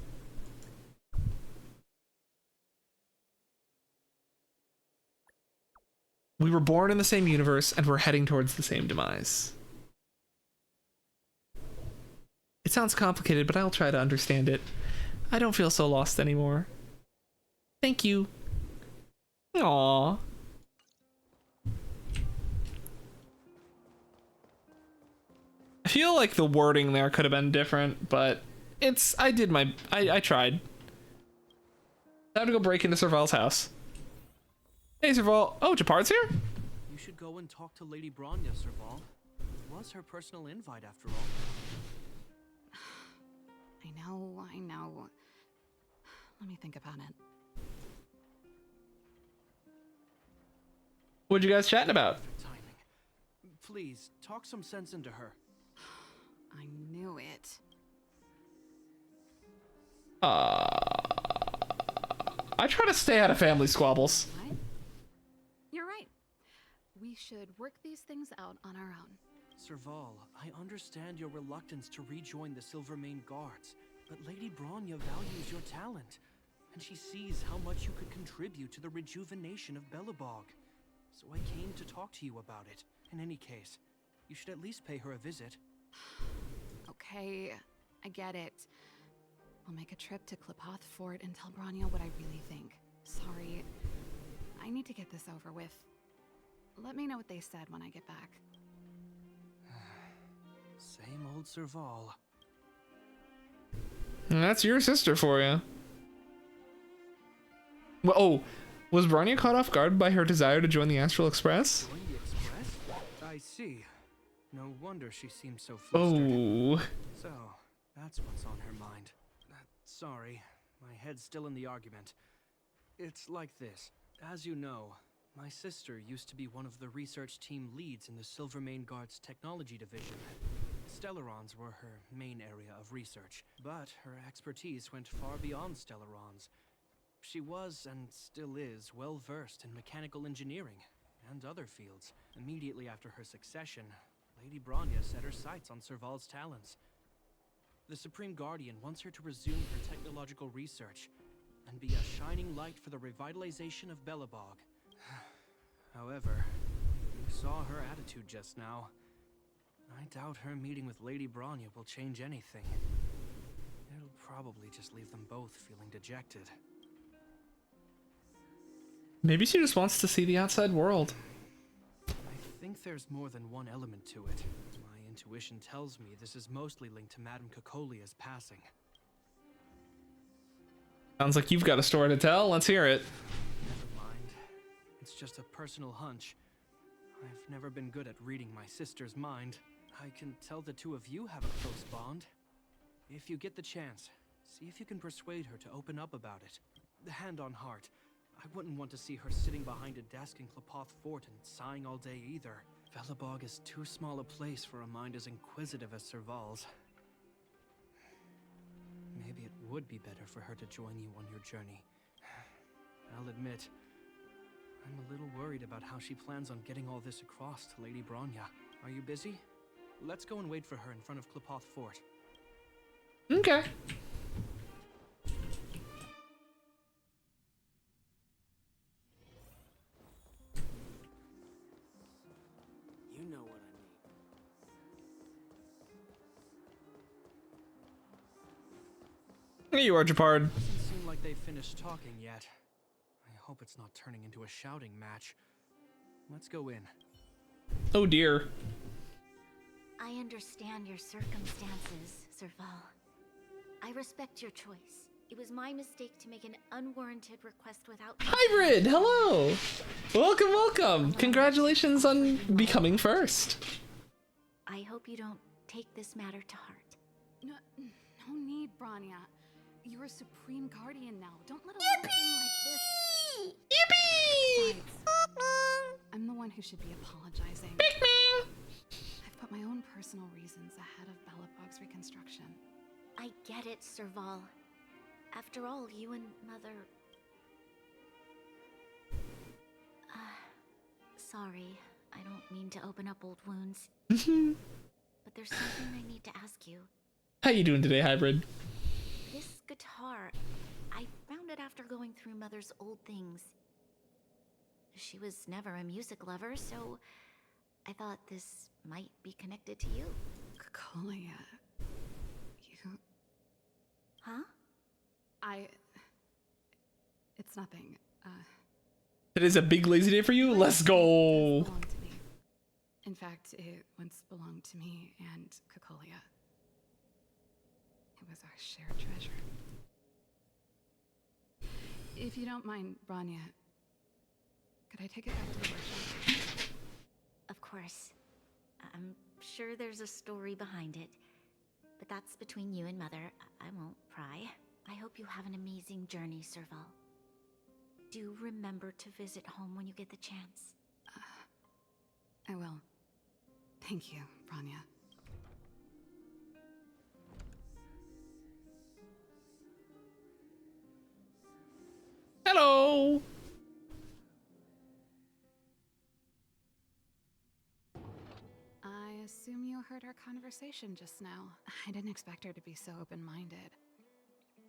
We were born in the same universe and we're heading towards the same demise. It sounds complicated, but I'll try to understand it. I don't feel so lost anymore. Thank you. Aww. I feel like the wording there could have been different, but I tried. Time to go break into Serval's house. Hey, Serval. Oh, Japard's here? You should go and talk to Lady Bronya, Serval. It was her personal invite, after all. I know. Let me think about it. What'd you guys chatting about? Timing. Please, talk some sense into her. I knew it. I try to stay out of family squabbles. What? You're right. We should work these things out on our own. Serval, I understand your reluctance to rejoin the Silvermane Guards, but Lady Bronya values your talent, and she sees how much you could contribute to the rejuvenation of Belobog. So I came to talk to you about it. In any case, you should at least pay her a visit. Okay, I get it. I'll make a trip to Klipoth Fort and tell Bronya what I really think. Sorry. I need to get this over with. Let me know what they said when I get back. Same old Serval. That's your sister for you. Well, oh, was Bronya caught off guard by her desire to join the Astral Express? Join the Express? I see. No wonder she seems so flustered. Oh. So, that's what's on her mind. Sorry, my head's still in the argument. It's like this. As you know, my sister used to be one of the research team leads in the Silvermane Guard's technology division. Stellarons were her main area of research, but her expertise went far beyond Stellarons. She was, and still is, well versed in mechanical engineering and other fields. Immediately after her succession, Lady Bronya set her sights on Serval's talents. The Supreme Guardian wants her to resume her technological research and be a shining light for the revitalization of Belobog. However, you saw her attitude just now. I doubt her meeting with Lady Bronya will change anything. It'll probably just leave them both feeling dejected. Maybe she just wants to see the outside world. I think there's more than one element to it. My intuition tells me this is mostly linked to Madame Cocolia's passing. Sounds like you've got a story to tell. Let's hear it. Never mind. It's just a personal hunch. I've never been good at reading my sister's mind. I can tell the two of you have a close bond. If you get the chance, see if you can persuade her to open up about it. Hand on heart, I wouldn't want to see her sitting behind a desk in Klapoth Fort and sighing all day either. Velabog is too small a place for a mind as inquisitive as Serval's. Maybe it would be better for her to join you on your journey. I'll admit, I'm a little worried about how she plans on getting all this across to Lady Bronya. Are you busy? Let's go and wait for her in front of Klapoth Fort. Okay. You know what I mean. Here you are, Japard. Doesn't seem like they've finished talking yet. I hope it's not turning into a shouting match. Let's go in. Oh dear. I understand your circumstances, Serval. I respect your choice. It was my mistake to make an unwarranted request without... Hybrid, hello. Welcome, welcome. Congratulations on becoming first. I hope you don't take this matter to heart. No need, Bronya. You're a supreme guardian now. Don't let a little thing like this... Yippee! Besides, I'm the one who should be apologizing. I've put my own personal reasons ahead of Belobog's reconstruction. I get it, Serval. After all, you and Mother... Sorry, I don't mean to open up old wounds. But there's something I need to ask you. How you doing today, Hybrid? This guitar, I found it after going through Mother's old things. She was never a music lover, so I thought this might be connected to you. Cocolia... You... Huh? It's nothing. It is a big lazy day for you? Let's go! It belonged to me. In fact, it once belonged to me and Cocolia. It was our shared treasure. If you don't mind, Bronya, could I take it back to the workshop? Of course. I'm sure there's a story behind it. But that's between you and Mother. I won't pry. I hope you have an amazing journey, Serval. Do remember to visit home when you get the chance. I will. Thank you, Bronya. Hello! I assume you heard our conversation just now. I didn't expect her to be so open-minded.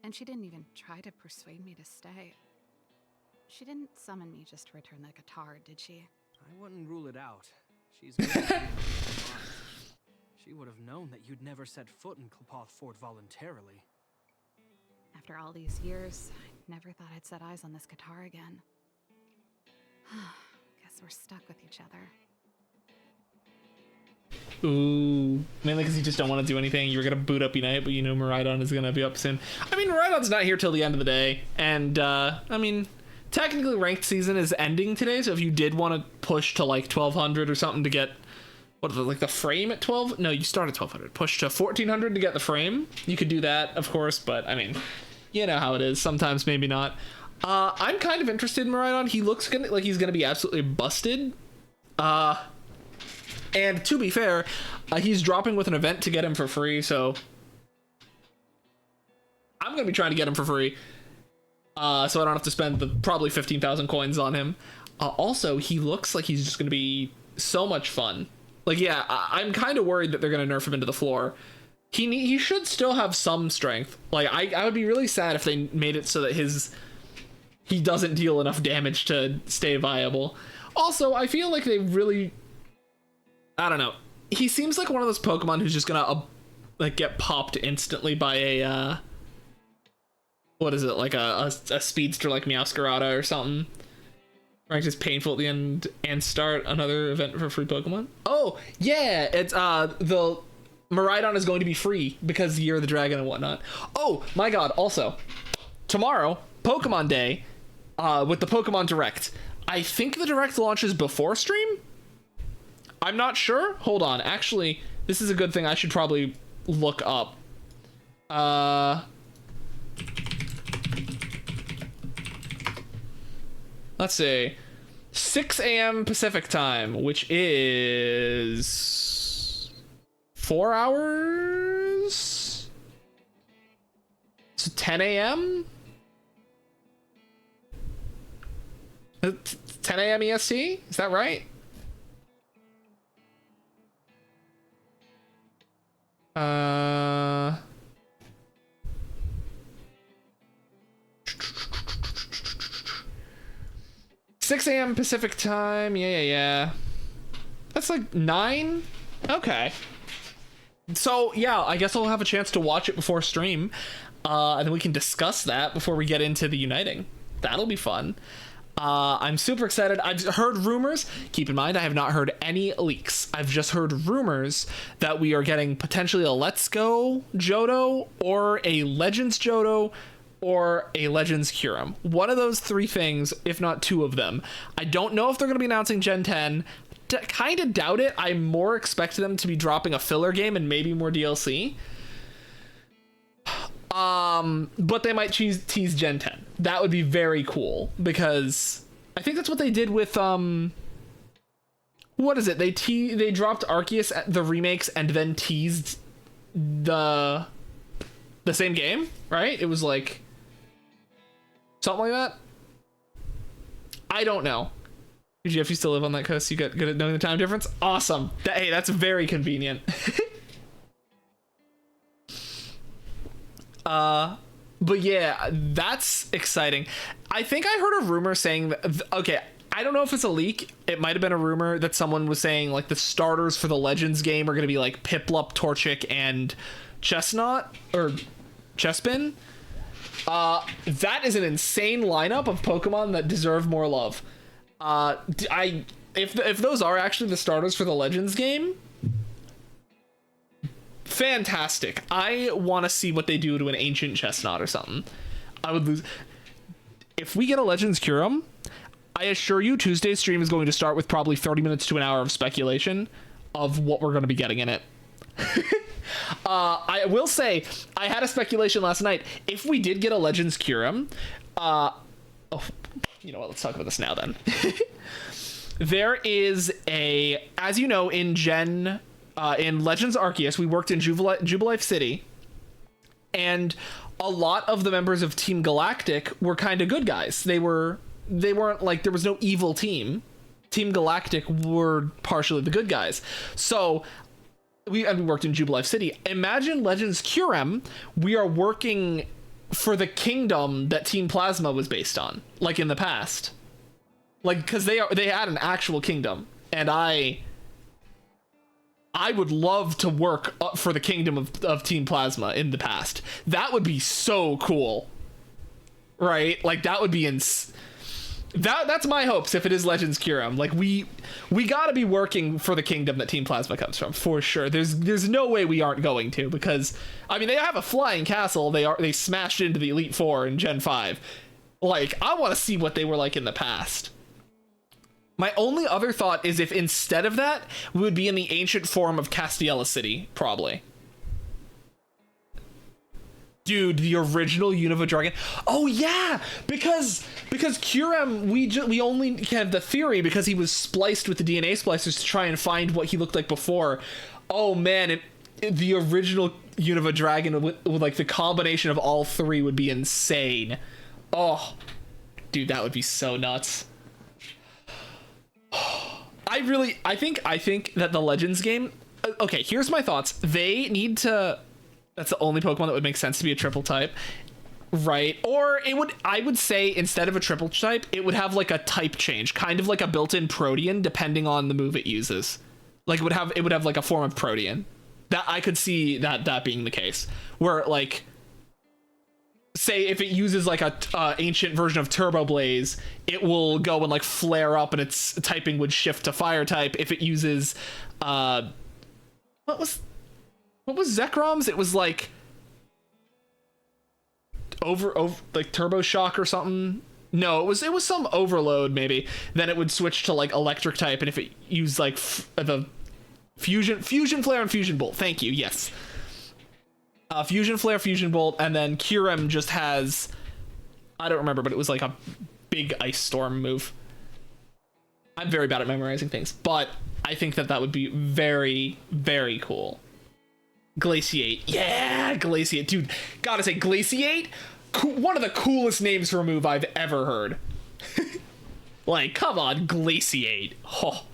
And she didn't even try to persuade me to stay. She didn't summon me just to return the guitar, did she? I wouldn't rule it out. She's good at reading people's minds. She would have known that you'd never set foot in Klapoth Fort voluntarily. After all these years, I never thought I'd set eyes on this guitar again. Guess we're stuck with each other. Ooh, mainly because you just don't want to do anything. You were gonna boot up Unite, but you know Miraidon is gonna be up soon. I mean, Miraidon's not here till the end of the day, and I mean, technically ranked season is ending today. So if you did want to push to like 1200 or something to get what like the frame at 12, no, you start at 1200. Push to 1400 to get the frame. You could do that, of course, but I mean, you know how it is. Sometimes maybe not. I'm kind of interested in Miraidon. He looks like he's gonna be absolutely busted. And to be fair, he's dropping with an event to get him for free, so I'm going to be trying to get him for free, so I don't have to spend the probably 15,000 coins on him. Also, he looks like he's just going to be so much fun. Like, yeah, I'm kind of worried that they're going to nerf him into the floor. He should still have some strength. Like, I would be really sad if they made it so that he doesn't deal enough damage to stay viable. Also, I feel like they really... I don't know. He seems like one of those Pokemon who's just gonna like get popped instantly by a what is it, like a speedster like Meowscarada or something, Ranked is painful at the end and start another event for free Pokemon. Oh yeah, it's the Miraidon is going to be free because Year of the Dragon and whatnot. Oh my god! Also, tomorrow Pokemon Day, with the Pokemon Direct. I think the Direct launches before stream. I'm not sure. Hold on. Actually, this is a good thing I should probably look up. Let's see. 6 a.m. Pacific time, which is 4 hours. So 10 a.m. 10 a.m. EST? Is that right? 6 a.m. Pacific time. Yeah. That's like 9? Okay. So, yeah, I guess I'll have a chance to watch it before stream. And then we can discuss that before we get into the Uniting. That'll be fun. I'm super excited. I've heard rumors. Keep in mind, I have not heard any leaks. I've just heard rumors that we are getting potentially a Let's Go Johto or a Legends Johto or a Legends Kyurem. One of those three things, if not two of them. I don't know if they're going to be announcing Gen 10. Kind of doubt it. I more expect them to be dropping a filler game and maybe more DLC. But they might tease Gen 10. That would be very cool because I think that's what they did with what is it? They dropped Arceus the remakes and then teased the same game, right? It was like something like that. I don't know. If you still live on that coast, you get good at knowing the time difference. Awesome. Hey, that's very convenient. But yeah, that's exciting. I think I heard a rumor saying that, okay, I don't know if it's a leak. It might have been a rumor that someone was saying like the starters for the Legends game are going to be like Piplup, Torchic, and Chestnut or Chespin. That is an insane lineup of Pokemon that deserve more love. If those are actually the starters for the Legends game, fantastic. I want to see what they do to an ancient Chestnut or something. I would lose. If we get a Legends Kyurem, I assure you Tuesday's stream is going to start with probably 30 minutes to an hour of speculation of what we're going to be getting in it. I will say, I had a speculation last night. If we did get a Legends Kyurem, you know what, let's talk about this now then. There is as you know, in Legends Arceus, we worked in Jubilife City, and a lot of the members of Team Galactic were kind of good guys. They weren't like, there was no evil team. Team Galactic were partially the good guys. So we worked in Jubilife City. Imagine Legends Kyurem, we are working for the kingdom that Team Plasma was based on, like in the past. Like, because they had an actual kingdom, and I would love to work for the kingdom of Team Plasma in the past. That would be so cool, right? Like, that would be that's my hopes if it is Legends Kyurem. Like, we gotta be working for the kingdom that Team Plasma comes from, for sure. There's no way we aren't going to, because I mean, they have a flying castle. They smashed into the Elite Four in Gen 5. Like, I want to see what they were like in the past. My only other thought is if instead of that, we would be in the ancient form of Castiella City, probably. Dude, the original Unova Dragon. Oh yeah, because Kyurem, we only have the theory because he was spliced with the DNA splicers to try and find what he looked like before. Oh man, the original Unova Dragon with like the combination of all three would be insane. Oh, dude, that would be so nuts. I think that the Legends game, okay, here's my thoughts. They need to, that's the only Pokemon that would make sense to be a triple type, right? Or I would say instead of a triple type, it would have like a type change, kind of like a built-in Protean, depending on the move it uses. Like it would have like a form of Protean. That I could see that being the case, where like, say if it uses like a ancient version of Turbo Blaze, it will go and like flare up and its typing would shift to fire type. If it uses what was Zekrom's? It was like over like Turbo Shock or something. No, it was some overload maybe. Then it would switch to like electric type, and if it used like the fusion flare and fusion bolt. Thank you. Yes. Fusion flare, fusion bolt, and then Kyurem just has, I don't remember, but it was like a big ice storm move. I'm very bad at memorizing things, but I think that would be very, very cool. Glaciate. Yeah, Glaciate. Dude, gotta say, Glaciate, one of the coolest names for a move I've ever heard. Like, come on, Glaciate. Oh.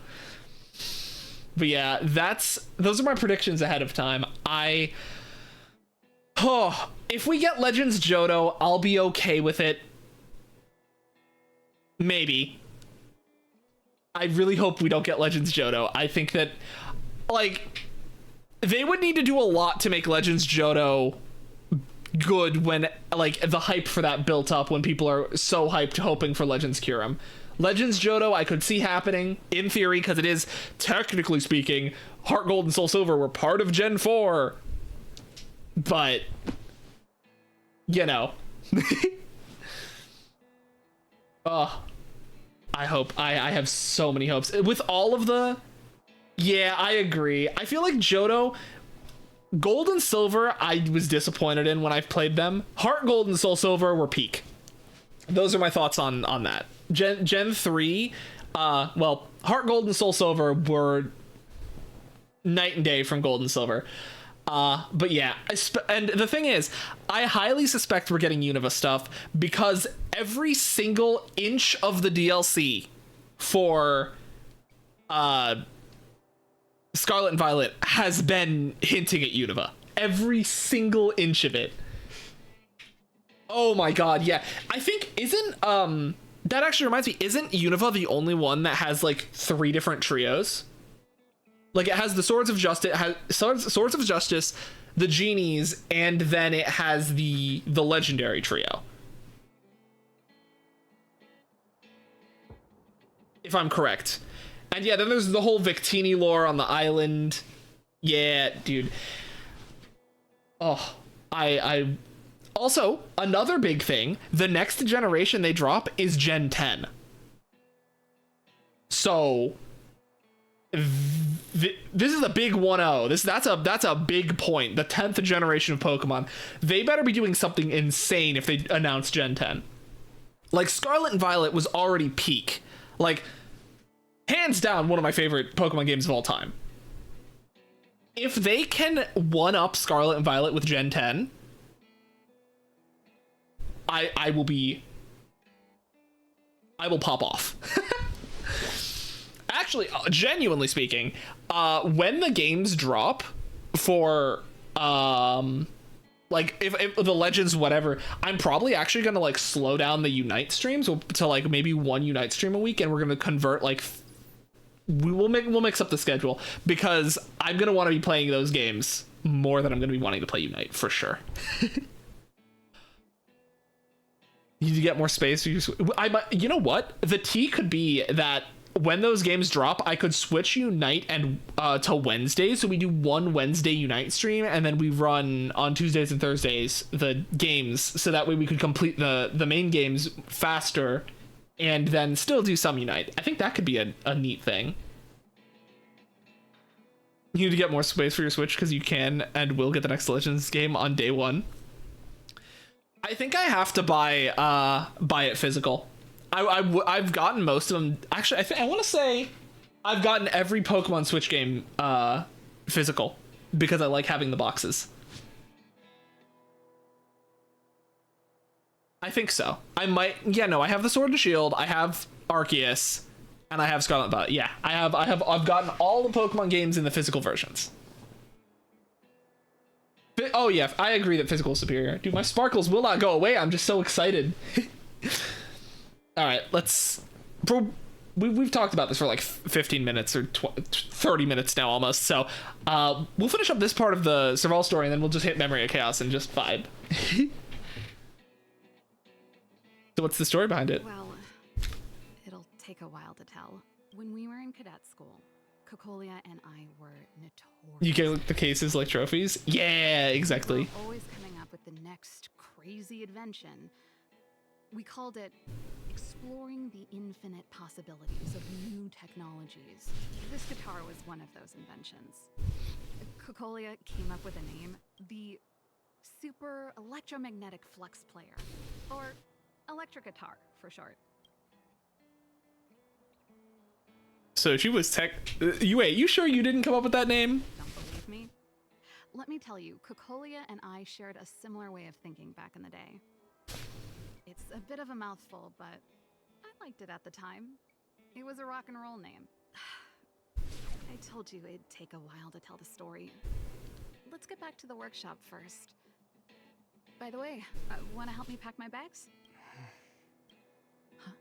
But yeah, those are my predictions ahead of time. If we get Legends Johto, I'll be okay with it. Maybe. I really hope we don't get Legends Johto. I think that, like, they would need to do a lot to make Legends Johto good when, like, the hype for that built up when people are so hyped hoping for Legends Kyurem. Legends Johto I could see happening, in theory, because it is, technically speaking, Heart Gold and Soul Silver were part of Gen 4. But, you know. Oh, I hope. I have so many hopes. With all of the... Yeah, I agree. I feel like Johto... Gold and Silver, I was disappointed in when I've played them. Heart Gold and Soul Silver were peak. Those are my thoughts on that. Gen 3, well, Heart Gold and Soul Silver were night and day from Gold and Silver. But yeah, and the thing is, I highly suspect we're getting Unova stuff because every single inch of the DLC for Scarlet and Violet has been hinting at Unova. Every single inch of it. Oh my god, yeah. I think, that actually reminds me, isn't Unova the only one that has like 3 different trios? Like, it has the Swords of Justice, the Genies, and then it has the Legendary trio. If I'm correct. And yeah, then there's the whole Victini lore on the island. Yeah, dude. Oh, I also, another big thing, the next generation they drop is Gen 10. So... this is a big 1-0. That's a big point. The 10th generation of Pokemon. They better be doing something insane if they announce Gen 10. Like, Scarlet and Violet was already peak. Like, hands down, one of my favorite Pokemon games of all time. If they can one-up Scarlet and Violet with Gen 10, I will pop off. Actually, genuinely speaking, when the games drop for like if the Legends whatever, I'm probably actually gonna like slow down the Unite streams to like maybe 1 Unite stream a week, and we're gonna convert like we'll mix up the schedule because I'm gonna want to be playing those games more than I'm gonna be wanting to play Unite for sure. You need to get more space. You know what? The T could be that when those games drop, I could switch Unite and to Wednesdays. So we do 1 Wednesday Unite stream, and then we run on Tuesdays and Thursdays the games, so that way we could complete the main games faster, and then still do some Unite. I think that could be a neat thing. You need to get more space for your Switch because you can and will get the next Legends game on day 1. I think I have to buy it physical. I've gotten most of them. Actually, I want to say I've gotten every Pokemon Switch game physical because I like having the boxes. I think so. I might. Yeah, no, I have the Sword and Shield. I have Arceus, and I have Scarlet Violet. Yeah, I've gotten all the Pokemon games in the physical versions. Oh yeah, I agree that physical is superior. Dude, my sparkles will not go away. I'm just so excited. All right, we've talked about this for like 15 minutes or 30 minutes now almost. So we'll finish up this part of the Serval story, and then we'll just hit Memory of Chaos and just vibe. So what's the story behind it? Well, it'll take a while to tell. When we were in cadet school, Cocolia and I were notorious. You get the cases like trophies? Yeah, exactly. We were always coming up with the next crazy invention. We called it exploring the infinite possibilities of new technologies. This guitar was one of those inventions. Cocolia came up with a name, the Super Electromagnetic Flux Player, or electric guitar for short. So she was tech. You sure you didn't come up with that name? Don't believe me? Let me tell you, Cocolia and I shared a similar way of thinking back in the day. It's a bit of a mouthful, but I liked it at the time. It was a rock and roll name. I told you it'd take a while to tell the story. Let's get back to the workshop first. By the way, want to help me pack my bags? Huh?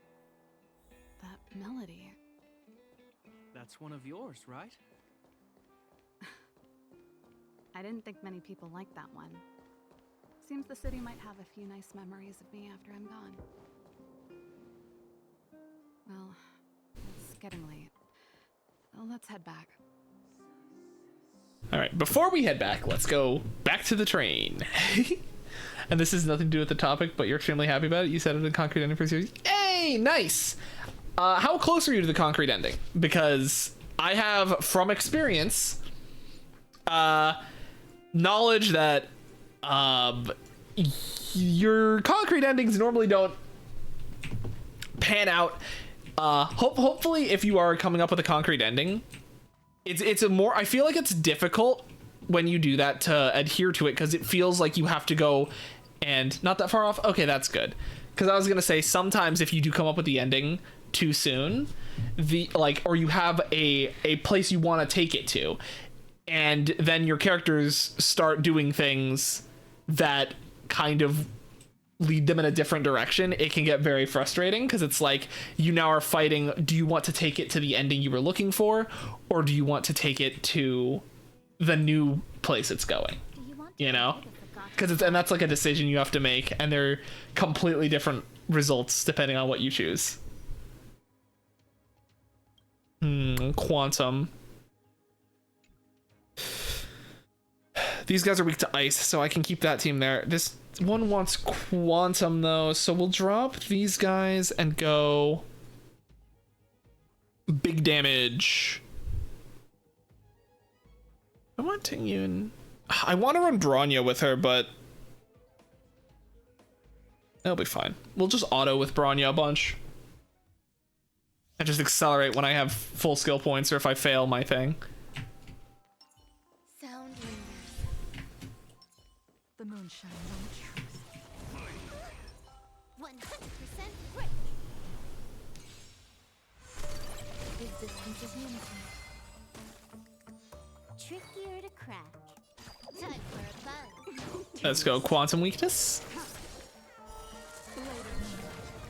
That melody. That's one of yours, right? I didn't think many people liked that one. Seems the city might have a few nice memories of me after I'm gone. Well, it's getting late. Let's head back. All right, before we head back, let's go back to the train. And this has nothing to do with the topic, but you're extremely happy about it. You said it in concrete ending for the series. Yay, nice. How close are you to the concrete ending? Because I have, from experience, knowledge that your concrete endings normally don't pan out. Hopefully, if you are coming up with a concrete ending, it's a more, I feel like it's difficult when you do that to adhere to it, because it feels like you have to go and not that far off. Okay, that's good. Because I was gonna say, sometimes if you do come up with the ending too soon, or you have a place you want to take it to, and then your characters start doing things that kind of lead them in a different direction, it can get very frustrating, because it's like you now are fighting, do you want to take it to the ending you were looking for, or do you want to take it to the new place it's going, you know? Because and that's like a decision you have to make, and they're completely different results depending on what you choose. Quantum. These guys are weak to ice, so I can keep that team there. This one wants quantum though, so we'll drop these guys and go big damage. I want Tingyun. I want to run Bronya with her, but it'll be fine. We'll just auto with Bronya a bunch and just accelerate when I have full skill points or if I fail my thing. Sound The moon shines on the truth. 100% quick. Resistance is limited. Trickier to crack. Time for a buzz. Let's go quantum weakness.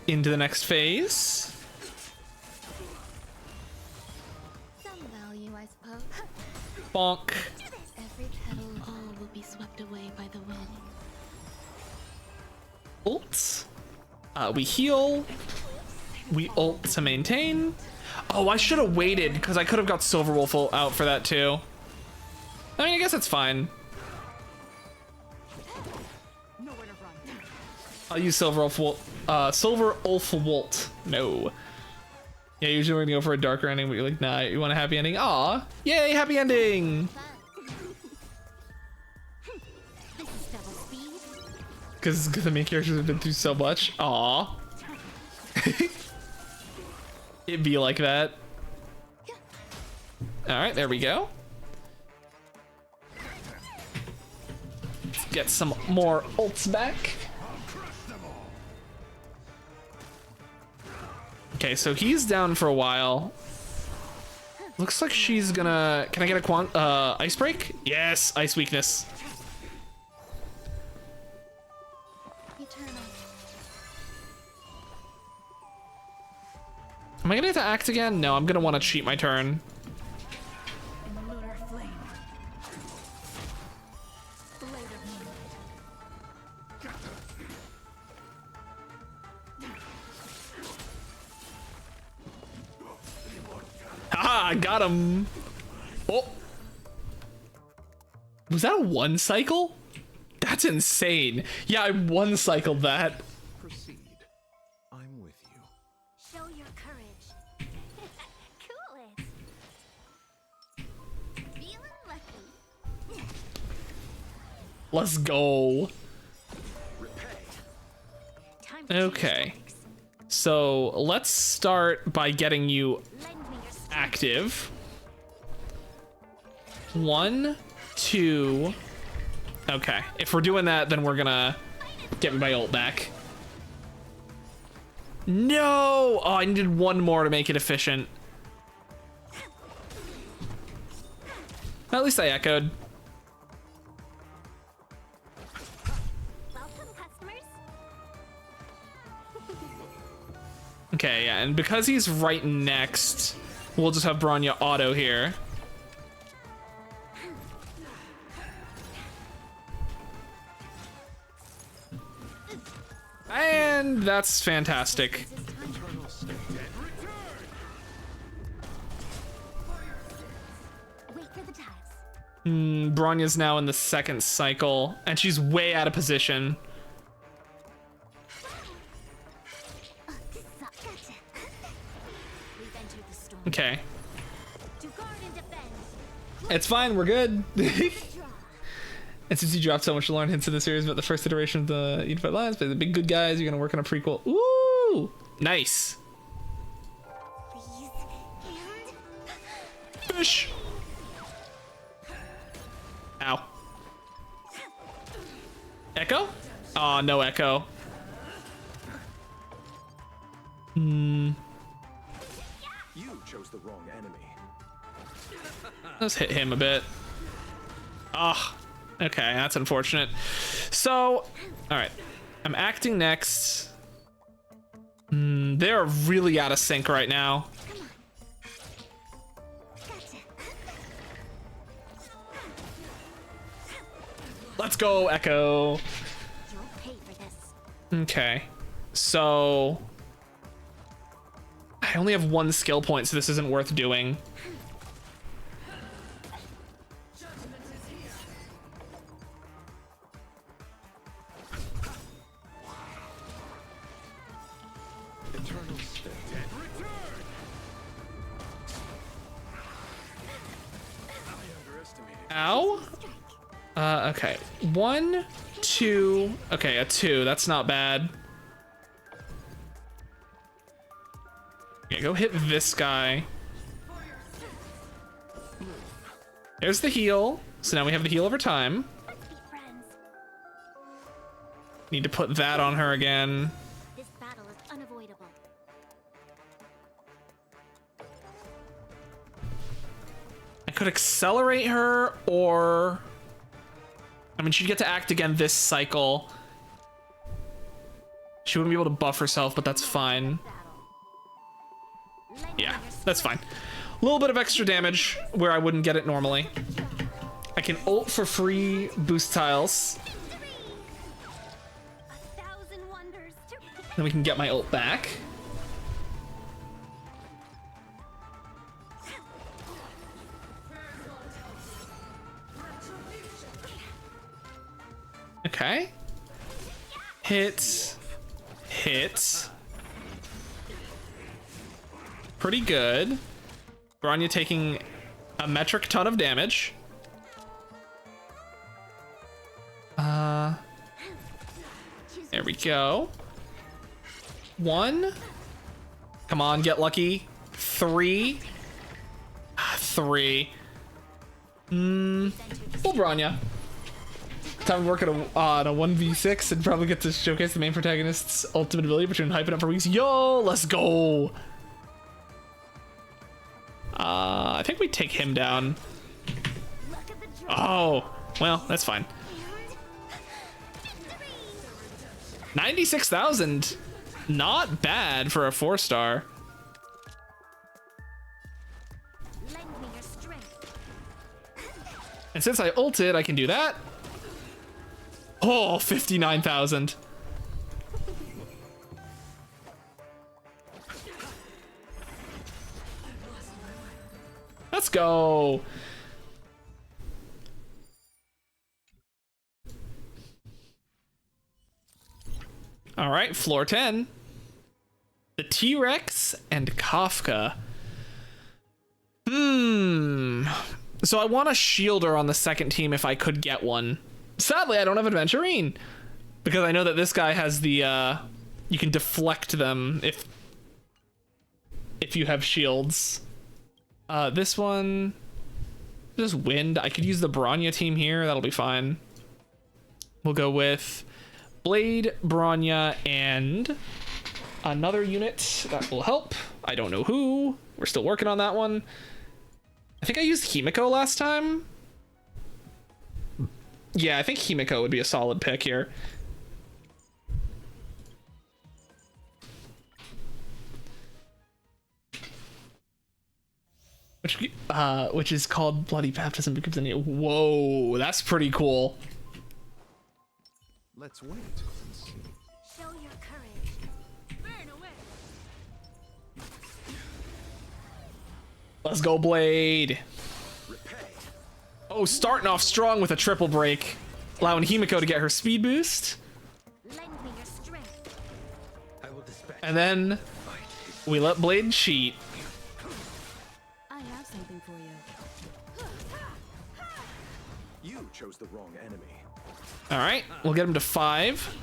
Into the next phase. Some value, I suppose. Bonk. Every petal, all will be swept away by the wind. Ult. We heal. We ult to maintain. Oh, I should have waited, because I could have got Silverwolf out for that too. I mean, I guess it's fine. I'll use Silver Ulf Wolt. No. Yeah, usually we're gonna go for a darker ending, but you're like, nah, you want a happy ending? Aw. Yay, happy ending! Because the main characters have been through so much. Aw. It'd be like that. Alright, there we go. Let's get some more ults back. Okay, so he's down for a while. Looks like she's gonna... Can I get a ice break? Yes, ice weakness. Am I gonna have to act again? No, I'm gonna want to cheat my turn. I got him. Oh. Was that a one cycle? That's insane. Yeah, I one cycled that. Proceed. I'm with you. Show your courage. Cool it. Feeling lucky. Let's go. Okay. So let's start by getting you active. 1, 2. Okay. If we're doing that, then we're gonna get my ult back. No! Oh, I needed one more to make it efficient. At least I echoed. Welcome, customers. Okay, yeah, and because he's right next, we'll just have Bronya auto here. And that's fantastic. Wait for the tiles. Bronya's now in the second cycle, and she's way out of position. Gotcha. We've entered the storm. Okay. To guard and defend. It's fine, we're good. And since you dropped so much Lauren hints in the series about the first iteration of the Unified Alliance, but the big good guys, you're gonna work on a prequel. Ooh! Nice. Please. And Fish! Ow. Echo? Oh, no echo. You chose the wrong enemy. Let's hit him a bit. Ah. Okay, that's unfortunate. So, alright. I'm acting next. They're really out of sync right now. Let's go, Echo. you'll pay for this. Okay. So, I only have one skill point, so this isn't worth doing. Ow. Okay. 1, 2. Okay, a 2. That's not bad. Okay, go hit this guy. There's the heal. So now we have the heal over time. Let's be friends. Need to put that on her again. This battle is unavoidable. I could accelerate her, or... I mean, she'd get to act again this cycle. She wouldn't be able to buff herself, but that's fine. Yeah, that's fine. A little bit of extra damage where I wouldn't get it normally. I can ult for free boost tiles. Then we can get my ult back. Okay. Hit. Hit. Pretty good. Bronya taking a metric ton of damage. There we go. 1. Come on, get lucky. 3. 3. Well, Bronya. Time to work on a 1v6 and probably get to showcase the main protagonist's ultimate ability between hyping up for weeks. Yo, let's go. I think we take him down. Oh, well, that's fine. 96,000. Not bad for a 4-star. And since I ulted, I can do that. Oh, 59,000. Let's go. All right, floor 10. The T-Rex and Kafka. So I want a shielder on the second team if I could get one. Sadly, I don't have Adventurine because I know that this guy has the you can deflect them if you have shields. This one, just wind. I could use the Bronya team here. That'll be fine. We'll go with Blade, Bronya, and another unit that will help. I don't know who. We're still working on that one. I think I used Himiko last time. Yeah, I think Himiko would be a solid pick here. Which is called Bloody Baptism because then whoa, that's pretty cool. Let's wait and see. Show your courage. Burn away. Let's go, Blade. Oh, starting off strong with a triple break, allowing Himiko to get her speed boost. Lend me your strength. I will dispatch. And then we let Blade cheat. I have something for you. You chose the wrong enemy. All right, we'll get him to 5.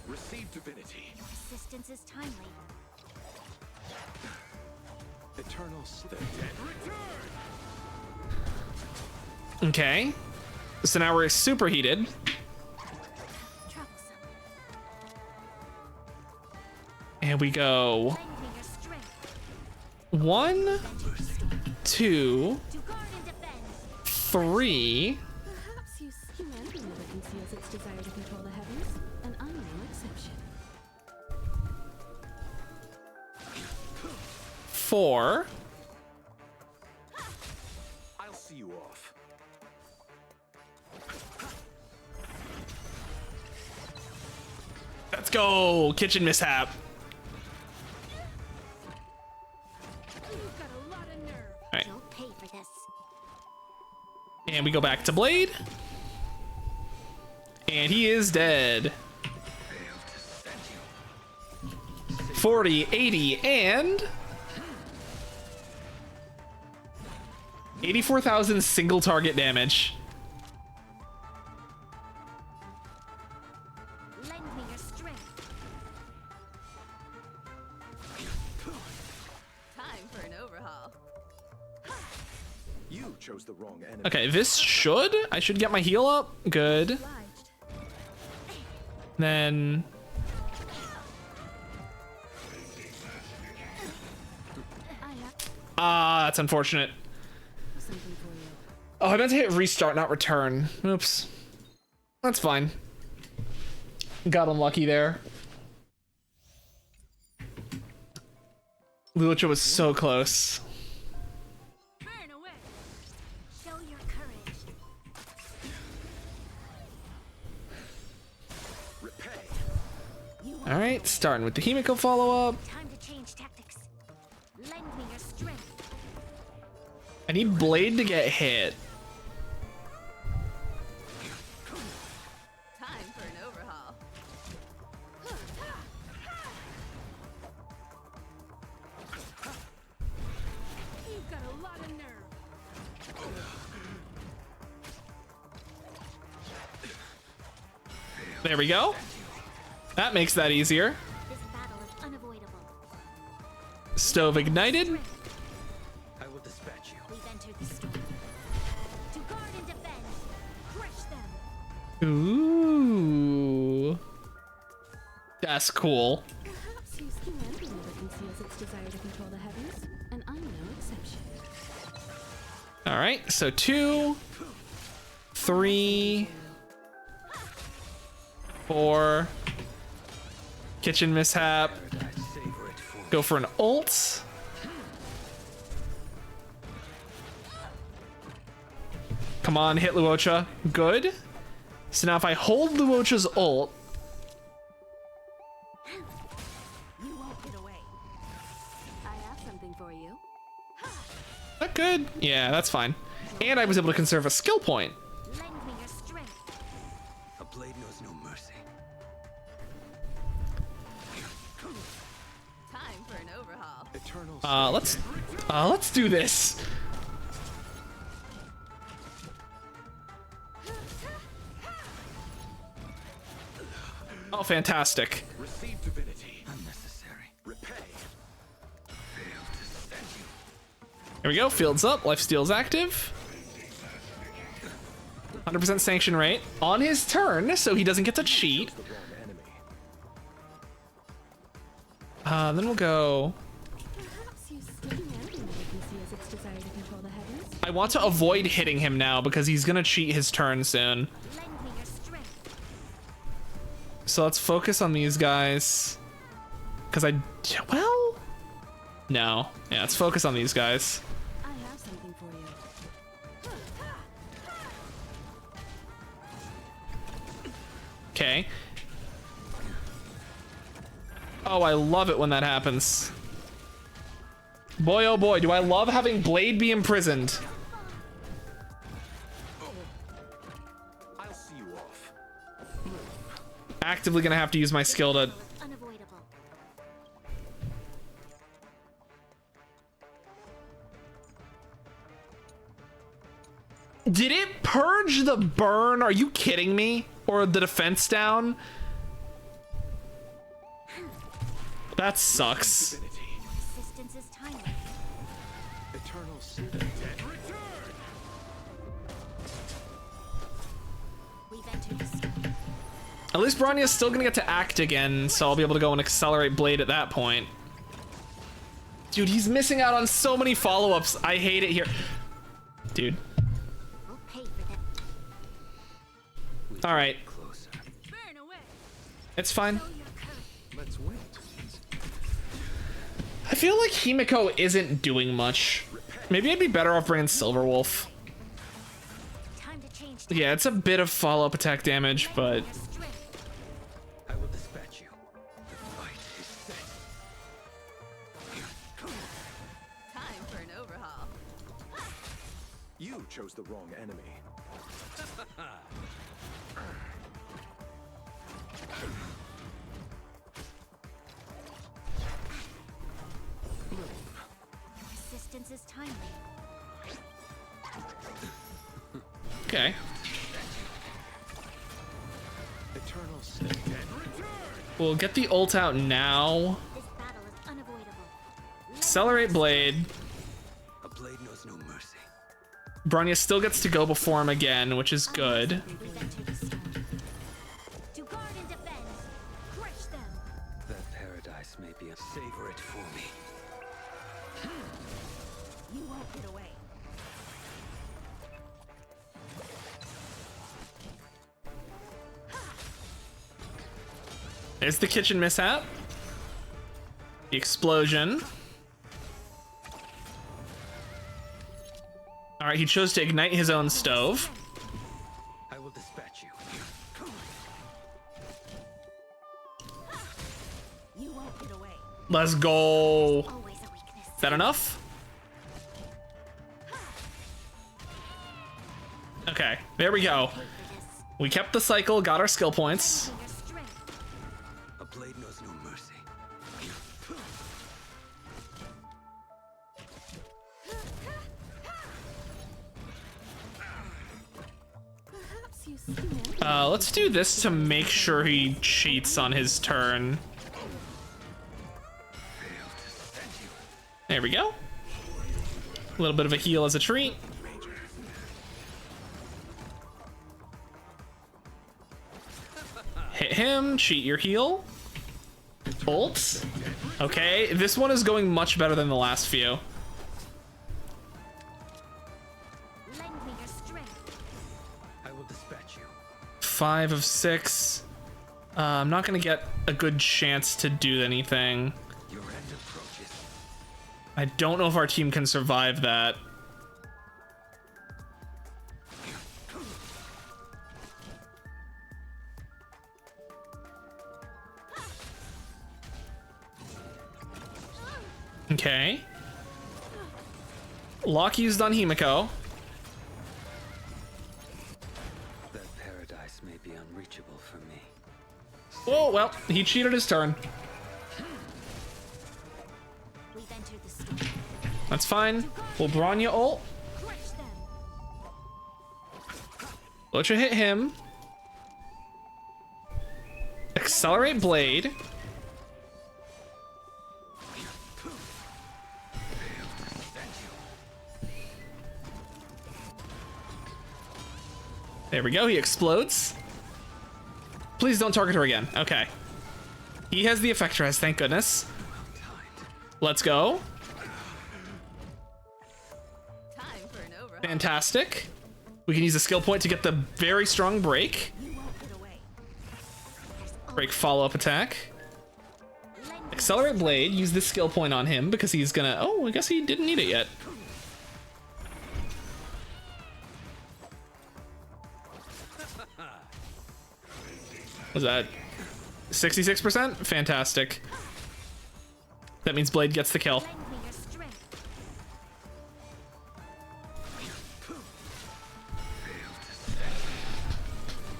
Receive divinity. Your assistance is timely. Eternal state. Okay, so now we're superheated. Troublesome. And we go Lend me your strength. 1, 2, To guard and defend. 3. Perhaps you humanity never conceals its desire to control the heavens, and I'm no exception. 4. I'll see you off. Let's go, kitchen mishap. You've got a lot of nerve. All right, You'll pay for this. and we go back to Blade. And he is dead. 40, 80, and 84,000 single target damage. Lend me your strength. Time for an overhaul. You chose the wrong enemy. Okay, I should get my heal up. Good. Obliged. Then that's unfortunate. Something for you. Oh, I meant to hit restart, not return. Oops. That's fine. Got unlucky there. Lucha was so close. Burn away. Show your courage. All right, starting with the Himiko follow-up. Time to change tactics. Lend me your strength. I need Blade to get hit. Time for an overhaul. You've got a lot of nerve. There we go. That makes that easier. This battle is unavoidable. Stove ignited. I will dispatch you. We've entered the storm. To guard and defend. Crush them. Ooh. That's cool. Perhaps you humanity never conceals its desire to control the heavens, and I'm no exception. All right, so 2, 3, 4. Kitchen mishap. Go for an ult. Come on, hit Luocha. Good. So now if I hold Luocha's ult, You won't get away. I have that good? Yeah, that's fine. And I was able to conserve a skill point. Lend me your strength. A blade knows no mercy. Time for an overhaul. Eternal. Let's do this. Oh, fantastic. Receive divinity. Unnecessary. Repay. Fail to stand you. Here we go. Fields up. Lifesteal's active. 100% sanction rate on his turn, so he doesn't get to cheat. The wrong enemy. Then we'll go. Perhaps you study vacancy as its desire to control the heavens. I want to avoid hitting him now because he's gonna cheat his turn soon. Lend me your strength. So let's focus on these guys. Because well, no. Yeah, let's focus on these guys. I have something for you. Okay. Oh, I love it when that happens. Boy, oh boy, do I love having Blade be imprisoned. I'll see you off. Actively gonna have to use my skill to... Unavoidable. Did it purge the burn? Are you kidding me? Or the defense down? That sucks. Divinity. Assistance is timely. Eternal. We've entered the storm. At least Bronya's still gonna get to act again, so I'll be able to go and accelerate Blade at that point. Dude, he's missing out on so many follow-ups. I hate it here. Dude. We'll pay for that. All right. Closer. Burn away. It's fine. Show your courage. Let's wait. I feel like Himiko isn't doing much. Maybe I'd be better off bringing Silverwolf. Time to change. Yeah, it's a bit of follow-up attack damage, but... Your strength. I will dispatch you. The fight is set. Time for an overhaul. You chose the wrong enemy. Assistance is timely. Okay. Eternal state. We'll get the ult out now. This battle is unavoidable. Accelerate Blade. A blade knows no mercy. Bronya still gets to go before him again, which is good. We've entered the storm. To guard and defend. Crush them. That paradise may be a savor it for me. You won't get away. There's the kitchen mishap. The explosion. All right, he chose to ignite his own stove. I will dispatch you. You won't get away. Let's go. Always a weakness. Is that enough? Okay, there we go. Pay for this. We kept the cycle, got our skill points. Your strength. A blade knows no mercy. Perhaps you study Let's do this to make sure he cheats on his turn. Fail to stand you. There we go. A little bit of a heal as a treat. Hit him, cheat your heal. Ult. Okay, this one is going much better than the last few. Lend me your strength. I will dispatch you. 5 of 6. I'm not gonna get a good chance to do anything. Your end approaches. I don't know if our team can survive that. Okay. Lock used on Himiko. That paradise may be unreachable for me. Oh, well, he cheated his turn. We've entered the storm. That's fine. We'll Bronya ult. Crush them. Lucha hit him. Accelerate Blade. There we go, he explodes. Please don't target her again. Okay. He has the effect res, thank goodness. Let's go. Time for an overhaul. Fantastic. We can use a skill point to get the very strong break. Break follow-up attack. Accelerate Blade, use this skill point on him because he's gonna... Oh, I guess he didn't need it yet. Was that 66%? Fantastic. That means Blade gets the kill. Lend me your strength.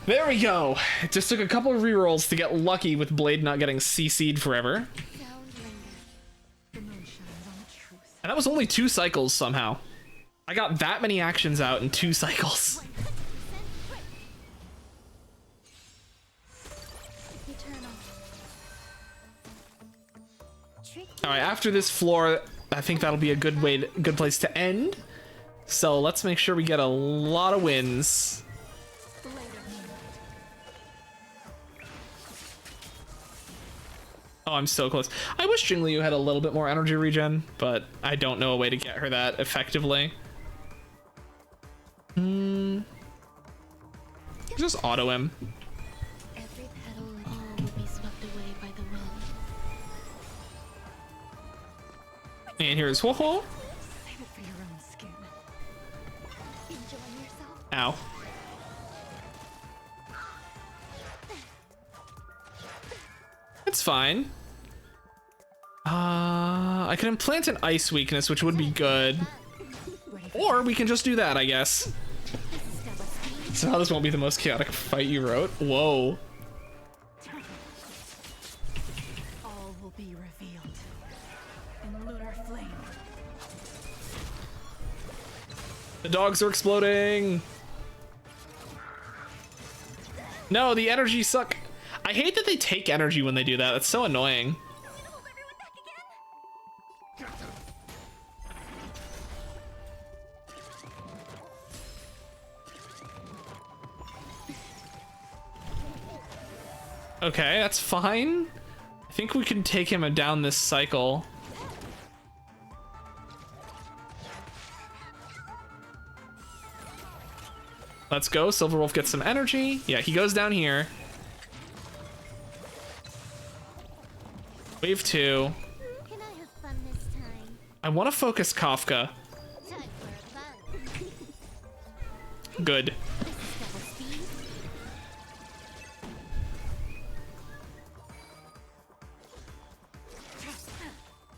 There we go. It just took a couple of rerolls to get lucky with Blade not getting CC'd forever. Sound linger. The moon shines on the truth. And that was only 2 cycles somehow. I got that many actions out in 2 cycles. Eternal. Tricky. All right, after this floor, I think that'll be a good place to end. So let's make sure we get a lot of wins. Oh, I'm so close. I wish Jingliu had a little bit more energy regen, but I don't know a way to get her that effectively. Just auto him. Every petal and all will be swept away by the wind. And here's Ho-Ho. Save it for your own skin. Enjoying yourself? Ow. It's fine. I can implant an ice weakness, which would be good. Or we can just do that, I guess. So how this won't be the most chaotic fight you wrote. Whoa. All will be revealed in lunar flame. The dogs are exploding. No, the energy suck. I hate that they take energy when they do that. That's so annoying. Okay, that's fine. I think we can take him down this cycle. Let's go. Silverwolf gets some energy. Yeah, he goes down here. Wave 2. Can I have fun this time? I want to focus Kafka. Time for fun. Good. This is double speed.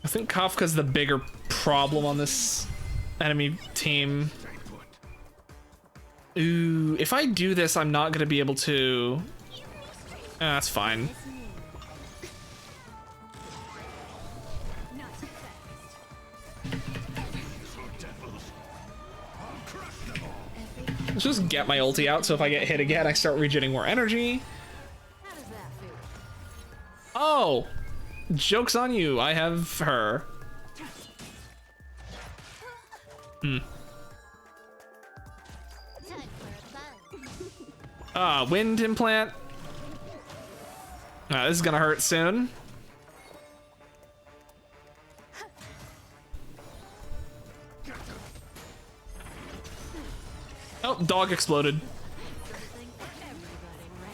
I think Kafka's the bigger problem on this enemy team. Ooh, if I do this, I'm not going to be able to... that's fine. Let's just get my ulti out, so if I get hit again, I start regenerating more energy. How does that feel? Oh! Joke's on you, I have her. Time for fun. Wind implant. This is gonna hurt soon. Oh, dog exploded.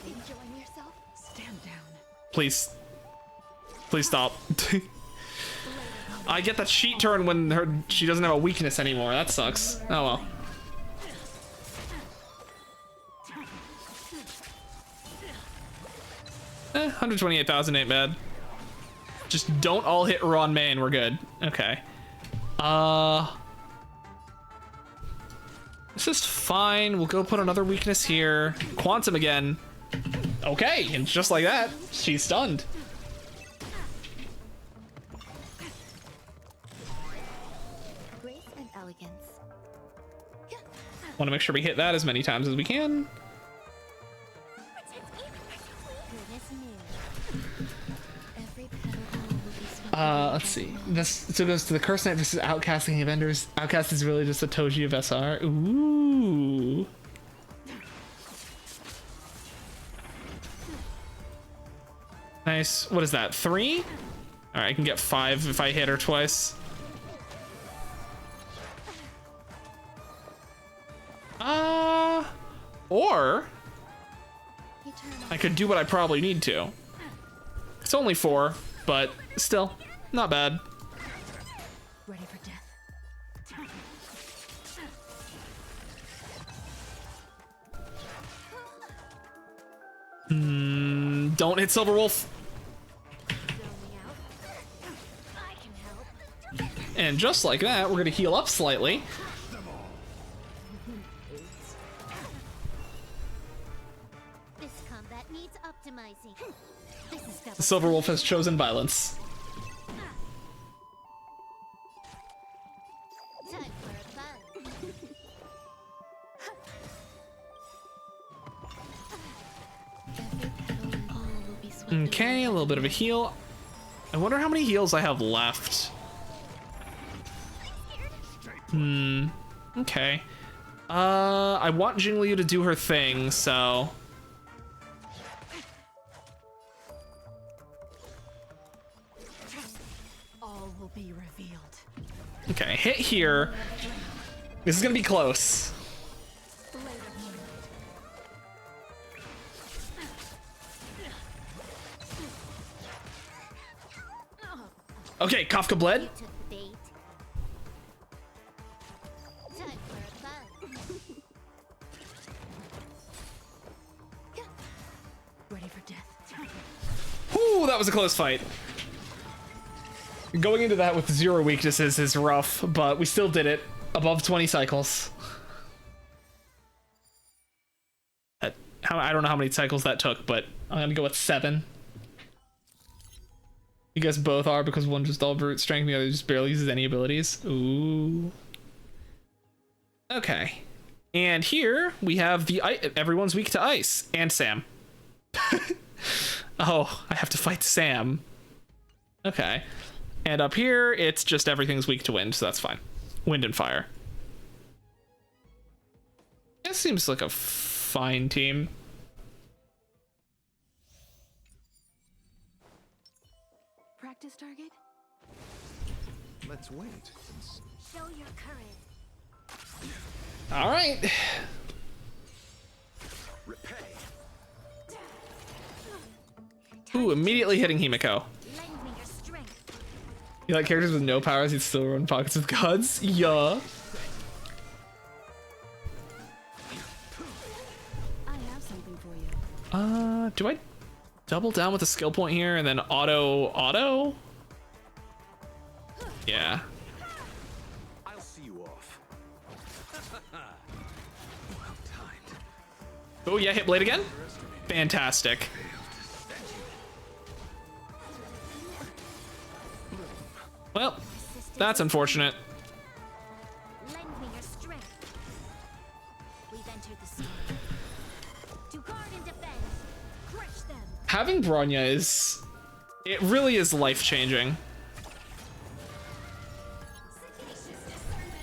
Enjoying yourself? Stand down. Please. Please stop. I get that sheet turn when she doesn't have a weakness anymore. That sucks. Oh well. Eh, 128,000 ain't bad. Just don't all hit Ron May and we're good. Okay. Synopsis, fine. We'll go put another weakness here. Quantum again. Okay, and just like that, she's stunned. Grace and elegance. Want to make sure we hit that as many times as we can. Goodness new. Every petal will be swept. Let's see. This so it goes to the Curse Knight versus Outcasting the Avengers. Outcast is really just a Toji of SR. Ooh. Nice. What is that? 3? All right, I can get 5 if I hit her twice. Or I could do what I probably need to. It's only 4, but still, not bad. Ready for death. Don't hit Silver Wolf. And just like that, we're gonna heal up slightly. This combat needs optimizing. This is double. The Silver Wolf has chosen violence. Time for a fun. Every petal and all will be swept Okay, a little bit of a heal. I wonder how many heals I have left. Okay. I want Jingliu to do her thing, so... All will be revealed. Okay, hit here. This is gonna be close. Okay, Kafka bled. You took the bait. Time for a fun. Ready for death. Ooh, that was a close fight. Going into that with 0 weaknesses is rough, but we still did it. Above 20 cycles. I don't know how many cycles that took, but I'm gonna go with 7. You guys both are, because one just all brute strength, the other just barely uses any abilities. Ooh. Okay. And here we have the everyone's weak to ice, and Sam. Oh, I have to fight Sam. Okay. And up here, it's just everything's weak to wind, so that's fine. Wind and fire. It seems like a fine team. Practice target? Let's wait and see. Show your courage. All right. Repay. Ooh, immediately hitting Himiko. Lend me your strength. You like characters with no powers, you'd still run pockets of gods? Yeah. I have something for you. Do I double down with a skill point here and then auto? Yeah. I'll see you off. Well timed. Oh yeah, hit blade again. Fantastic. Well, that's unfortunate. Lend me your strength. We've entered the storm. To guard and defend. Crush them. Having Bronya it really is life-changing.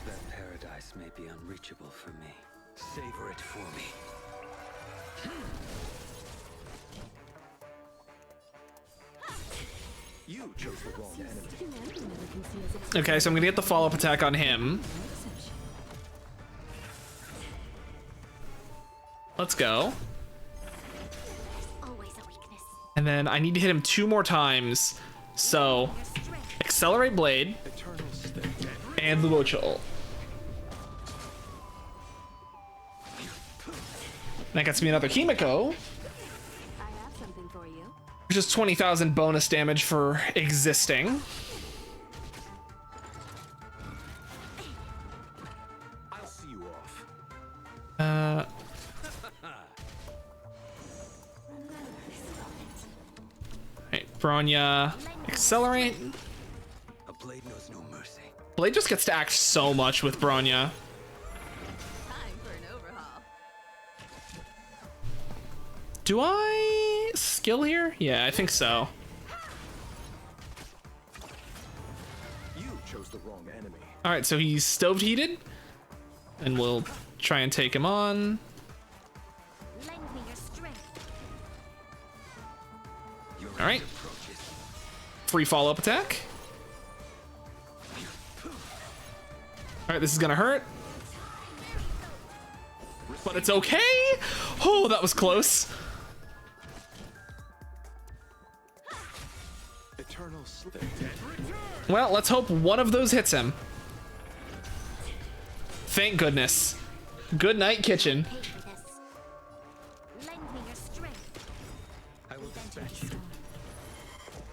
That paradise may be unreachable for me. Savor it for me. You chose the wrong enemy. Okay, so I'm gonna get the follow-up attack on him. Let's go. Always a weakness. And then I need to hit him 2 more times. So, accelerate blade and Luochul. That gets me another Himiko, I have something for you. which is 20,000 bonus damage for existing. I'll see you off. Right, Bronya, accelerate. A blade knows no mercy. Blade just gets to act so much with Bronya. Time for an overhaul. Do I skill here? Yeah, I think so. You chose the wrong enemy. All right, so he's stove heated, and we'll try and take him on. Lend me your strength. All right, free follow-up attack. All right, this is gonna hurt, but it's okay. Oh, that was close. Eternal sleep. Well, let's hope one of those hits him. Thank goodness. Good night, kitchen. Pay for this. Lend me your strength. I will dispatch you.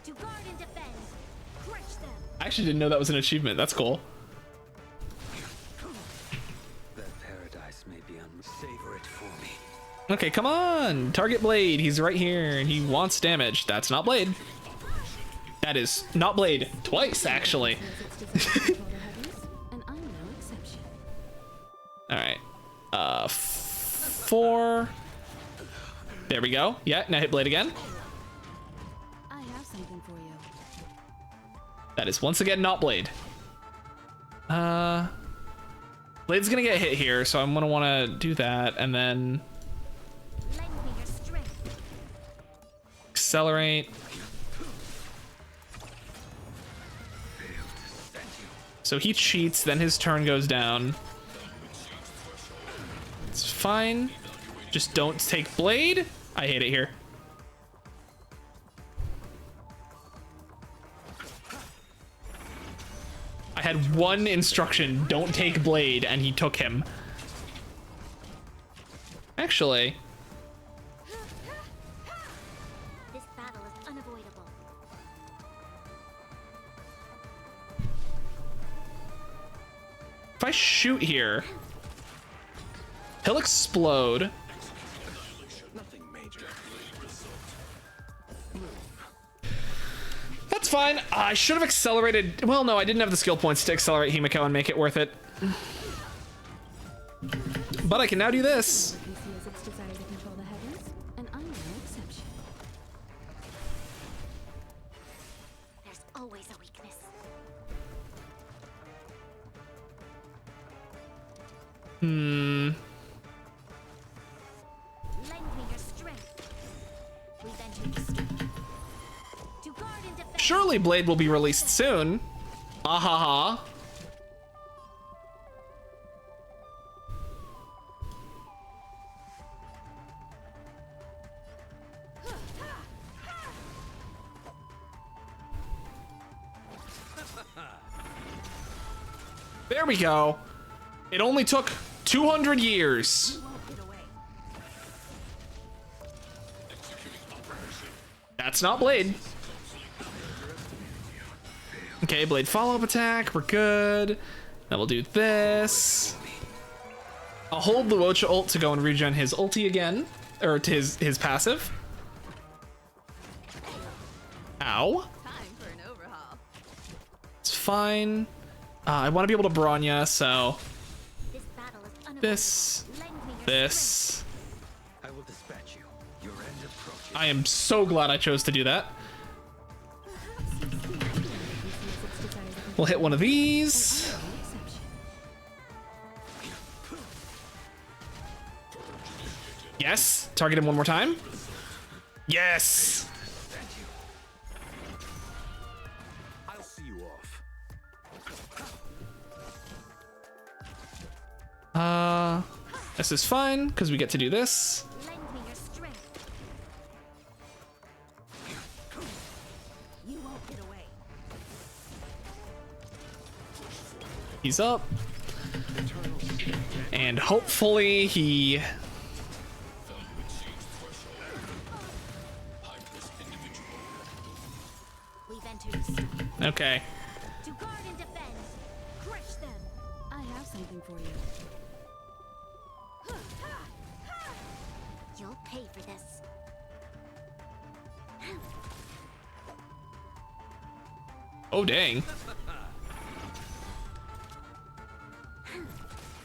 To guard and defend. Crush them. I actually didn't know that was an achievement. That's cool. That paradise may be savor it for me. Okay, come on. Target Blade. He's right here, and he wants damage. That's not Blade. That is not Blade. Twice, actually. And I'm no exception. All right. 4. There we go. Yeah, now hit Blade again. I have something for you. That is once again not Blade. Blade's gonna get hit here, so I'm gonna want to do that, and then Lend me your strength. accelerate. So he cheats, then his turn goes down. It's fine. Just don't take Blade. I hate it here. I had one instruction, don't take Blade, and he took him. Actually, This battle is unavoidable. if I shoot here, he'll explode. Nothing major. That's fine. I should have accelerated. Well, no, I didn't have the skill points to accelerate Himiko and make it worth it. But I can now do this. PC has its desire to control the heavens, and I'm no exception. There's always a weakness. Hmm. Lend me your strength. We've entered the storm. To guard and defend. Surely Blade will be released soon. Ahaha. There we go. It only took 200 years. That's not Blade. Okay, Blade follow-up attack. We're good. Then we'll do this. I'll hold Luocha ult to go and regen his ulti again. Or to his passive. Ow. Time for an overhaul. It's fine. I want to be able to Bronya, so This battle is unavoidable. this, Lend me your this. I will dispatch you. Your end approaches. I am so glad I chose to do that. We'll hit one of these. Yes. Target him one more time. Yes. I'll see you off. This is fine because we get to do this. Lend me your strength. You won't get away. He's up. And hopefully he... We've entered the storm. Okay. To guard and defend. Crush them. I have something for you. You'll pay for this. Oh, dang.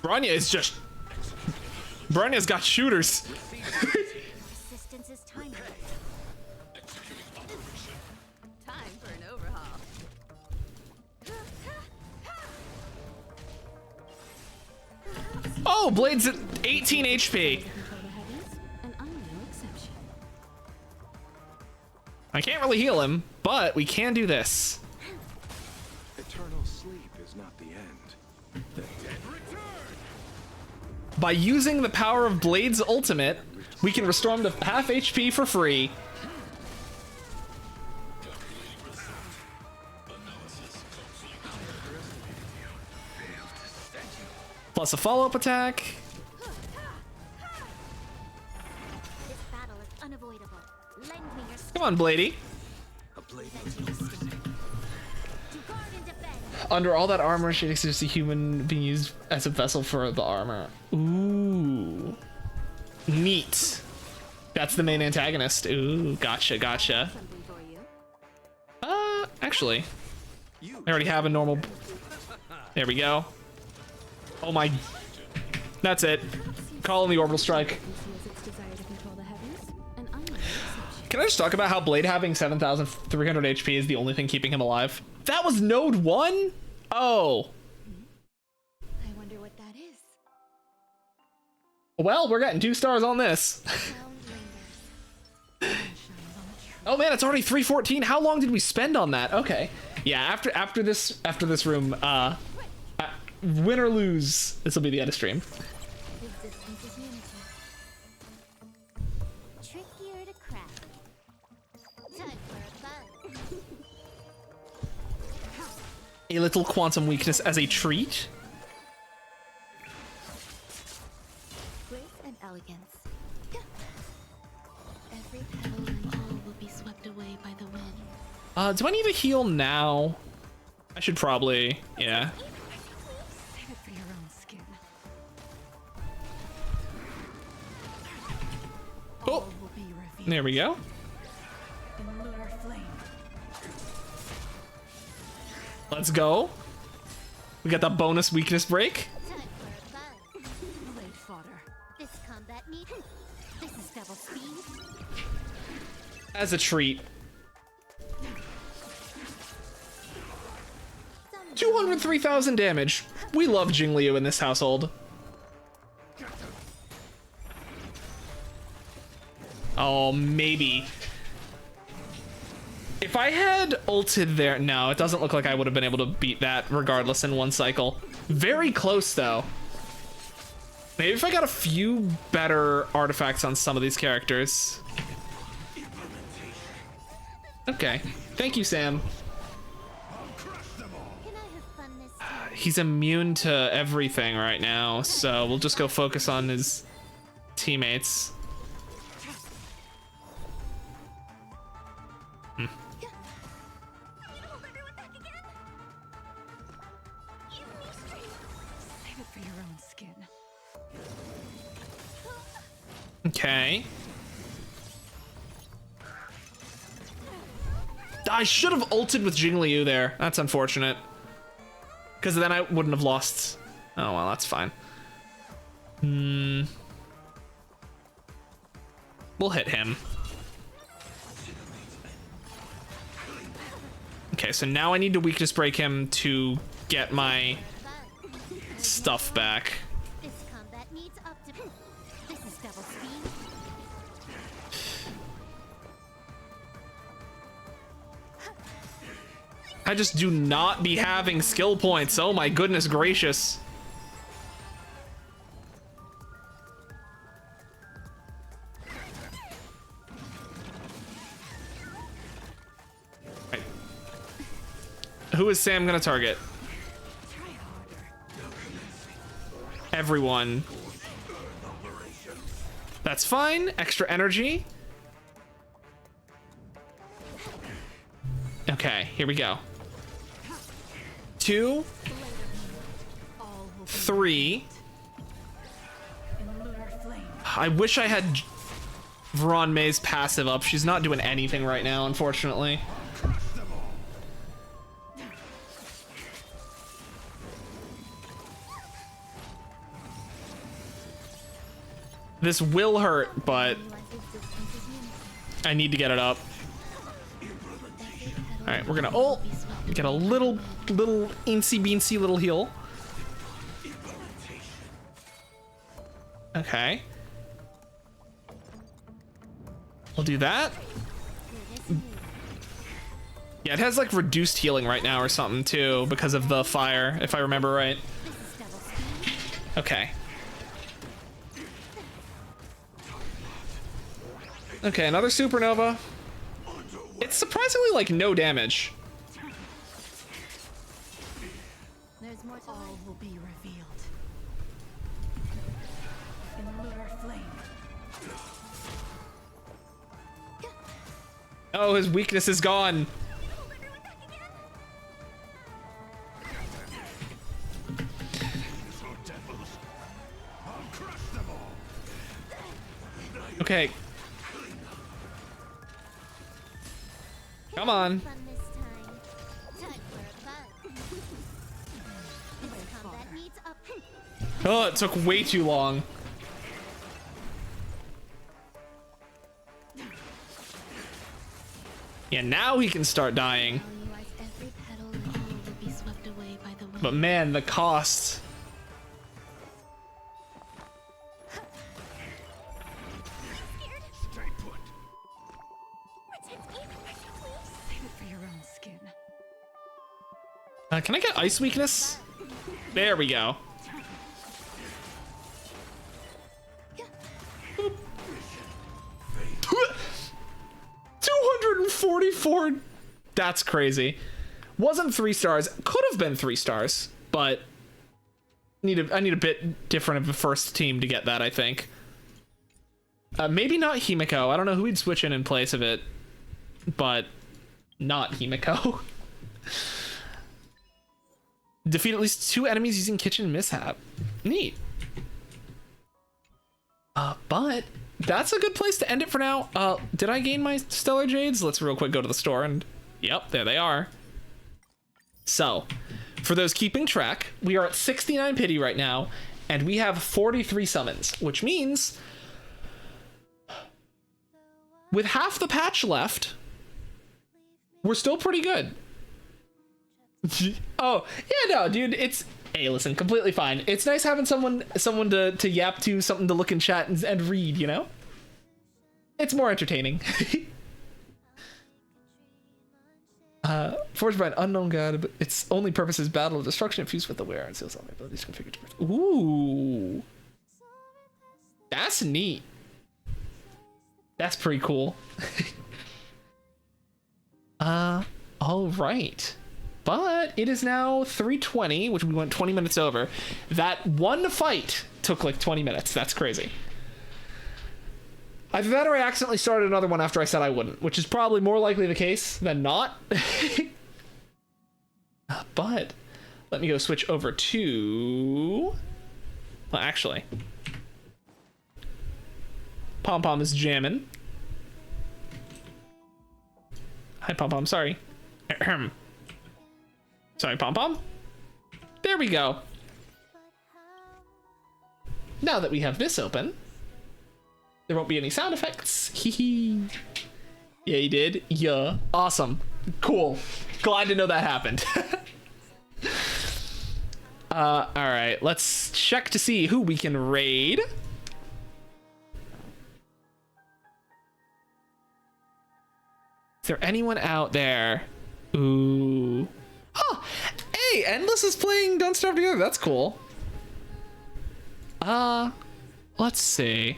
Branya is just... Branya's got shooters. Resistance is timely. Time for an overhaul. Oh, Blade's at 18 HP. And I'm no exception. I can't really heal him, but we can do this. Eternal sleep is not the end. The dead return. By using the power of Blade's ultimate, we can restore him to half HP for free. Plus a follow-up attack. This battle is unavoidable. Lend me your Come on, Bladey. A blade to guard and defend. Under all that armor, she is just a human being used as a vessel for the armor. Ooh. Neat. That's the main antagonist. Ooh, gotcha, gotcha. Something for you. Actually, I already have a normal... There we go. Oh my... That's it. Call in the orbital strike. Can I just talk about how Blade having 7,300 HP is the only thing keeping him alive? That was node 1? Oh. I wonder what that is. Well, we're getting 2 stars on this. Oh man, it's already 3:14. How long did we spend on that? Okay. Yeah, after this room, win or lose, this will be the end of stream. Resistance is unity. Trickier to crack. Time for a buzz. A little quantum weakness as a treat. Grace and elegance. Every petal and pole will be swept away by the wind. Do I need a heal now? I should probably, yeah. Save it for your own skin. Oh, All will be revealed there we go. in lunar flame. Let's go. We got the bonus weakness break. Time for a buzz. Blade fodder. This combat needs. This is double speed. As a treat. 203,000 damage. We love Jingliu in this household. Oh, maybe. If I had ulted there, no, it doesn't look like I would have been able to beat that regardless in one cycle. Very close though. Maybe if I got a few better artifacts on some of these characters. Okay, thank you, Sam. Can I have fun this time? He's immune to everything right now, so we'll just go focus on his teammates. Save it for your own skin. Okay. I should have ulted with Jingliu there. That's unfortunate. Because then I wouldn't have lost. Oh, well, that's fine. We'll hit him. Okay, so now I need to weakness break him to get my stuff back. This combat needs up to. This is double speed. I just do not be having skill points. Oh my goodness gracious. Right. Who is Sam gonna target? Everyone. That's fine. Extra energy. Okay, here we go. 2, 3. I wish I had Veron May's passive up. She's not doing anything right now, unfortunately. This will hurt, but I need to get it up. All right, we're gonna get a little eensy beansy little heal. Okay. We'll do that. Yeah, it has like reduced healing right now or something too because of the fire, if I remember right. Okay. Okay, another supernova. It's surprisingly like no damage. There's more. All will be revealed. In lunar flame. Oh, his weakness is gone. Okay. Come on. Oh, it took way too long. Yeah, now he can start dying. But man, the cost. Can I get ice weakness? There we go. 244. That's crazy. Wasn't 3 stars. Could have been 3 stars, but I need a bit different of a first team to get that, I think. Maybe not Himiko. I don't know who we'd switch in place of it, but not Himiko. Defeat at least 2 enemies using kitchen mishap. Neat. But that's a good place to end it for now. Did I gain my stellar jades? Let's real quick go to the store and yep, there they are. So, for those keeping track, we are at 69 pity right now, and we have 43 summons, which means with half the patch left, we're still pretty good. Oh, yeah, no, dude, it's... Hey, listen, completely fine. It's nice having someone to yap to, something to look in chat and read, you know? It's more entertaining. Forged by an unknown god, but its only purpose is battle of destruction infused with aware and seals all my abilities configured to... Ooh. That's neat. That's pretty cool. All right. But it is now 3:20, which we went 20 minutes over. That one fight took like 20 minutes. That's crazy. Either that or I accidentally started another one after I said I wouldn't, which is probably more likely the case than not. But let me go switch over to... Well, actually. Pom Pom is jamming. Hi, Pom Pom. Sorry. Sorry, Pom Pom. There we go. Now that we have this open, there won't be any sound effects. Hee. Yeah, you did. Yeah. Awesome. Cool. Glad to know that happened. All right. Let's check to see who we can raid. Is there anyone out there? Ooh. Oh, hey, Endless is playing Don't Starve Together. That's cool. Let's see.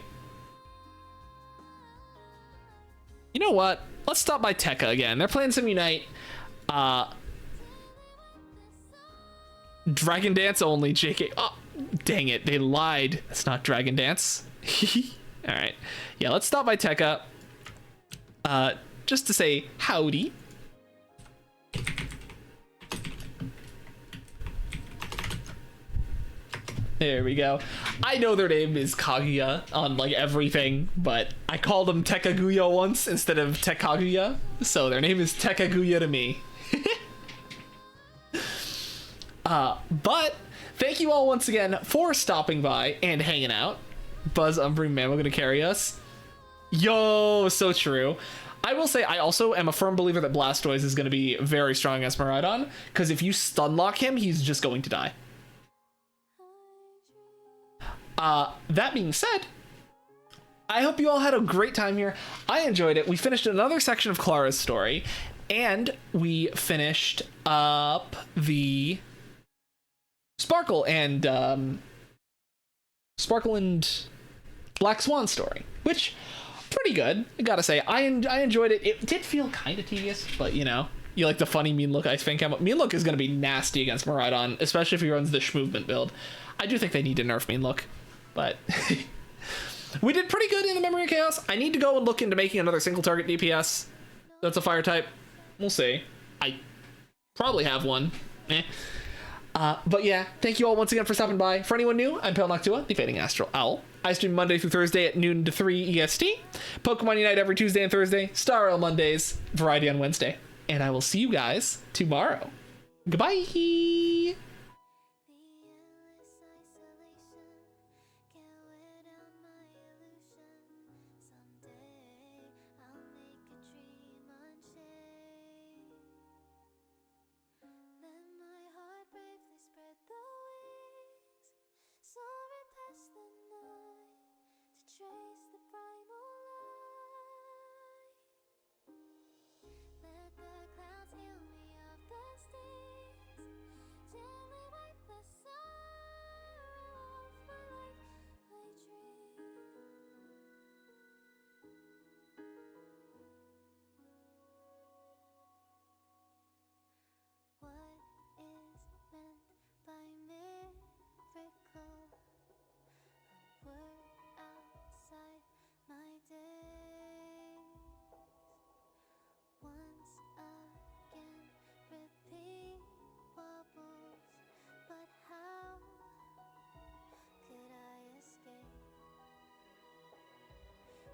You know what? Let's stop by Tekka again. They're playing some Unite. Dragon Dance only, JK. Oh, dang it. They lied. It's not Dragon Dance. All right. Yeah, let's stop by Tekka. Just to say howdy. There we go. I know their name is Kaguya on like everything, but I called them Tekaguya once instead of Tekaguya, so their name is Tekaguya to me. But thank you all once again for stopping by and hanging out. Buzz, Umbreon, Mammo gonna carry us. Yo, so true. I will say I also am a firm believer that Blastoise is going to be very strong against Miraidon, because if you stun lock him, he's just going to die. That being said, I hope you all had a great time here. I enjoyed it. We finished another section of Clara's story, and we finished up the Sparkle and Black Swan story, which pretty good. I gotta say, I enjoyed it. It did feel kind of tedious, but you know, you like the funny mean look. I think mean look is gonna be nasty against Miraidon, especially if he runs the Schmovement build. I do think they need to nerf mean look, but we did pretty good in the Memory of Chaos. I need to go and look into making another single target DPS. That's a fire type. We'll see. I probably have one. But yeah, thank you all once again for stopping by. For anyone new, I'm Pale Noctua, the Fading Astral Owl. I stream Monday through Thursday at noon to 3 EST. Pokemon Unite every Tuesday and Thursday. Star Rail Mondays. Variety on Wednesday. And I will see you guys tomorrow. Goodbye! Trace the primal light. Let the clouds heal me of the stains. Gently wipe the sorrow of my life. I dream. What is meant by miracle? A word outside my days. Once again, repeat wobbles, but how could I escape?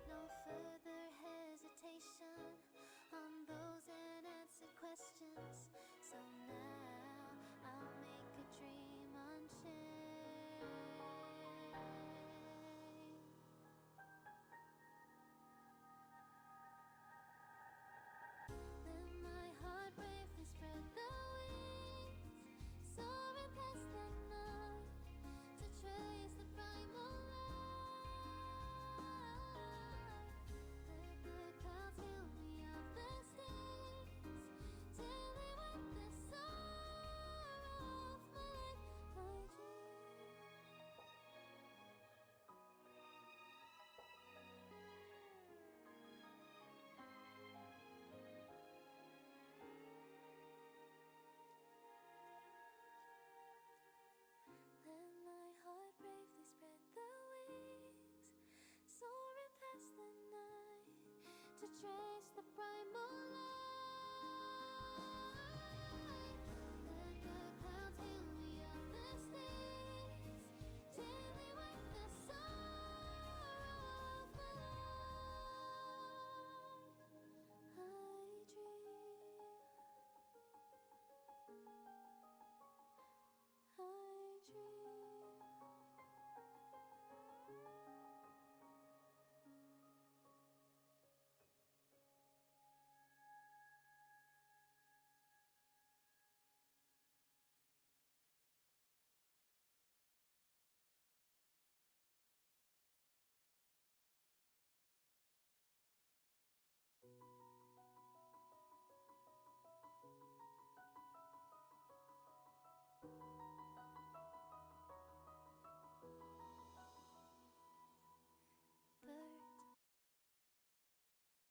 No further hesitation on those unanswered questions. So now I'll make a dream unchained. Let my heart bravely spread the wings, soaring past the night, to trace the primal light. Let the clouds heal me of the stains, till they wipe the sorrow of my life. I dream. Let my heart bravely spread the wings, soaring past the night, to trace the primal light.